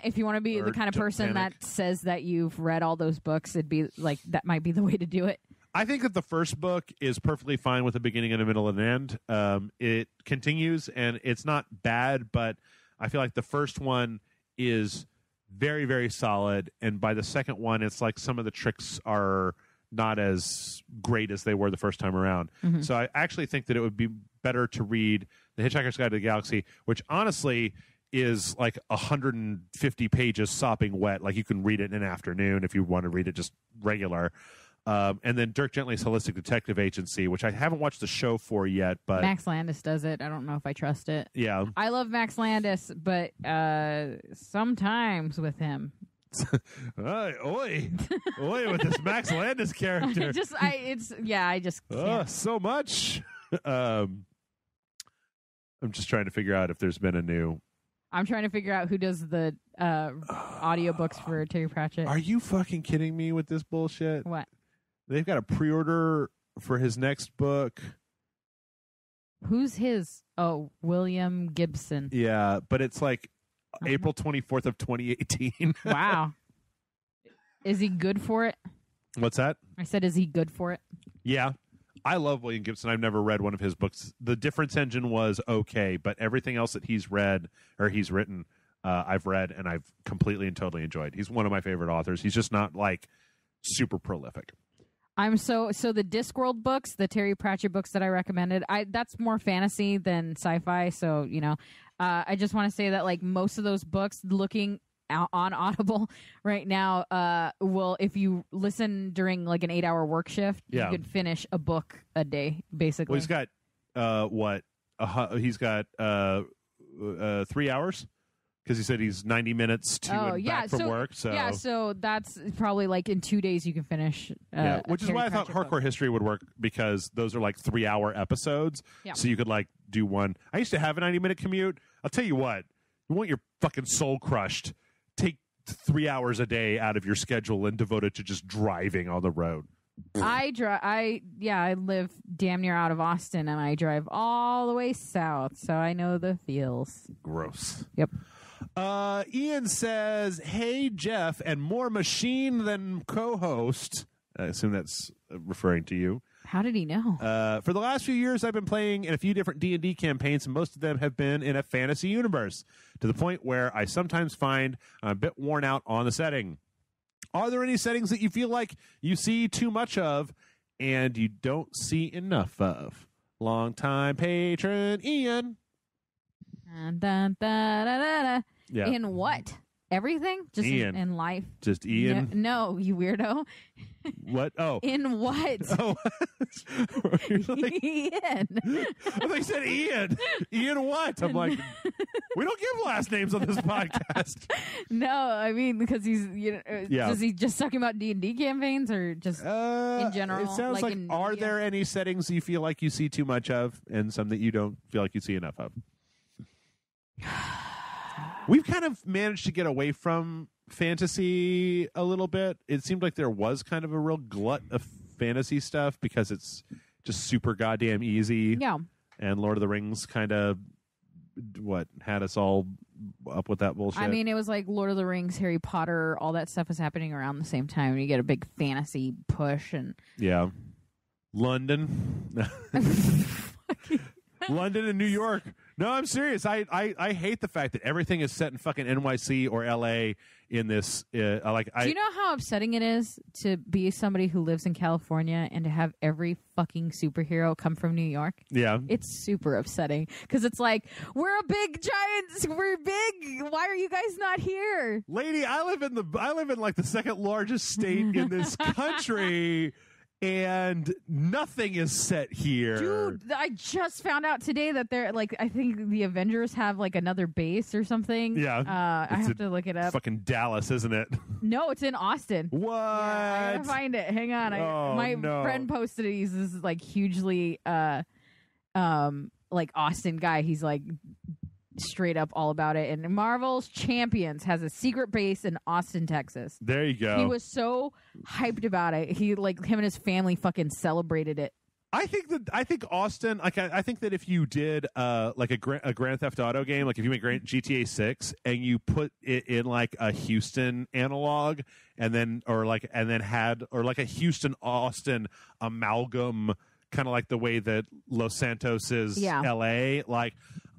If you wanna be the kind of person that says that you've read all those books, it'd be like that might be the way to do it. I think that the first book is perfectly fine with a beginning and a middle and an end. It continues, and it's not bad, but I feel like the first one is very, very solid, and by the second one, it's like some of the tricks are not as great as they were the first time around. Mm-hmm. So I actually think that it would be better to read The Hitchhiker's Guide to the Galaxy, which honestly is like 150 pages sopping wet. Like you can read it in an afternoon if you want to read it just regular. And then Dirk Gently's Holistic Detective Agency, which I haven't watched the show for yet, but Max Landis does it. I don't know if I trust it. Yeah, I love Max Landis, but sometimes with him, oi with this Max Landis character, I just can't. So much. I'm just trying to figure out if there's been a new. I'm trying to figure out who does the audiobooks for Terry Pratchett. Are you fucking kidding me with this bullshit? What? They've got a pre-order for his next book. Who's his? Oh, William Gibson. Yeah, but it's like April 24th of 2018. Wow. Is he good for it? What's that? I said, is he good for it? Yeah. I love William Gibson. I've never read one of his books. The Difference Engine was okay, but everything else that he's written, I've read and I've completely and totally enjoyed. He's one of my favorite authors. He's just not like super prolific. So the Discworld books, the Terry Pratchett books that I recommended, that's more fantasy than sci-fi. So, I just want to say that like most of those books looking on Audible right now, if you listen during like an 8-hour work shift, you could finish a book a day, basically. Well, he's got, he's got 3 hours? Because he said he's 90 minutes to and back from work. So that's probably like in 2 days you can finish. Which is why I thought Hardcore History would work, because those are like 3-hour episodes. Yeah. So you could like do one. I used to have a 90-minute commute. I'll tell you what, you want your fucking soul crushed, take 3 hours a day out of your schedule and devote it to just driving on the road. I live damn near out of Austin, and I drive all the way south, so I know the feels. Gross. Yep. Ian says, "Hey Jeff, and more machine than co-host." I assume that's referring to you. How did he know? For the last few years, I've been playing in a few different D&D campaigns, and most of them have been in a fantasy universe, to the point where I sometimes find I'm a bit worn out on the setting. Are there any settings that you feel like you see too much of and you don't see enough of? Longtime patron Ian. Yeah. In what? Everything? Just Ian. in life? Just Ian? No, you weirdo. What? Oh. In what? Oh. Like, Ian. I thought you said Ian. Ian what? I'm like, we don't give last names on this podcast. No, I mean because he's does he just talking about D&D campaigns or just in general? It sounds like are there any settings you feel like you see too much of and some that you don't feel like you see enough of? We've kind of managed to get away from fantasy a little bit. It seemed like there was kind of a real glut of fantasy stuff because it's just super goddamn easy. Yeah. And Lord of the Rings kind of had us all up with that bullshit. I mean, it was like Lord of the Rings, Harry Potter, all that stuff was happening around the same time. You get a big fantasy push and yeah. London. London and New York. No, I'm serious. I hate the fact that everything is set in fucking NYC or LA in this. Do you know how upsetting it is to be somebody who lives in California and to have every fucking superhero come from New York? Yeah. It's super upsetting because it's like, we're big. Why are you guys not here? Lady, I live in like the second largest state in this country. And nothing is set here. Dude, I just found out today that they're like, I think the Avengers have like another base or something. Yeah. I have to look it up. Fucking Dallas, isn't it? No, it's in Austin. What? Yeah, I gotta find it. Hang on. My friend posted it. He's this like hugely like Austin guy. He's like straight up all about it. And Marvel's Champions has a secret base in Austin, Texas. There you go. He was so hyped about it. He like him and his family fucking celebrated it. I think Austin. Like I think that if you did like a Grand Theft Auto game, like if you make GTA 6 and you put it in like a Houston analog, and then had a Houston Austin amalgam, kind of like the way that Los Santos is LA, like.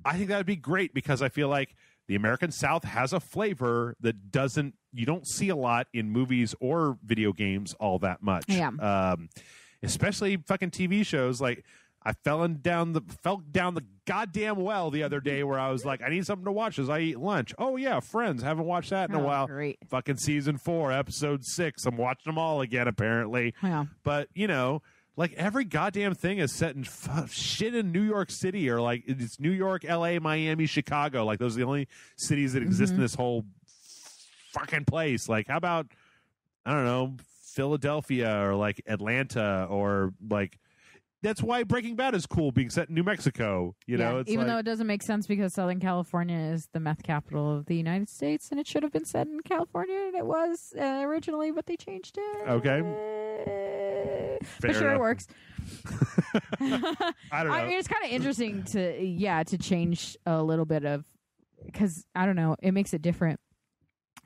I think that would be great because I feel like the American South has a flavor that you don't see a lot in movies or video games all that much. Yeah. Especially fucking TV shows. Like I fell down the goddamn well the other day where I was like, I need something to watch as I eat lunch. Oh yeah, Friends. Haven't watched that in a while. Great. Fucking season 4, episode 6. I'm watching them all again apparently. Yeah. But like every goddamn thing is set in shit in New York City or like it's New York, LA, Miami, Chicago. Like those are the only cities that exist in this whole fucking place. Like how about, I don't know, Philadelphia or like Atlanta or like, that's why Breaking Bad is cool being set in New Mexico. You know, it's even though it doesn't make sense because Southern California is the meth capital of the United States and it should have been set in California and it was originally, but they changed it. Okay. For sure, it works. I don't know. I mean, it's kind of interesting to change a little bit of, because I don't know, it makes it different.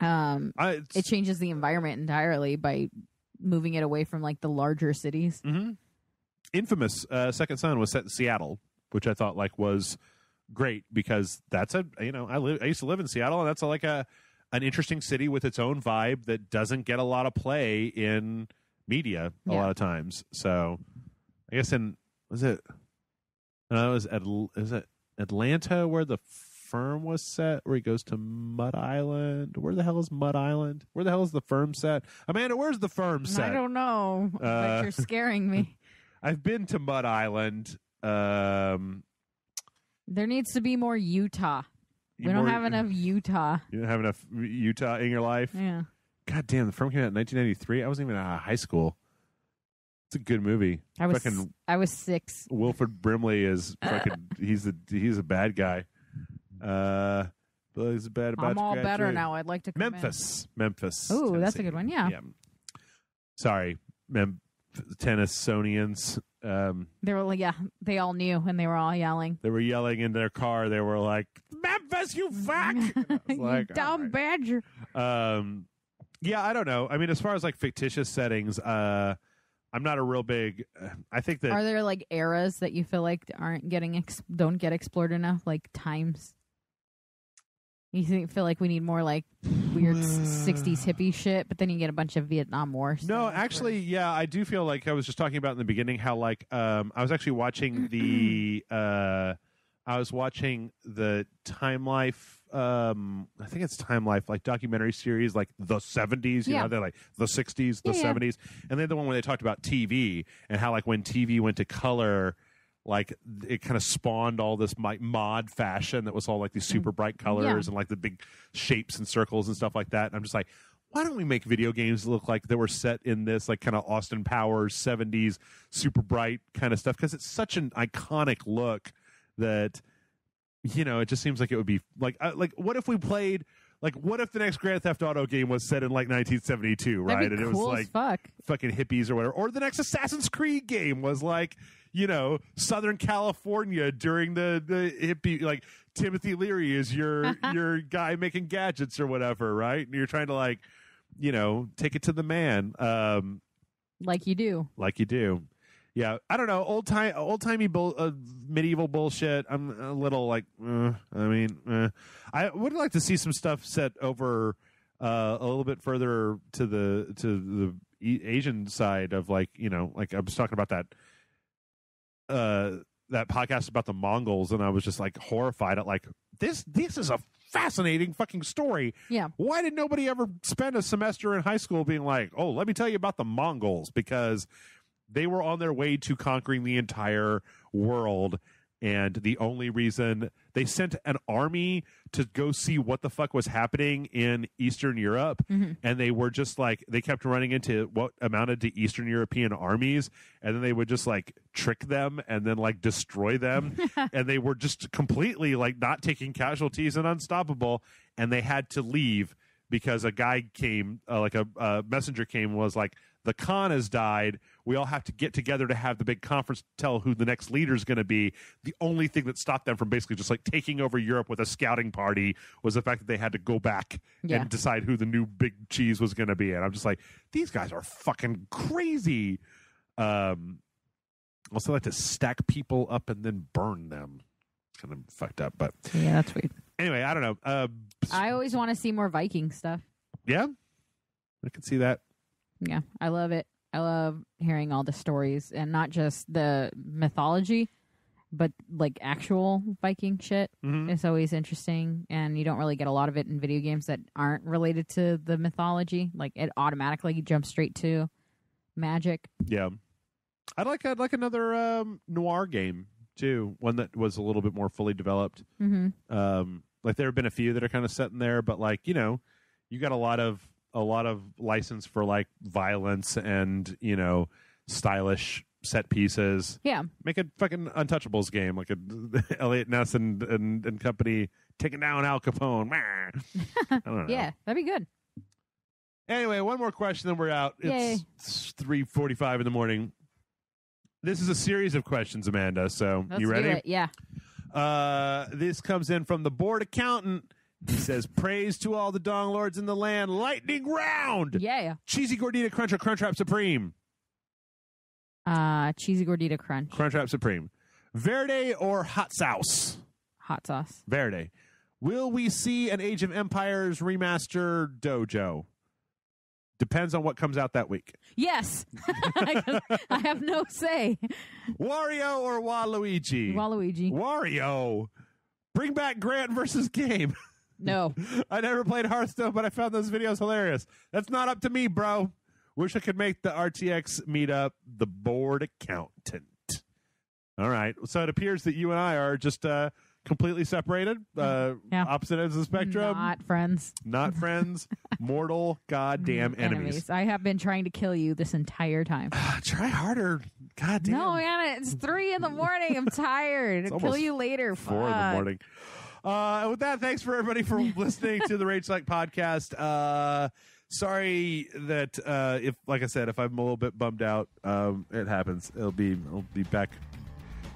It changes the environment entirely by moving it away from like the larger cities. Mm-hmm. Infamous Second Son was set in Seattle, which I thought like was great because that's I used to live in Seattle and that's an interesting city with its own vibe that doesn't get a lot of play in media a lot of times. So I guess is it Atlanta where the Firm was set, where he goes to Mud Island? Where the hell is Mud Island? Where the hell is the Firm set? Amanda, where's the Firm set? I don't know, but you're scaring me. I've been to Mud Island. There needs to be more Utah. We don't have enough Utah. You don't have enough Utah in your life? Yeah. God damn, The Firm came out in 1993. I wasn't even out of high school. It's a good movie. I was 6. Wilford Brimley is fucking. he's a bad guy. But he's a bad. I'm all guy better too. now. I'd like to come Memphis. Ooh, Tennessee. That's a good one. Yeah. Sorry, Tennessonians. They were like, they all knew, and they were all yelling. They were yelling in their car. They were like, "Memphis, you fuck!" You dumb badger. Yeah, I don't know. I mean, as far as like fictitious settings, I'm not a real big. I think that are there like eras that you feel like don't get explored enough, like times? You feel like we need more like weird 60s hippie shit, but then you get a bunch of Vietnam War stuff. No, actually, yeah, I do feel like I was just talking about in the beginning how like I was actually watching the Time Life I think it's Time Life, like documentary series, like the 70s, you know, they're like the 60s, the 70s. And they're the one where they talked about TV and how like when TV went to color, like it kind of spawned all this mod fashion that was all like these super bright colors and like the big shapes and circles and stuff like that. And I'm just like, why don't we make video games that look like they were set in this like kind of Austin Powers 70s super bright kind of stuff? Because it's such an iconic look that, you know, it just seems like it would be like what if we played, like what if the next Grand Theft Auto game was set in like 1972, right? That'd be and cool it was as like fucking hippies or whatever. Or the next Assassin's Creed game was like, you know, Southern California during the hippie, like Timothy Leary is your guy making gadgets or whatever, right? And you're trying to like, you know, take it to the man. Like you do. Yeah, I don't know, old-timey medieval bullshit. I'm a little like, I would like to see some stuff set over a little bit further to the Asian side of, like, you know, like I was talking about that podcast about the Mongols, and I was just like horrified at like this is a fascinating fucking story. Yeah. Why did nobody ever spend a semester in high school being like, oh, let me tell you about the Mongols? Because they were on their way to conquering the entire world, and the only reason they sent an army to go see what the fuck was happening in Eastern Europe, and they were just like, they kept running into what amounted to Eastern European armies, and then they would just like trick them and then like destroy them, and they were just completely like not taking casualties and unstoppable, and they had to leave because a guy came, like a messenger came, was like, the Khan has died. We all have to get together to have the big conference to tell who the next leader is going to be. The only thing that stopped them from basically just like taking over Europe with a scouting party was the fact that they had to go back and decide who the new big cheese was going to be. And I'm just like, these guys are fucking crazy. Also like to stack people up and then burn them. It's kind of fucked up, but yeah, that's weird. Anyway, I don't know. I always want to see more Viking stuff. Yeah, I can see that. Yeah, I love it. I love hearing all the stories, and not just the mythology, but like actual Viking shit. It's always interesting, and you don't really get a lot of it in video games that aren't related to the mythology. Like it automatically jumps straight to magic. Yeah, I'd like another noir game too, one that was a little bit more fully developed. Like there have been a few that are kind of set in there, but like, you know, you got a lot of license for like violence and, you know, stylish set pieces. Yeah. Make a fucking Untouchables game, like a Elliot Ness and company taking down Al Capone. I don't know. Yeah, that'd be good. Anyway, one more question, then we're out. Yay. It's 3:45 in the morning. This is a series of questions, Amanda. So you ready? Do it. Yeah. This comes in from the board accountant. He says, praise to all the Dong Lords in the land. Lightning round. Yeah. Cheesy Gordita Crunch or Crunchwrap Supreme? Cheesy Gordita Crunch. Crunchwrap Supreme. Verde or hot sauce? Hot sauce. Verde. Will we see an Age of Empires remaster dojo? Depends on what comes out that week. Yes. I have no say. Wario or Waluigi? Waluigi. Wario. Bring back Grant versus Game. No. I never played Hearthstone, but I found those videos hilarious. That's not up to me, bro. Wish I could make the RTX meetup the board accountant. All right. So it appears that you and I are just completely separated, opposite ends of the spectrum. Not friends. Not friends. Mortal goddamn enemies. I have been trying to kill you this entire time. Try harder. God damn. No, man, it's 3 a.m. I'm tired. I'll kill you later. 4 a.m. With that, thanks for everybody for listening to the Rage Select podcast. Sorry that if, like I said, if I'm a little bit bummed out, it happens. I'll be back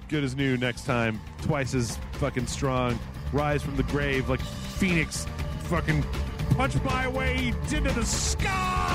good as new next time. Twice as fucking strong. Rise from the grave like Phoenix. Fucking punch my way into the sky.